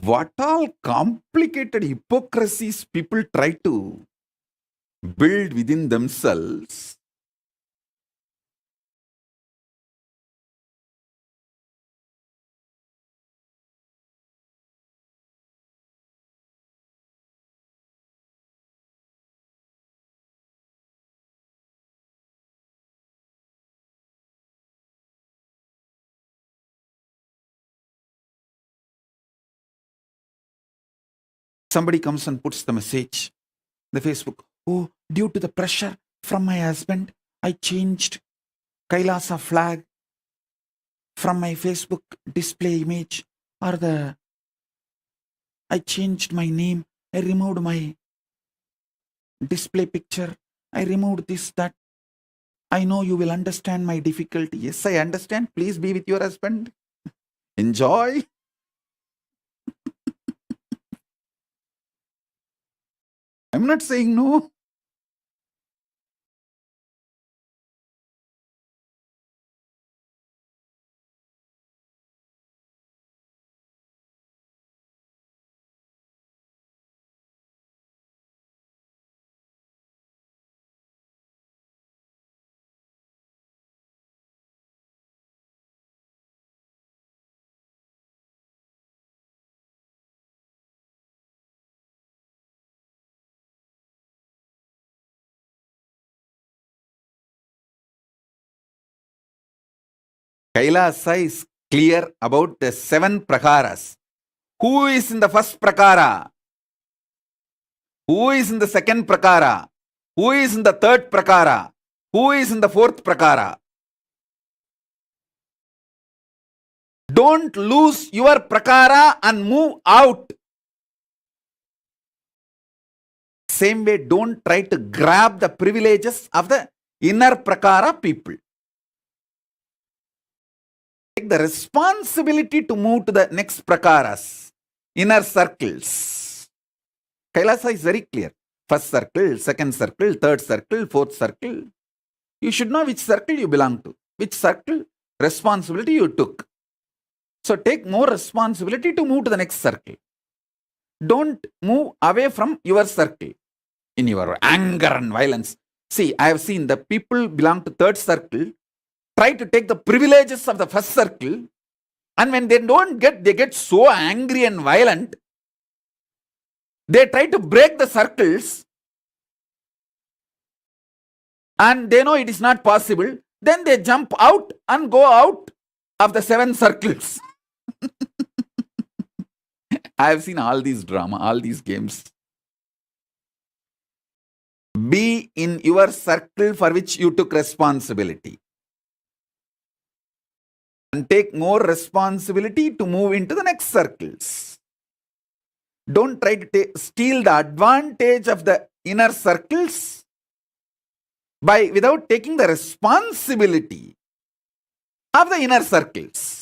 What all complicated hypocrisies people try to build within themselves. Somebody comes and puts the message, the Facebook, oh, due to the pressure from my husband, I changed Kailasa flag from my Facebook display image, or I changed my name, I removed my display picture, I removed this, that. I know you will understand my difficulty. Yes, I understand. Please be with your husband. Enjoy. I'm not saying no. Kailasa is clear about the 7 prakaras. Who is in the first prakara? Who is in the second prakara? Who is in the third prakara? Who is in the fourth prakara? Don't lose your prakara and move out. Same way, don't try to grab the privileges of the inner prakara people. Take the responsibility to move to the next prakaras, inner circles. Kailasa is very clear. First circle, second circle, third circle, fourth circle. You should know which circle you belong to, which circle responsibility you took. So take more responsibility to move to the next circle. Don't move away from your circle in your anger and violence. See, I have seen the people belong to third circle try to take the privileges of the first circle, and when they don't get, they get so angry and violent. They try to break the circles, and they know it is not possible. Then they jump out and go out of the 7 circles. I have seen all these drama, all these games. Be in your circle for which you took responsibility. And take more responsibility to move into the next circles. Don't try to steal the advantage of the inner circles without taking the responsibility of the inner circles.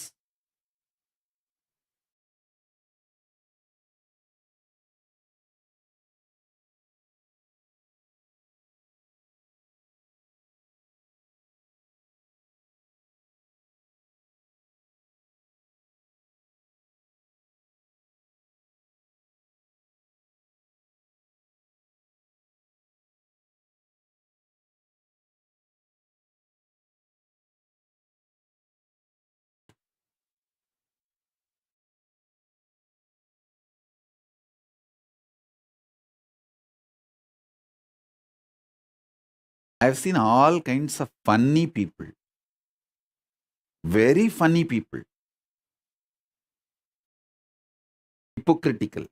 I've seen all kinds of funny people. Very funny people. Hypocritical.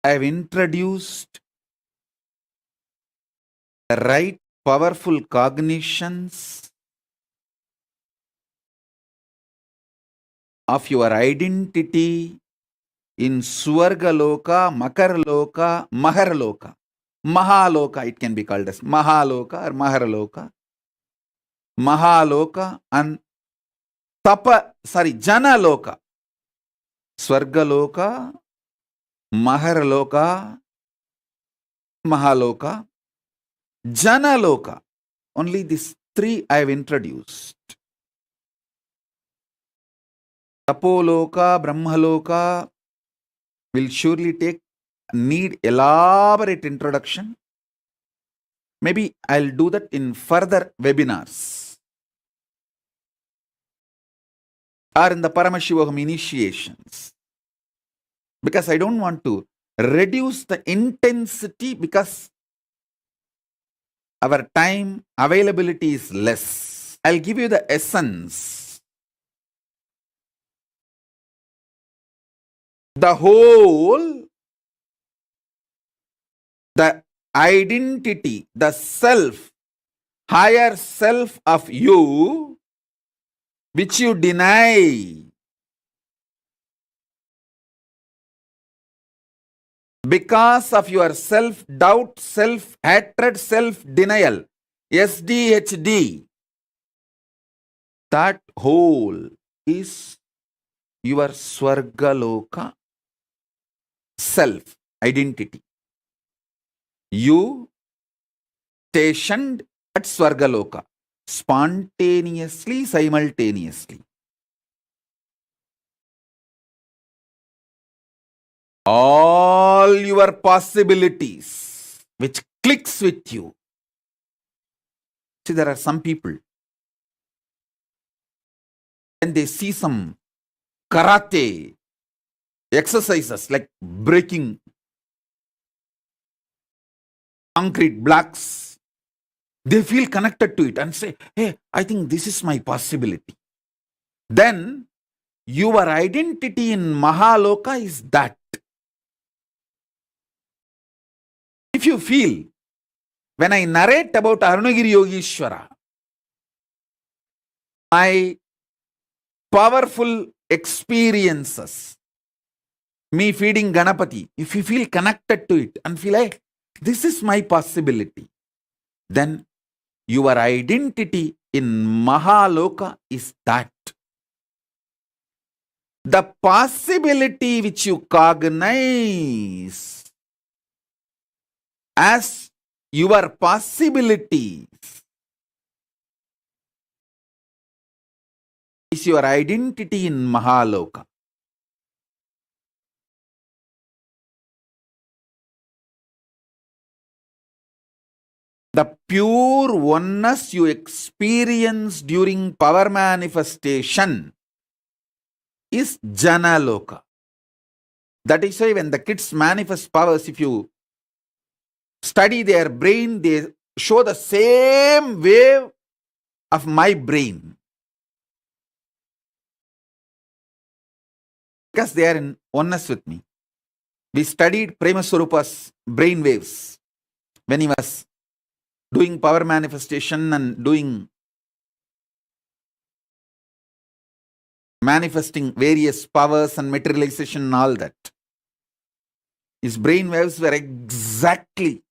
I've introduced the right powerful cognitions of your identity in Swargaloka, Makarloka, Maharloka. Mahaloka, it can be called as Mahaloka or Maharloka. Mahaloka and Janaloka. Swargaloka, Maharloka, Mahaloka, Janaloka. Only these 3 I have introduced. Tapoloka, Brahmaloka will surely need elaborate introduction. Maybe I'll do that in further webinars or in the Paramashivoham initiations, because I don't want to reduce the intensity because our time availability is less. I'll give you the essence. The whole, the identity, the self, higher self of you which you deny. Because of your self-doubt, self-hatred, self-denial, SDHD, that whole is your Swargaloka self identity. You stationed at Swargaloka spontaneously, simultaneously. All your possibilities which clicks with you. See, there are some people, when they see some karate exercises like breaking concrete blocks, they feel connected to it and say, hey, I think this is my possibility. Then your identity in Mahaloka is that. If you feel, when I narrate about Arunagiri Yogeshwara, my powerful experiences, me feeding Ganapati, if you feel connected to it and feel like, this is my possibility, then your identity in Mahaloka is that. The possibility which you cognize as your possibilities is your identity in Mahaloka. The pure oneness you experience during power manifestation is Janaloka. That is why when the kids manifest powers, if you study their brain, they show the same wave of my brain. Because they are in oneness with me. We studied Premaswarupa's brain waves when he was doing power manifestation and doing manifesting various powers and materialization and all that. His brain waves were exactly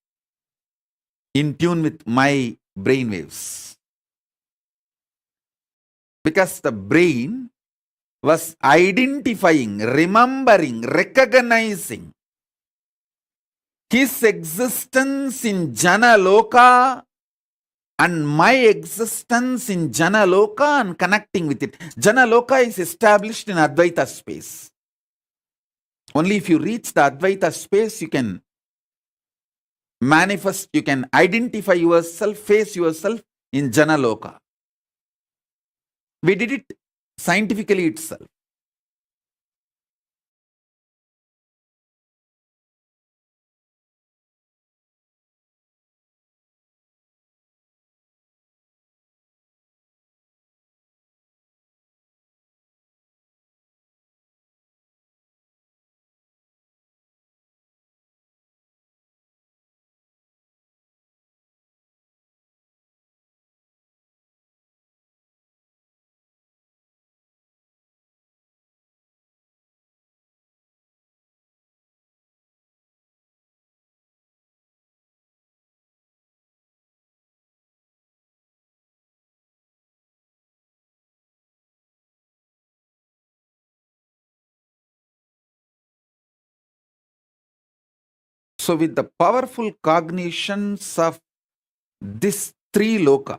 in tune with my brain waves. Because the brain was identifying, remembering, recognizing his existence in Janaloka and my existence in Janaloka and connecting with it. Janaloka is established in Advaita space. Only if you reach the Advaita space, you can manifest, you can identify yourself, face yourself in Janaloka. We did it scientifically itself. So with the powerful cognitions of this three loka,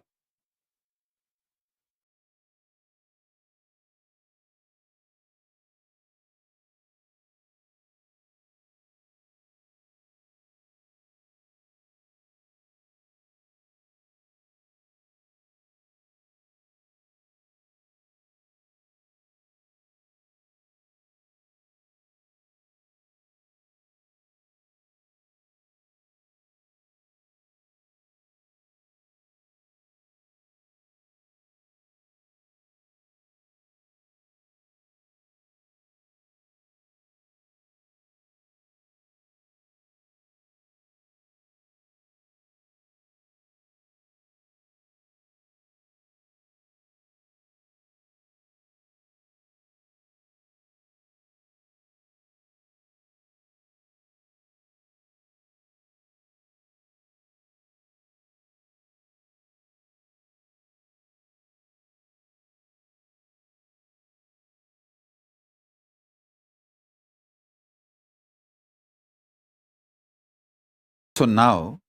So now,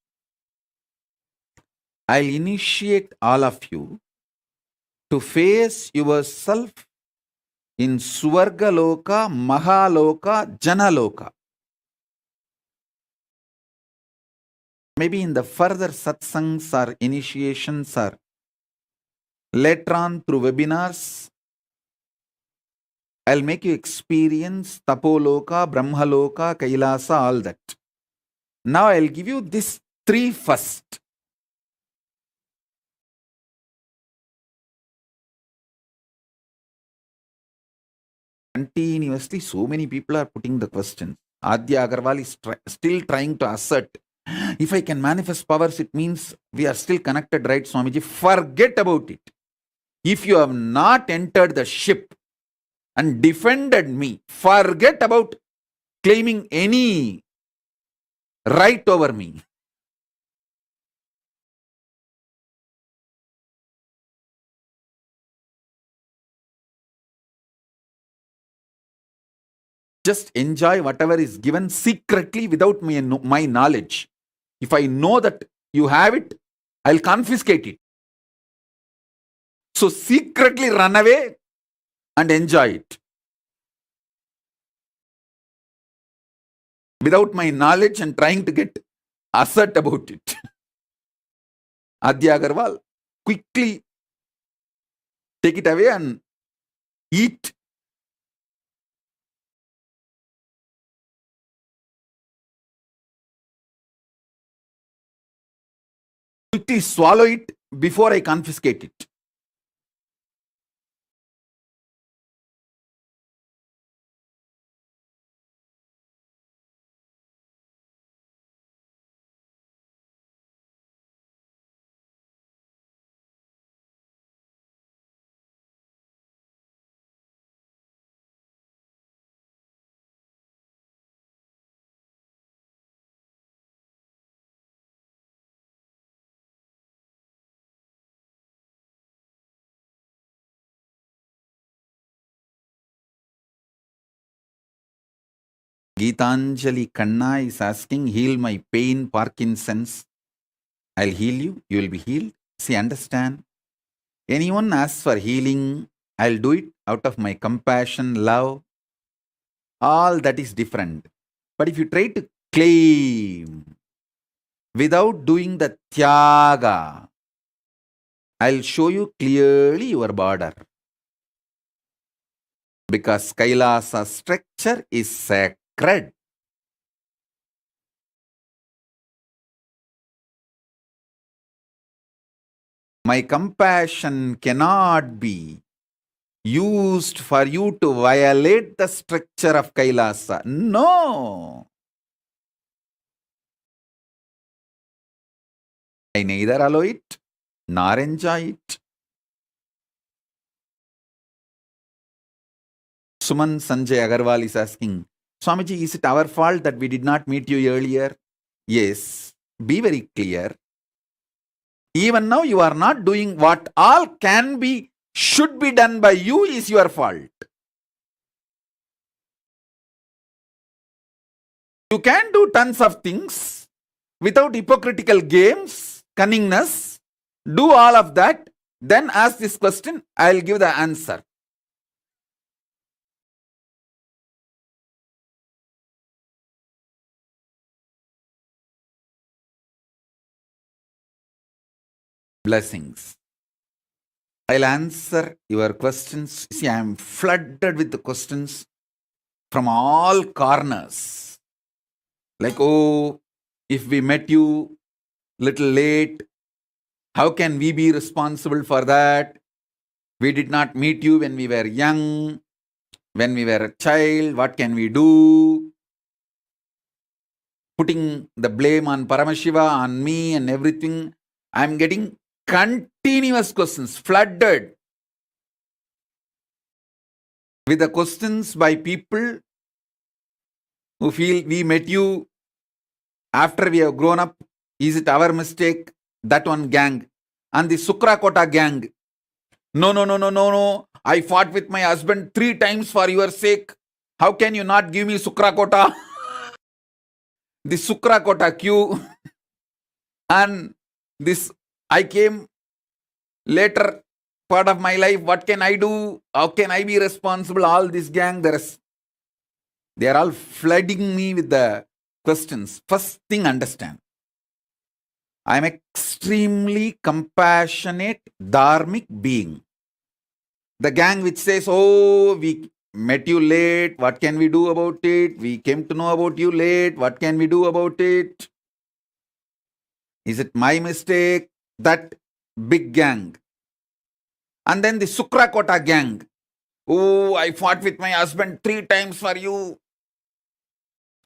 I'll initiate all of you to face yourself in Swargaloka, Mahaloka, Janaloka. Maybe in the further satsangs or initiations or later on through webinars, I'll make you experience Tapoloka, Brahmaloka, Kailasa, all that. Now I'll give you these three first. Continuously, so many people are putting the question. Adya Agarwal is still trying to assert, if I can manifest powers, it means we are still connected, right, Swamiji? Forget about it. If you have not entered the ship and defended me, forget about claiming any right over me. Just enjoy whatever is given secretly without my knowledge. If I know that you have it, I'll confiscate it. So secretly run away and enjoy it. Without my knowledge and trying to get assert about it. Adya Agarwal, quickly take it away and eat. Quickly swallow it before I confiscate it. Geetanjali Kanna is asking, heal my pain, Parkinson's. I'll heal you, you will be healed. See, understand. Anyone asks for healing, I'll do it out of my compassion, love. All that is different. But if you try to claim without doing the tyaga, I'll show you clearly your border. Because Kailasa structure is sacred. My compassion cannot be used for you to violate the structure of Kailasa. No. I neither allow it nor enjoy it. Suman Sanjay Agarwal is asking, Swamiji, is it our fault that we did not meet you earlier? Yes. Be very clear. Even now you are not doing what all can be, should be done by you is your fault. You can do tons of things without hypocritical games, cunningness. Do all of that. Then ask this question, I'll give the answer. Blessings. I'll answer your questions. See, I am flooded with the questions from all corners. Like, oh, if we met you little late, how can we be responsible for that? We did not meet you when we were young, when we were a child. What can we do? Putting the blame on Paramashiva, on me and everything. I'm getting continuous questions, flooded with the questions by people who feel we met you after we have grown up. Is it our mistake? That one gang. And the Sukrakota gang. No. I fought with my husband 3 times for your sake. How can you not give me Sukrakota? The Sukrakota queue. And this, I came later part of my life. What can I do? How can I be responsible? All this gang, they are all flooding me with the questions. First thing, understand. I am extremely compassionate, dharmic being. The gang which says, oh, we met you late, what can we do about it? We came to know about you late, what can we do about it? Is it my mistake? That big gang. And then the Sukrakota gang. Oh, I fought with my husband 3 times for you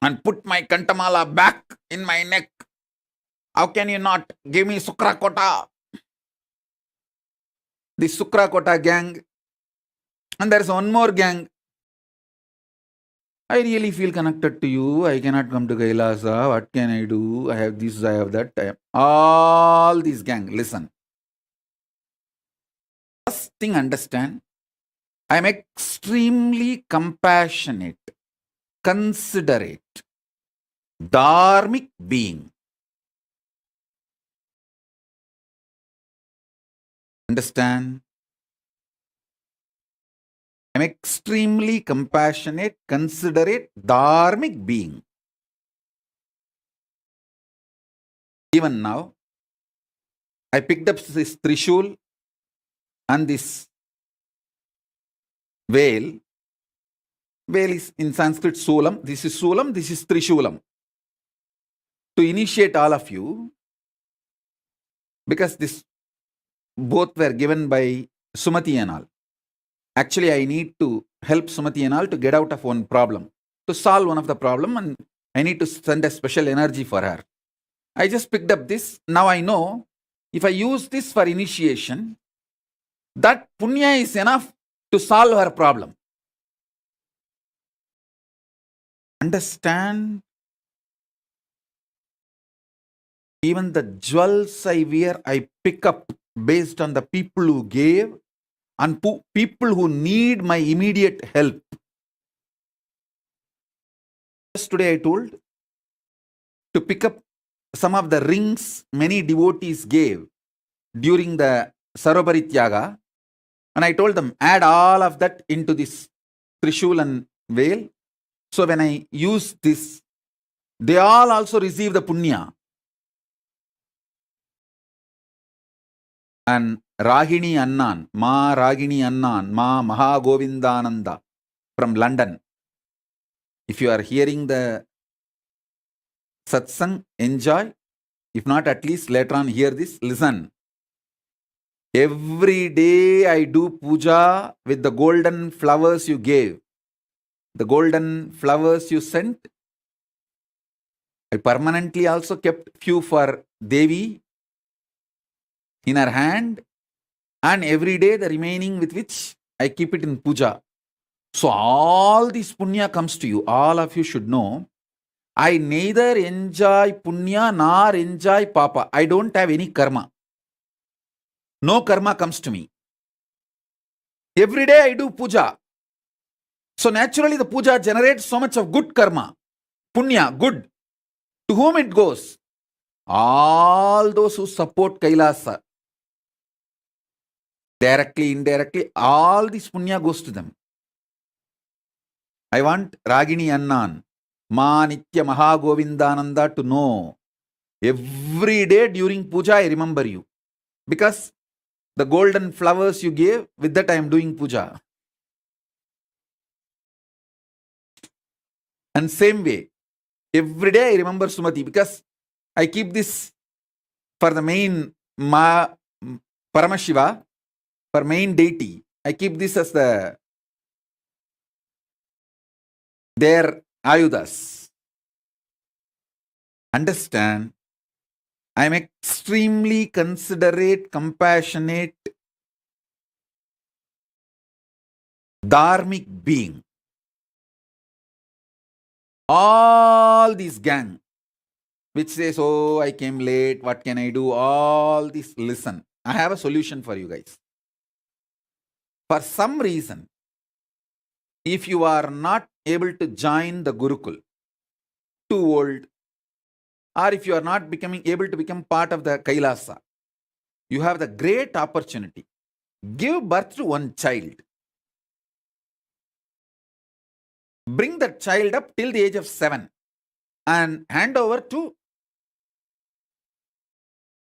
and put my kantamala back in my neck. How can you not give me Sukrakota? The Sukrakota gang. And there's one more gang. I really feel connected to you. I cannot come to Kailasa. What can I do? I have this, I have that. All these gang. Listen. First thing, understand. I am extremely compassionate, considerate, dharmic being. Understand? I am extremely compassionate, considerate, dharmic being. Even now, I picked up this Trishul and this veil. Veil is in Sanskrit Sulam. This is Sulam, this is Trishulam. To initiate all of you, because this both were given by Sumati and all. Actually, I need to help Sumati and all to get out of one problem, to solve one of the problem, and I need to send a special energy for her. I just picked up this. Now I know if I use this for initiation, that punya is enough to solve her problem. Understand? Even the jewels I wear, I pick up based on the people who gave and people who need my immediate help. Just today I told to pick up some of the rings many devotees gave during the Sarvaparityaga, and I told them, add all of that into this Trishul and veil. So when I use this, they all also receive the punya. And Rahini Annan, Ma Mahagovindananda from London. If you are hearing the Satsang, enjoy. If not, at least later on hear this, listen. Every day I do puja with the golden flowers you gave. The golden flowers you sent. I permanently also kept few for Devi in her hand, and every day the remaining with which I keep it in puja. So all this punya comes to you. All of you should know, I neither enjoy punya nor enjoy papa. I don't have any karma. No karma comes to me. Every day I do puja. So naturally the puja generates so much of good karma. Punya, good. To whom it goes? All those who support Kailasa. Directly, indirectly, all this punya goes to them. I want Ragini Annan, Ma Nitya Mahagovindananda to know. Every day during puja I remember you. Because the golden flowers you gave, with that I am doing puja. And same way, every day I remember Sumati, because I keep this for the main Paramashiva, for main deity. I keep this as their ayudas. Understand? I am extremely considerate, compassionate, dharmic being. All these gang, which says, oh, I came late, what can I do? All this, listen. I have a solution for you guys. For some reason, if you are not able to join the Gurukul, too old, or if you are not becoming able to become part of the Kailasa, you have the great opportunity. Give birth to one child. Bring that child up till the age of 7 and hand over to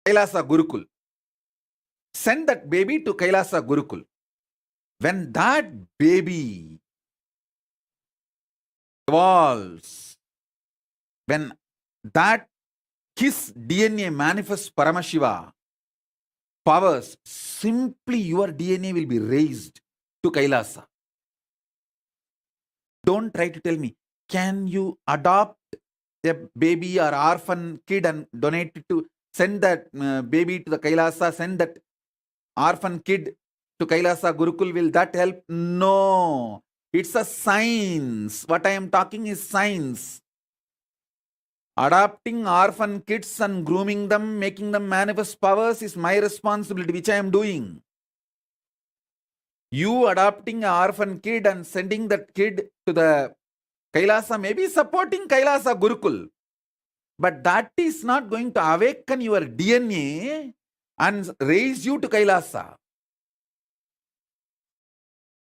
Kailasa Gurukul. Send that baby to Kailasa Gurukul. When that baby evolves, when that his DNA manifests Paramashiva powers, simply your DNA will be raised to Kailasa. Don't try to tell me, can you adopt a baby or orphan kid and donate it to, send that baby to the Kailasa, send that orphan kid to Kailasa Gurukul, will that help? No. It's a science. What I am talking is science. Adopting orphan kids and grooming them, making them manifest powers is my responsibility, which I am doing. You adopting an orphan kid and sending that kid to the Kailasa, maybe supporting Kailasa Gurukul, but that is not going to awaken your DNA and raise you to Kailasa.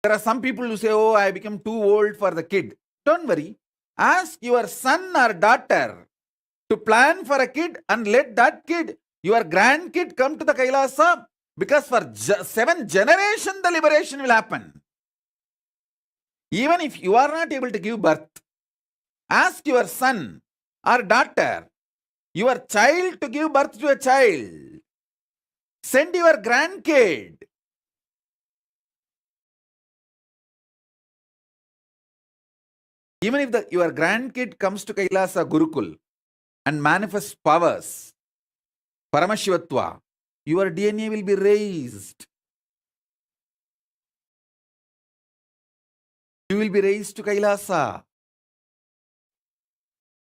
There are some people who say, oh, I become too old for the kid. Don't worry. Ask your son or daughter to plan for a kid and let that kid, your grandkid, come to the Kailasa, because for 7 generations the liberation will happen. Even if you are not able to give birth, ask your son or daughter, your child, to give birth to a child. Send your grandkid. Even if your grandkid comes to Kailasa Gurukul and manifests powers, Paramashivatva, your DNA will be raised. You will be raised to Kailasa.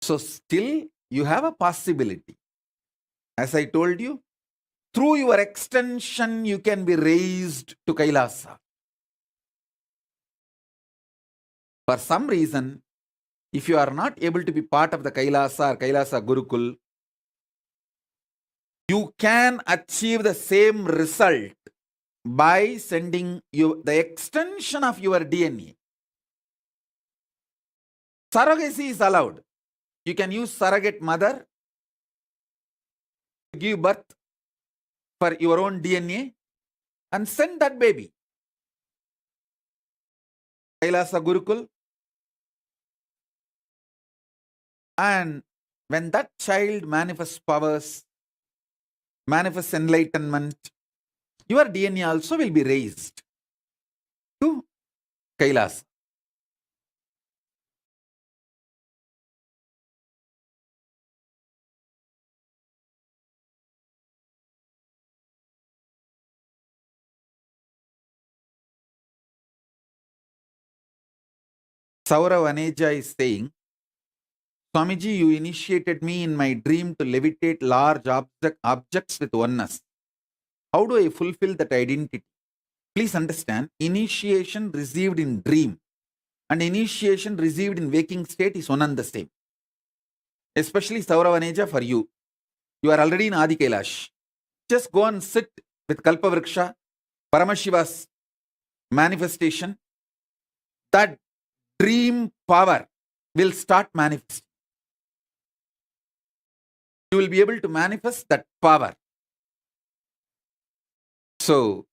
So still you have a possibility. As I told you, through your extension you can be raised to Kailasa. For some reason, if you are not able to be part of the Kailasa or Kailasa Gurukul, you can achieve the same result by sending you the extension of your DNA. Surrogacy is allowed. You can use surrogate mother to give birth for your own DNA and send that baby. Kailasa Gurukul. And when that child manifests powers, manifests enlightenment, your DNA also will be raised to Kailasa. Saurav Aneja is saying, Swamiji, you initiated me in my dream to levitate large objects with oneness. How do I fulfill that identity? Please understand, initiation received in dream and initiation received in waking state is one and the same. Especially Saurav Aneja, for you. You are already in Adi Kailash. Just go and sit with Kalpavriksha, Paramashiva's manifestation. That dream power will start manifesting. You will be able to manifest that power. So,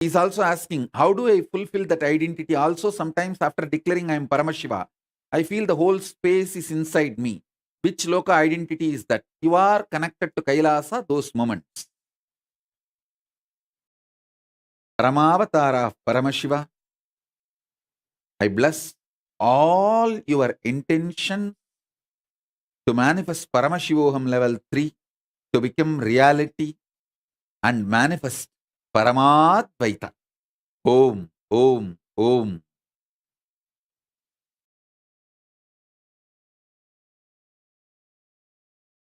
he's also asking, how do I fulfill that identity? Also, sometimes after declaring I am Paramashiva, I feel the whole space is inside me. Which loka identity is that? You are connected to Kailasa, those moments. Paramavatara of Paramashiva, I bless all your intention to manifest Paramashivoham Level 3 to become reality and manifest Paramadvaita. Om, Om, Om.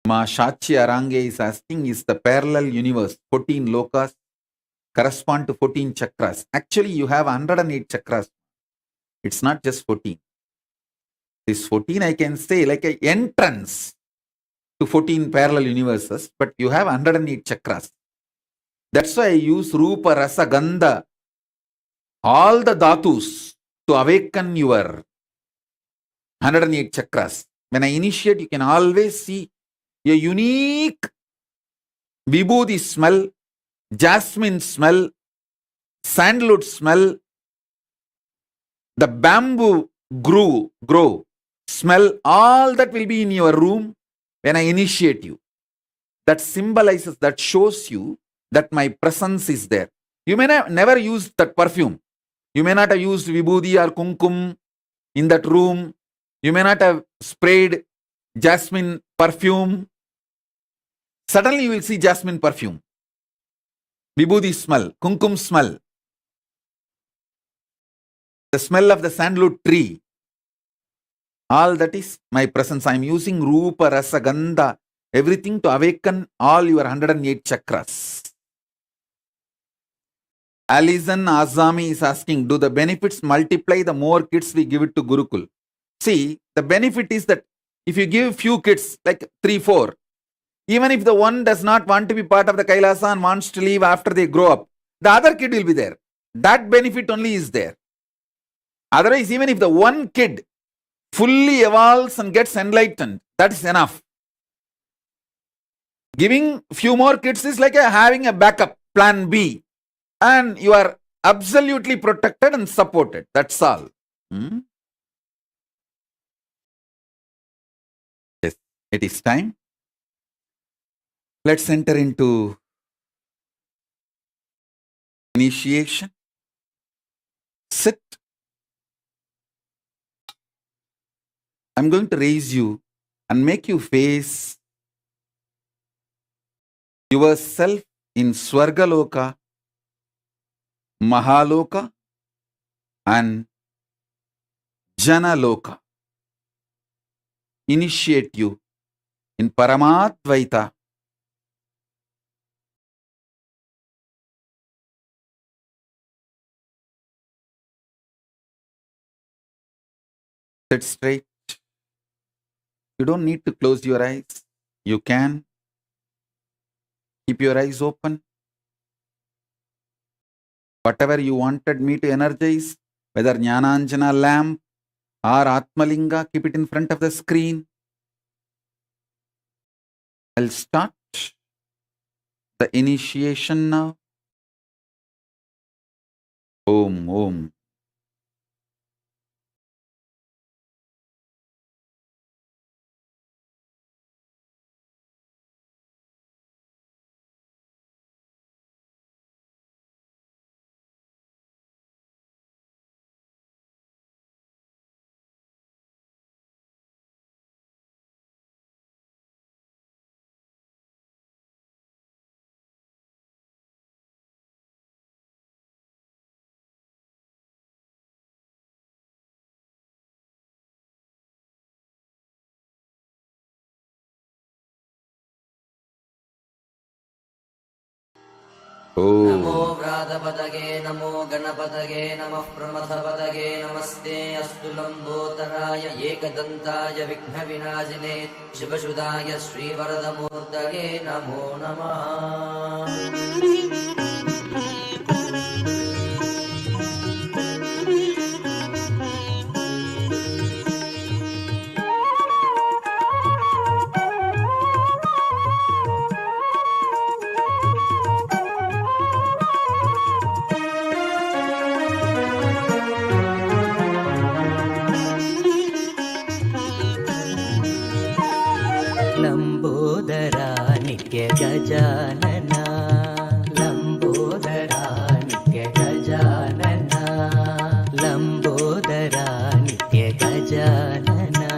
Ma Shachi Arange is asking, is the parallel universe 14 lokas correspond to 14 chakras? Actually, you have 108 chakras. It's not just 14. This 14 I can say like an entrance to 14 parallel universes, but you have 108 chakras. That's why I use Rupa, Rasa, Gandha, all the dhatus to awaken your 108 chakras. When I initiate, you can always see a unique vibhuti smell, jasmine smell, sandalwood smell, the bamboo grow smell, all that will be in your room when I initiate you. That symbolizes, that shows you that my presence is there. You may never use that perfume. You may not have used vibhuti or kumkum in that room. You may not have sprayed jasmine perfume. Suddenly you will see jasmine perfume, vibhuti smell, kumkum smell, the smell of the sandalwood tree. All that is my presence. I am using Rupa, Rasa, Gandha, everything to awaken all your 108 chakras. Alison Azami is asking, do the benefits multiply the more kids we give it to Gurukul? See, the benefit is that if you give few kids, like 3, 4, even if the one does not want to be part of the Kailasa and wants to leave after they grow up, the other kid will be there. That benefit only is there. Otherwise, even if the one kid fully evolves and gets enlightened, that is enough. Giving few more kids is like having a backup, plan B. And you are absolutely protected and supported. That's all. Yes, it is time. Let's enter into initiation. Sit. I'm going to raise you and make you face yourself in Swargaloka, Mahaloka and Janaloka. Initiate you in Paramadvaita. Sit straight. You don't need to close your eyes. You can keep your eyes open. Whatever you wanted me to energize, whether Jnananjana lamp or Atmalinga, keep it in front of the screen. I'll start the initiation now. Om Om. नमो व्रातपदगे नमो गणपतगे नमः प्रमथपदगे नमस्ते अस्तु लम्बोदराय एकदन्ताय विघ्नविनाशिने शिवसुधाय श्रीवरदमूर्तये नमो नमः गजानना लंबोदरा नित्य गजानना लंबोदरा नित्य गजानना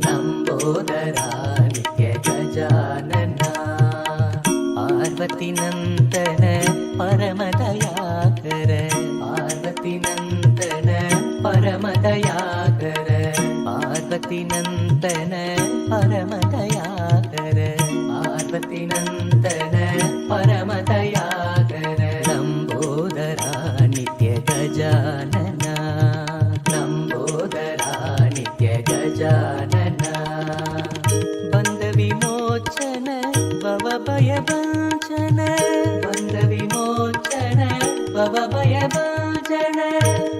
लंबोदरा नित्य गजानना पार्वती नंदन परमदयाकर पार्वती नंदन परमदयाकर पार्वती नंदन परमदयाकर पार्वती नंदन परमदयाकर लंबोदरा नित्य गजानना लंबोदरा नित्य भवभयभाजन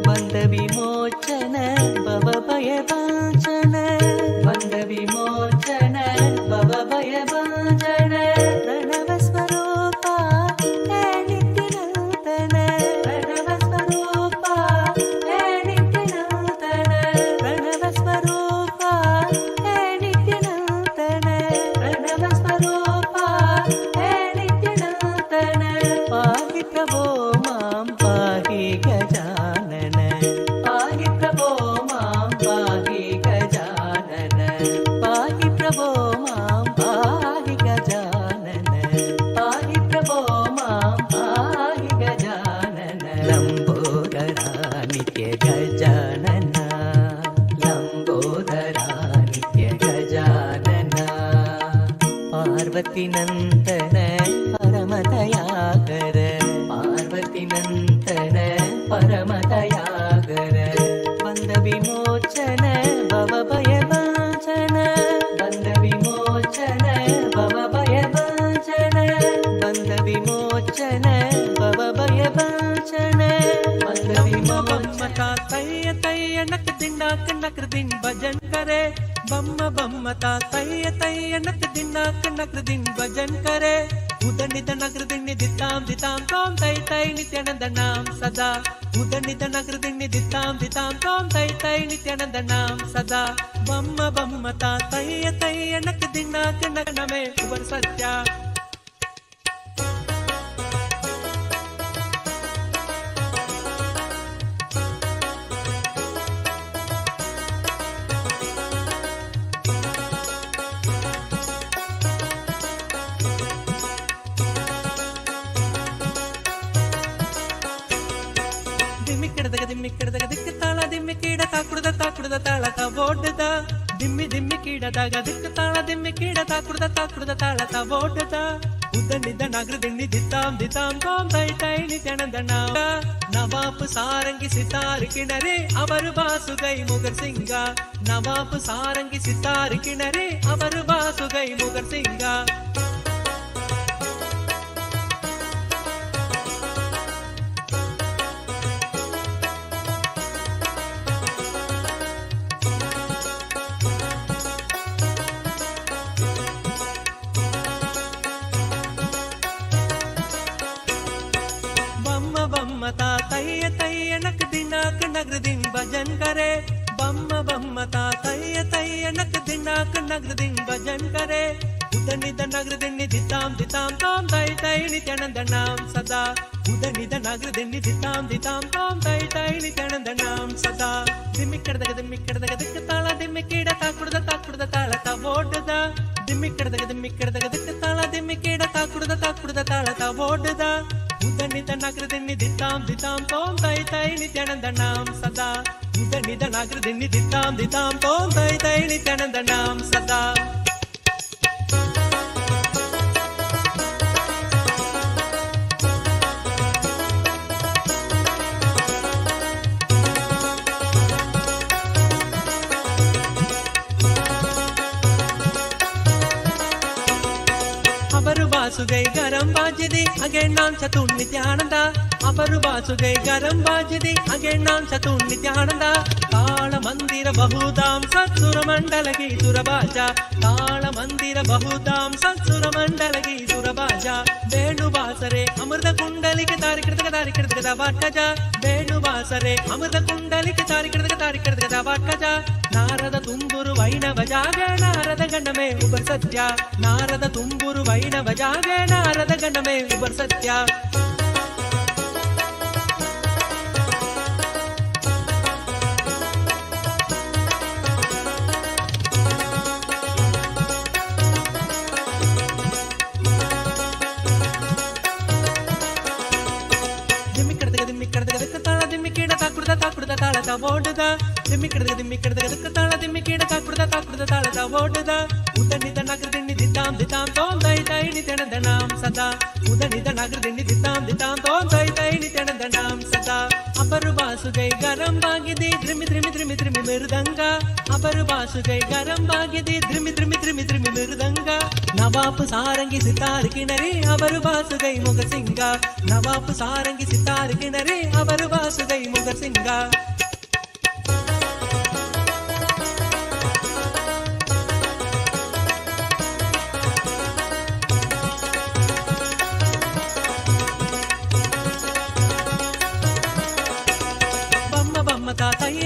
बन्धविमोचन भवभयभाजन बन्धविमोचन भवभयभाजन प्रणवस्वरूपा हे नित्यनूतन प्रणवस्वरूपा हे नित्यनूतन प्रणवस्वरूपा हे नित्यनूतन प्रणवस्वरूपा हे नित्यनूतन पाहि प्रभो मां पाहि गजानन पाहि प्रभो मां पाहि गजानन पाहि प्रभो मां पाहि गजानन पाहि प्रभो मां पाहि गजानन लम्बोदरा नित्य गजानन लम्बोदरा नित्य गजानन पार्वती नन्दन परमदयाकर पार्वती नन्दन परमदयाकर बन्धविमोचन भवभयभाजन बन्धविमोचन भवभयभाजन बन्धविमोचन भवभयभाजन बन्धविमोचन तैय तैय नक दिनाक नकर दिन भजन करे बम्म बम्मता तैय तैय नक दिनाक नकर दिन भजन करे उदनित नगर दिन दिताम दिताम तोम तै तै नित्यानंद नाम सदा उदनित नगर दिन दिताम दिताम तोम तै तै नित्यानंद नाम सदा बम्म बम्मता तैय तैय नक दिनाक नक नमे उबर सत्या ದಿಮ್ಮಿಕ್ಕಿಡದಾಗ ದಿಕ್ಕ ತಾಳ ದಿಮ್ಮಿಕ್ಕೀಡ ತಾಕುಡ್ದ ತಾಳತ ಓಡ್ದ ದಿಮ್ಮಿ ದಿಮ್ಮಿಕ್ಕೀಡದಾಗ ದಿಕ್ಕ ತಾಳ ದಿಮ್ಮಿಕ್ಕೀಡ ತಾಕುಡ್ದ ತಾಳತ ಓಡ್ದ ಉದ್ದನಿದ್ದ ನಗರ ದಿಣ್ಣಿ ದಿತ್ತಾಂ ದಿತ್ತಾಂ ತೋಂ ತೈ ತೈ ನಿತ್ಯಾನಂದ ನವಾಪ್ ಸಾರಂಗಿ ಸಿತಾರ್ ಕಿಣರೆ ಅವರು ಬಾಸುಗೈ ಮುಗರ್ ಸಿಂಗ ನವಾಪ್ ಸಾರಂಗಿ ಸಿತಾರ್ ಕಿಣರೆ ಅವರು ಬಾಸುಗೈ ಮುಗರ್ ಸಿಂಗ बम्मता तैय तैय नक दिनाक नगर दिन भजन करे बम्म बम्मता तैय तैय नक दिनाक नगर दिन भजन करे उदनिद नगर दिन दिताम दिताम तोम तै तै नित्यानंद नाम सदा उदनिद नगर दिन दिताम दिताम तोम तै तै नित्यानंद नाम सदा दिम्मिक्किडದಾಗ दिಕ್ಕ ತಾಳ ದಿಮ್ಮಿಕ್ಕೀಡ ತಾಕುಡ್ದ ತಾಳತ ಓಡ್ದ ದಿಮ್ಮಿಕ್ಕಿಡದಾಗ ದಿಕ್ಕ ತಾಳ ದಿಮ್ಮಿಕ್ಕೀಡ ತಾಕುಡ್ದ ತಾಳತ ಓಡ್ದ उदनिद नगर दिन दिताम दिताम तोम तै तै नित्यानंद नाम सदा उदनिद नगर दिन दिताम दिताम तोम तै तै नित्यानंद नाम सदा ಅವರು ಬಾಸುಗೈ ಗರಂ ಬಾಜಿದಿ ಅಗೆಣ್ಣಾನ್ ಚತುರ್ ನಿತ್ಯಾನಂದ ಅವರು ಬಾಸುಗೈ ಗರಂ ಬಾಜಿದಿ ಅಗೆಣ್ಣಾನ್ ಚತುರ್ ನಿತ್ಯಾನಂದ ತಾಳ ಮಂದಿರ ಬಹುದಾಂ ಸತ್ಸುರ ಮಂಡಲಗಿ ಸುರಬಾಜ ತಾಳ ಮಂದಿರ ಬಹುದಾಂ ಸತ್ಸುರ ಮಂಡಲಗಿ ಸುರಬಾಜ ಬೇಣು ಬಾಸರೆ ಅಮೃತ ಕುಂಡಲಿಗೆ ತಾರಿಕಿಡದ ವಾಟ್ಕಜ ಬೇಣು ಬಾಸರೆ ಅಮೃತ ಕುಂಡಲಿಗೆ ತಾರಿಕಿಡದ ವಾಟ್ಕಜ ನಾರದ ತುಂಬುರು ವೈಣವ ಜಾಗ ನಾರದ ಗಣಮೇ ಉಬರ್ ಸತ್ಯ ನಾರದ ತುಂಬುರು ವೈಣವ ಜಾಗ ನಾರದ ಗಣಮೇ ಉಬರ್ ಸತ್ಯ ತಾಕುಡ್ದ ತಾಳತ ಓಡ್ದ ದಿಮ್ಮಿಕ್ಕಿಡದಾಗ ದಿಕ್ಕ ತಾಳ ದಿಮ್ಮಿಕ್ಕೀಡ ತಾಕುಡ್ದ ತಾಳತ ಓಡ್ದ ಉದನಿದ ನಗರ ದಿಣ್ಣಿ ದಿತ್ತಾಂ ದಿತ್ತಾಂ ತೋಂ ತೈ ತೈ ನಿತ್ಯಾನಂದ ನಾಮ ಸದಾ ಉದನಿದ ನಗರ ದಿಣ್ಣಿ ದಿತ್ತಾಂ ದಿತ್ತಾಂ ತೋಂ ತೈ ತೈ ನಿತ್ಯಾನಂದ ನಾಮ ಸದಾ ಅಪರು ಬಾಸುಗೈ ಗರಂ ಬಾಗಿದಿ ದ್ರಿಮಿ ದ್ರಿಮಿ ದ್ರಿಮಿ ದ್ರಿಮಿ ಮೃದಂಗ ಅವರು ಬಾಸುಗೈ ಗರಂಬಾಗಿದೆ ಧ್ರಿಮಿ ಧ್ರಿಮಿ ಧ್ರಿಮಿ ಧ್ರಿಮಿ ಮೃದಂಗ ನವಾಪು ಸಾರಂಗಿ ಸಿತಾರ್ ಕಿಣರಿ ಅವರು ಬಾಸುಗೈ ಮುಗಸಿಂಗ ನವಾಪು ಸಾರಂಗಿ ಸಿತಾರ್ ಕಿಣರಿ ಅವರು ಬಾಸುಗೈ ಮುಗಸಿಂಗ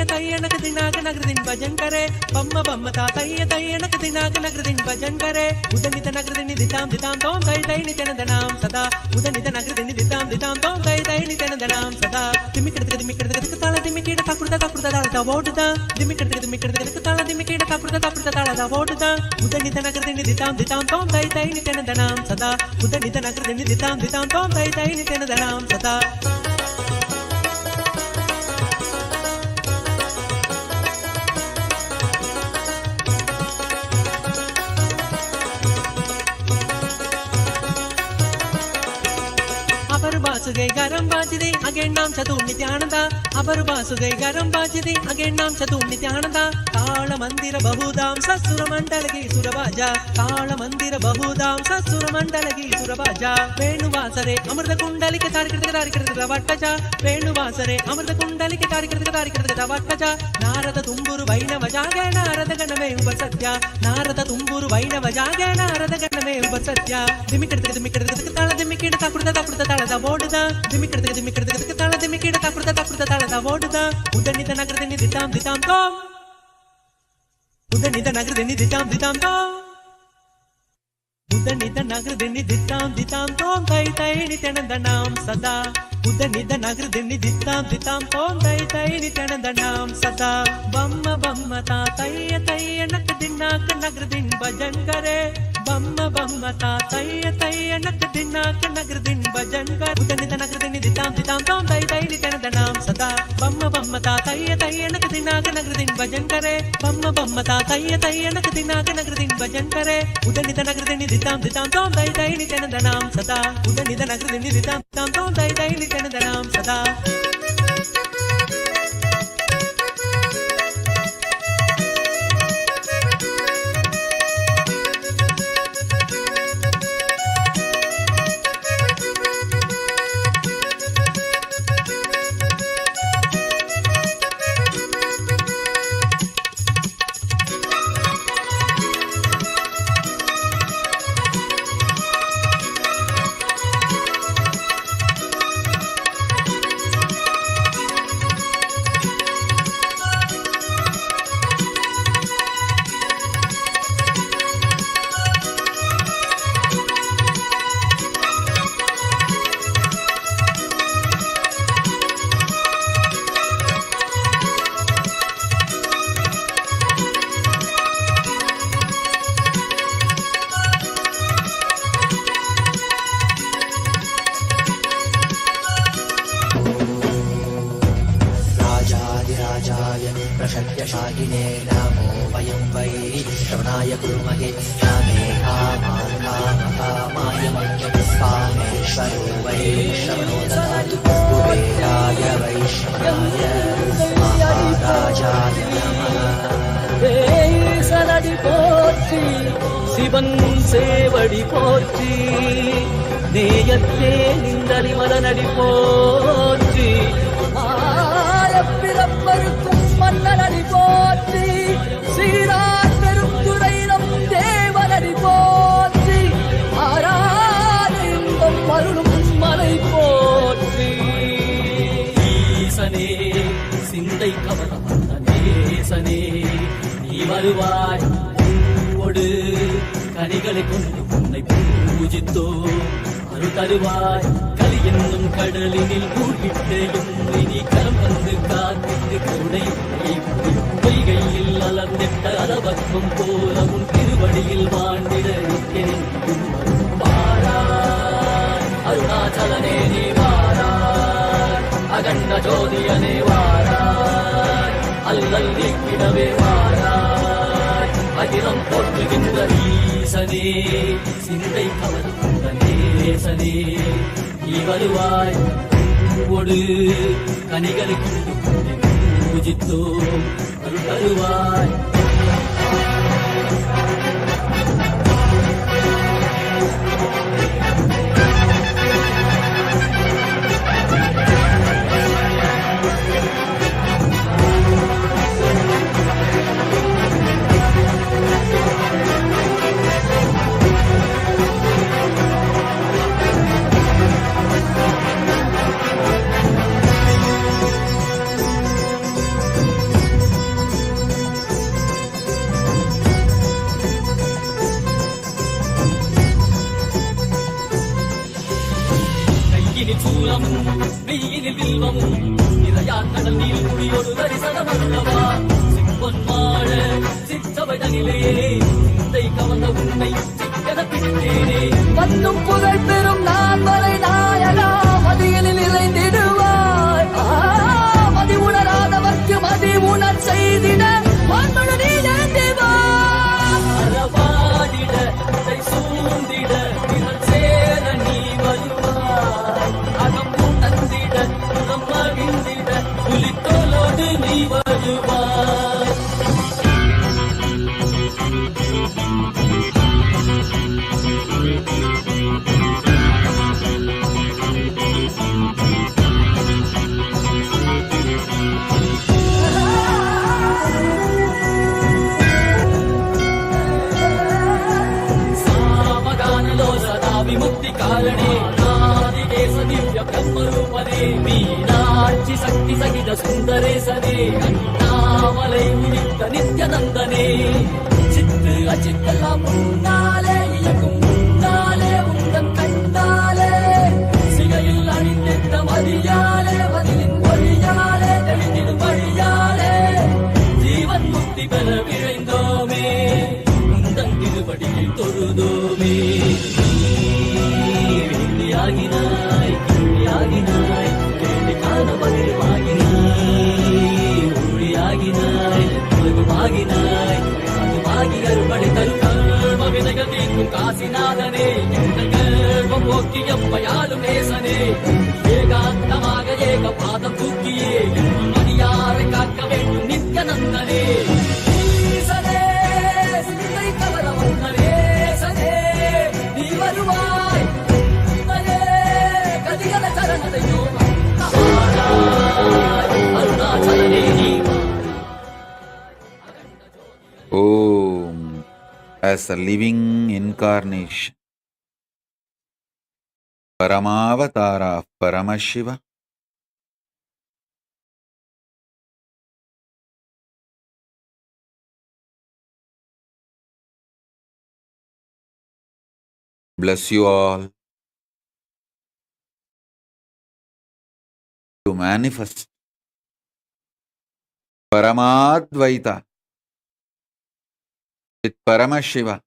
तय्यनक दिनाक नगरदिन भजन करे बम्म बम्म ता तय्यनक दिनाक नगरदिन भजन करे उदनित नगरदिन दिताम दिताम तोम तय तय नित्यानंद नाम सदा उदनित नगरदिन दिताम दिताम तोम तय तय नित्यानंद नाम सदा दिमिकड़क ताಳ दिमिकेड ताकुड़ದ ತಾಳದ ಓಡುದ ದಿಮಿಕड़क ताಳ दिमिकेड ताकुड़ದ ತಾಳದ ಓಡುದ ಉದನಿತ ನಗರದಿन दिताम दिताम तोम तय तय नित्यानंद नाम सदा उदनित नगरदिन दिताम दिताम तोम तय तय नित्यानंद नाम सदा ಬಾಸುಗೈ ಗರಂ ಬಾಜಿದೆ ಅಗೇನ್ ನಾಮ್ ಚತು ನಿತ್ಯಾನಂದ ಅವರು ಬಾಸುಗೈ ಗರಂ ಬಾಜಿದೆ ಅಗೇನ್ ನಾಮ್ ಚತು ನಿತ್ಯಾನಂದ ತಾಳ ಮಂದಿರ ಬಹುದಾಂ ಸಸುರ ಮಂಡಲಗಿ ಸುರಬಾಜ ತಾಳ ಮಂದಿರ ಬಹುದಾಂ ಸಸುರ ಮಂಡಲಗಿ ಸುರಬಾಜ ವೇಣುವಾಸರೆ ಅಮೃತ ಕುಂಡಲಿಕೆ ತಾರಿಕೃತ ವಟ್ಟಜ ವೇಣುವಾಸರೆ ಅಮೃತ ಕುಂಡಲಿಕೆ ತಾರಿಕೃತ ವಟ್ಟಜ ನಾರದ ತುಂಬುರು ವೈಣವ ಜಾಗ ನಾರದ ಗಣಮೇ ಉಪ ಸತ್ಯ ನಾರದ ತುಂಬುರು ವೈಣವ ಜಾಗ ನಾರದ ಗಣಮೇ ಉಪ ಸತ್ಯ ದಿಮಿಕಡಕ ತಾಳ ದಿಮಿಕಿಡ ತಾಕುಡ್ದ ತಾಳದ ಓಡುದ ದಿಮಿಕಡಕ ತಾಳ ದಿಮಿಕಿಡ ತಾಕುಡ್ದ ತಾಳದ ಓಡುದ ಉದನಿತ ನಗರದಿನ ದಿತಾಂ ದಿತಾಂ ತೋಂ ಉದನಿತ ನಗರದಿನ ದಿತಾಂ ದಿತಾಂ ತೋಂ ಉದನಿತ ನಗರದಿನ ದಿತಾಂ ದಿತಾಂ ತೋಂ ತೈ ತೈ ನಿತ್ಯಾನಂದ ನಾಮ ಸದಾ ಉದನಿತ ನಗರದಿನ ದಿತಾಂ ದಿತಾಂ ತೋಂ ತೈ ತೈ ನಿತ್ಯಾನಂದ ನಾಮ ಸದಾ ಬಮ್ಮ ಬಮ್ಮ ತಾ ತಯ್ಯ ತಯ್ಯ ನಕ ದಿನಾಕ ನಗರದಿನ ಭಜನ್ ಕರೆ ಬಮ್ಮ ಬಮ್ಮ ತಾ ತಯ್ಯ ತಯ್ಯ ನಕ ದಿನಾಕ ನಗರದಿನ ಭಜನ್ ಕರೆ ಉದನಿತ ನಗರದಿನ ದಿತಾಂ ದಿತಾಂ ತೋಂ ತೈ ತೈ ನಿತ್ಯಾನಂದ ನಾಮ ಸದಾ ಬಮ್ಮ ಬಮ್ಮ ತಾ ತಯ್ಯ ತಯ್ಯ ನಕ ದಿನಾಕ ನಗರದಿನ ಭಜನ್ ಕರೆ ಬಮ್ಮ ಬಮ್ಮ ತಾ ತಯ್ಯ ತಯ್ಯ ನಕ ದಿನಾಕ ನಗರದಿನ ಭಜನ್ ಕರೆ ಉದನಿತ ನಗರದಿನ ದಿತಾಂ ದಿತಾಂ ತೋಂ ತೈ ತೈ ನಿತ್ಯಾನಂದ ನಾಮ ಸದಾ ಉದನಿತ ನಗರದಿನ ದಿತಾಂ ದಿತಾಂ ತೋಂ ತೈ ತೈ ನಿತ್ಯಾನಂದ ನಾಮ ಸದಾ प्रशक्यशालिने नमो वयं वै श्रवणाय कुर्महे कामे कामाय कामेश्वरो वै श्रवणो ददातु कुबेराय वै श्रवणाय महाराजाय नमः சலடி போற்றி சிவன் சேவடி போற்றி நேயத்தே நின்றடி மலனடி போற்றி பிறப்பருக்கும் மன்னனடி போற்றி சீரார் பெருந்துரை நம் தேவனடி போற்றி ஆராத இன்பம் அருளும் மலை போற்றி ஈசனே சிந்தை கவனம் நேசனே நீ வருவாய் ஒடு கனிகளை கொண்டு உன்னை பூஜித்தோ அரு தருவாய் கலி என்னும் கடலினில் மூழ்கிட்டேயும் நீ கரம் வந்து காத்திட்டு கருணை பொய்கையில் அலர்ந்திட்ட அளவக்கம் போல உன் திருவடியில் வாழ்ந்திட வாராய் அருணாச்சலனே நீ வாராய் அகண்ட ஜோதியனே வாராய் அல்லல் நீக்கிடவே வாராய் அகிலம் போற்றுகின்ற ஈசனே சிந்தை கவர்ந்த நேசனே நீ வருவாய் ஒடு கனிகளை கொண்டு பூஜித்தோ அருள் தருவாய் வந்தும் புகழ் பெறும் நான் வரை நாயகா மதியில் நிறைந்திடுவாய். மதி உணராதவர்க்கு மதி உணர் செய்திட வான்மழு நீ நிறைந்திவாடிட சூழ்ந்திட இவள் சேர நீ வருவாய். அகம் உணர்ந்திட புறம் மகிழ்ந்திட புலித்தோலோடு நீ வருவாய். विमुक्ति कारणे नादिकेश दिव्य ब्रह्मरूपने मीनाक्षि शक्ति सहित सुंदरे सने अन्नामलै उदित नित्यानंदने चित्त अचित्तெல்லாம் முன்னாலே இயக்கும் முன்னாலே உந்தன் கண்ணாலே சிகையில் அணிந்திட்ட மதியாலே மதியின் ஒளியாலே தெளிந்திடும் வழியாலே ஜீவன் முக்தி பெற விழைந்தோமே உந்தன் திருவடியை தொழுதோமே. ஆகினாய் கிளியாகினாய் கேள்வி காண மகிழ்வாகினாய் ஒளியாகினாய் உலகமாகினாய் அதுமாகி அருள்படை தரும் கர்ம வினைகள் தீர்க்கும் காசிநாதனே எங்கள் கர்மம் போக்கி எம்மையாளும் நேசனே ஏகாந்தமாக ஏக பாதம் தூக்கியே மணியாரை காக்க வேண்டும் நித்யானந்தனே. ஈசனே சிந்தை கவல வந்தனேசனே நீ வருவாய் Om, as a living incarnation, Paramavatara of Paramashiva, bless you all to manifest Paramadvaita with Paramashiva.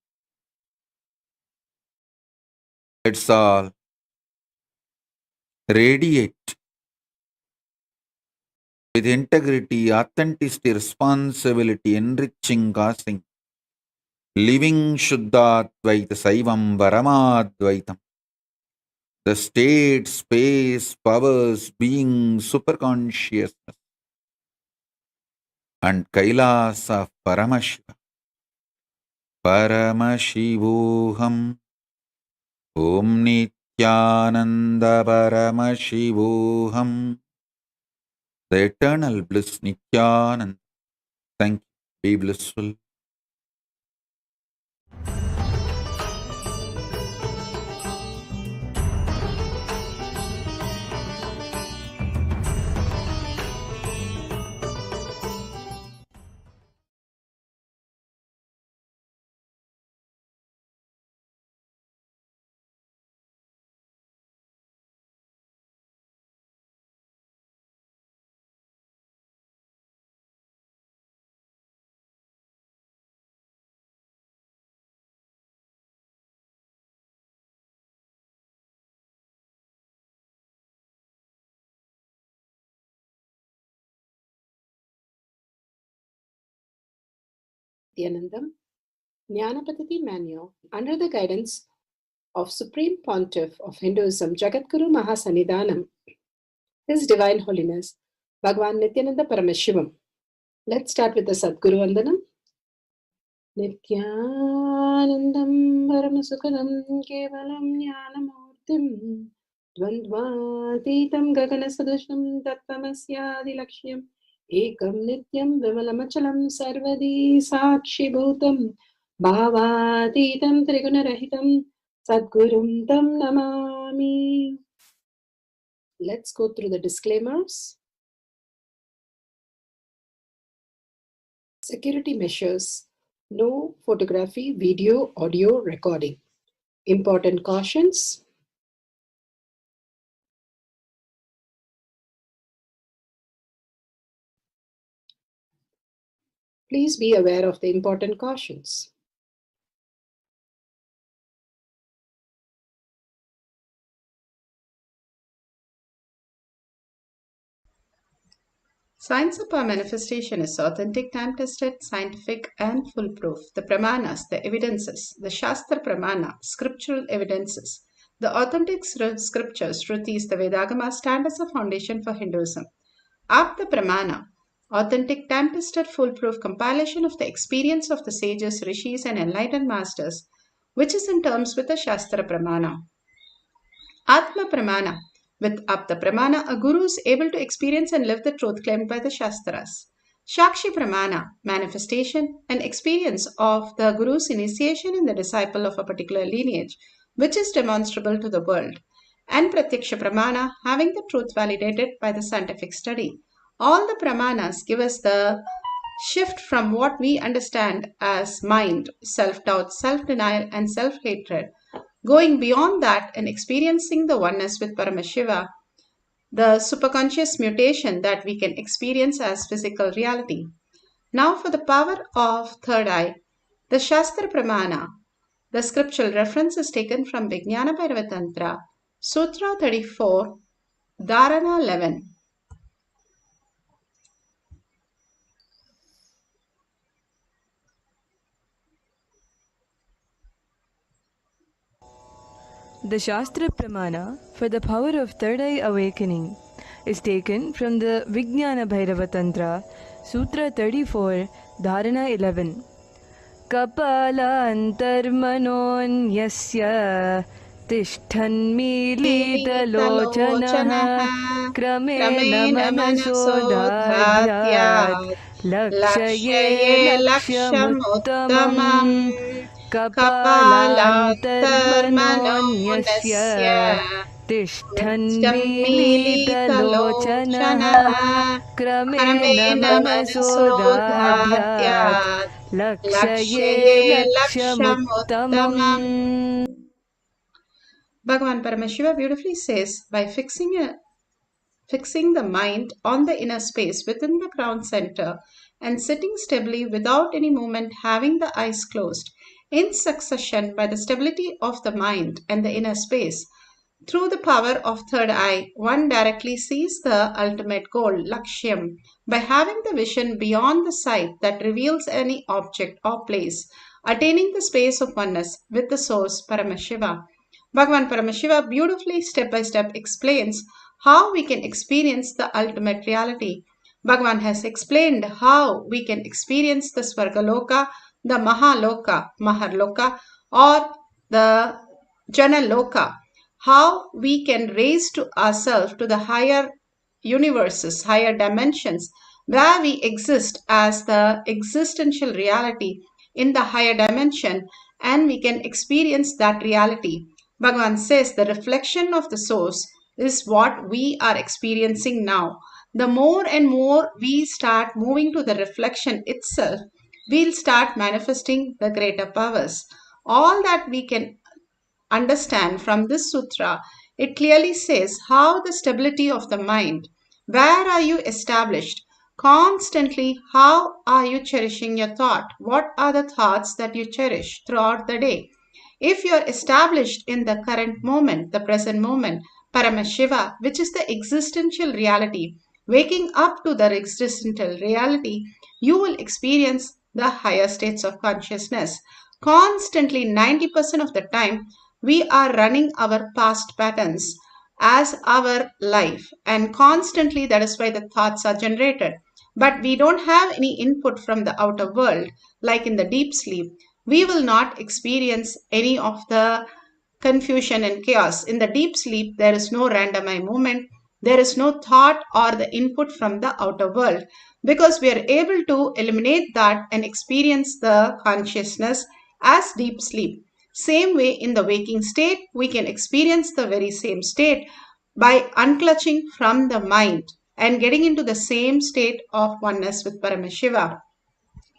Let's all radiate with integrity, authenticity, responsibility, enriching, causing, living Shuddhadvaita Saivam Paramadvaitam. The state, space, powers, being, superconsciousness, and Kailasa of Paramashiva. Paramashivoham Om Nithyananda Paramashivoham. The eternal bliss Nithyananda. Thank you. Be blissful. Nithyanandam, Jnanapatiti Manual, under the guidance of Supreme Pontiff of Hinduism, Jagadguru Mahasannidhanam, His Divine Holiness, Bhagavan Nithyananda Paramashivam. Let's start with the Sadguru Vandanam. Nithyanandam Paramasukadam Kevalam Jnanamurtim Dvandvatitam Gaganasadusham Tattvamasyaadilakshయం Ekam Nityam Vimalamachalam Sarvadi Sakshibhutam Bhavatitam Trigunarahitam Sadgurum Tam Namami. Let's go through the disclaimers. Security measures. No photography, video, audio recording. Important cautions. Please be aware of the important cautions. Science of our manifestation is authentic, time-tested, scientific, and foolproof. The pramanas, the evidences, the Shastra Pramana, scriptural evidences, the authentic scriptures, Shrutis, the Vedagamas stand as a foundation for Hinduism. Apta Pramana, authentic, time-tested, foolproof compilation of the experience of the sages, rishis, and enlightened masters, which is in terms with the Shastra Pramana. Atma Pramana, with Apta Pramana, a guru is able to experience and live the truth claimed by the Shastras. Shakshi Pramana, manifestation and experience of the guru's initiation in the disciple of a particular lineage, which is demonstrable to the world. And Pratyaksha Pramana, having the truth validated by the scientific study. All the Pramanas give us the shift from what we understand as mind, self-doubt, self-denial, and self-hatred, going beyond that and experiencing the oneness with Paramashiva, the superconscious mutation that we can experience as physical reality. Now for the power of third eye, the Shastra Pramana. The scriptural reference is taken from Vijnana Bhairava Sutra 34, Dharana 11. The Shastra Pramana for the power of third eye awakening is taken from the Vijnana Bhairava Tantra, Sutra 34, Dharana 11. Kapala antarmanonyasya tishthanmilita lochanaha kramena manasodhadyat lakshaye lakshamuttamam. Kapalantarmanonyasya tishthanmilitalochanaha kramena manasodhadyat lakshaye lakshamuttamam. Bhagavan Paramashiva beautifully says, by fixing the mind on the inner space within the crown center and sitting stably without any movement, having the eyes closed, in succession by the stability of the mind and the inner space, through the power of third eye, one directly sees the ultimate goal, Lakshyam, by having the vision beyond the sight that reveals any object or place, attaining the space of oneness with the source, Paramashiva. Bhagavan Paramashiva beautifully step by step explains how we can experience the ultimate reality. Bhagavan has explained how we can experience the Swargaloka, the Maharloka, or the Janaloka, how we can raise to ourselves to the higher universes, higher dimensions, where we exist as the existential reality in the higher dimension, and we can experience that reality. Bhagavan says the reflection of the source is what we are experiencing now. The more and more we start moving to the reflection itself, we'll start manifesting the greater powers. All that we can understand from this sutra, it clearly says how the stability of the mind. Where are you established? Constantly, how are you cherishing your thought? What are the thoughts that you cherish throughout the day? If you are established in the current moment, the present moment, Paramashiva, which is the existential reality, waking up to the existential reality, you will experience the higher states of consciousness. Constantly, 90% of the time, we are running our past patterns as our life, and constantly that is why the thoughts are generated. but we don't have any input from the outer world, like in the deep sleep, we will not experience any of the confusion and chaos. In the deep sleep, there is no random eye movement, there is no thought or the input from the outer world, because we are able to eliminate that and experience the consciousness as deep sleep. Same way in the waking state, we can experience the very same state by unclutching from the mind and getting into the same state of oneness with Paramashiva.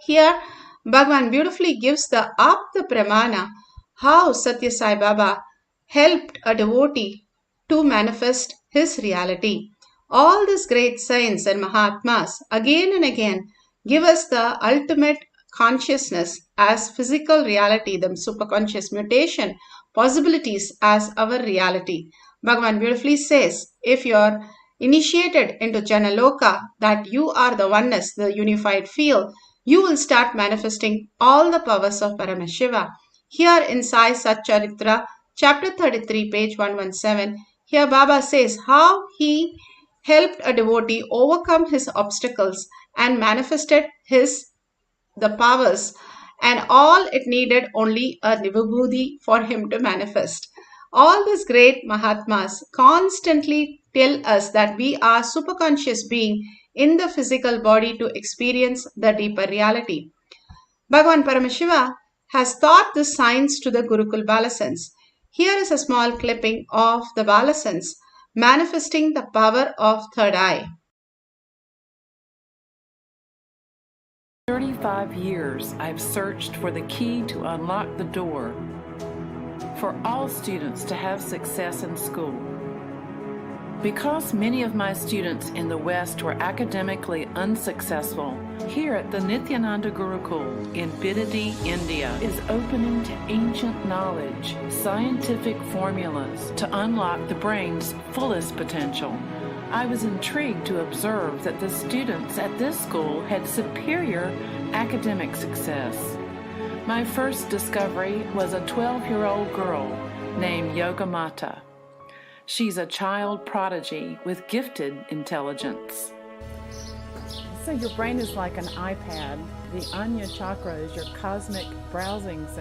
Here, Bhagavan beautifully gives the Apta Pramana how Satya Sai Baba helped a devotee to manifest his reality. All these great saints and Mahatmas again and again give us the ultimate consciousness as physical reality, the superconscious mutation possibilities as our reality. Bhagavan beautifully says, if you are initiated into Janaloka, that you are the oneness, the unified field, you will start manifesting all the powers of Paramashiva. Here in Sai Satcharitra, chapter 33, page 117, here Baba says how he helped a devotee overcome his obstacles and manifested the powers, and all it needed only a vibhuti for him to manifest. All these great Mahatmas constantly tell us that we are superconscious being in the physical body to experience the deeper reality. Bhagavan Paramashiva has taught this science to the Gurukul Balasans. Here is a small clipping of the Balasans manifesting the power of third eye. 35 years I've searched for the key to unlock the door for all students to have success in school. Because many of my students in the West were academically unsuccessful, here at the Nithyananda Gurukul in Bidadi, India, is opening to ancient knowledge, scientific formulas to unlock the brain's fullest potential. I was intrigued to observe that the students at this school had superior academic success. My first discovery was a 12-year-old girl named Yogamata. She's a child prodigy with gifted intelligence. So your brain is like an iPad. The Anya chakra is your cosmic browsing center.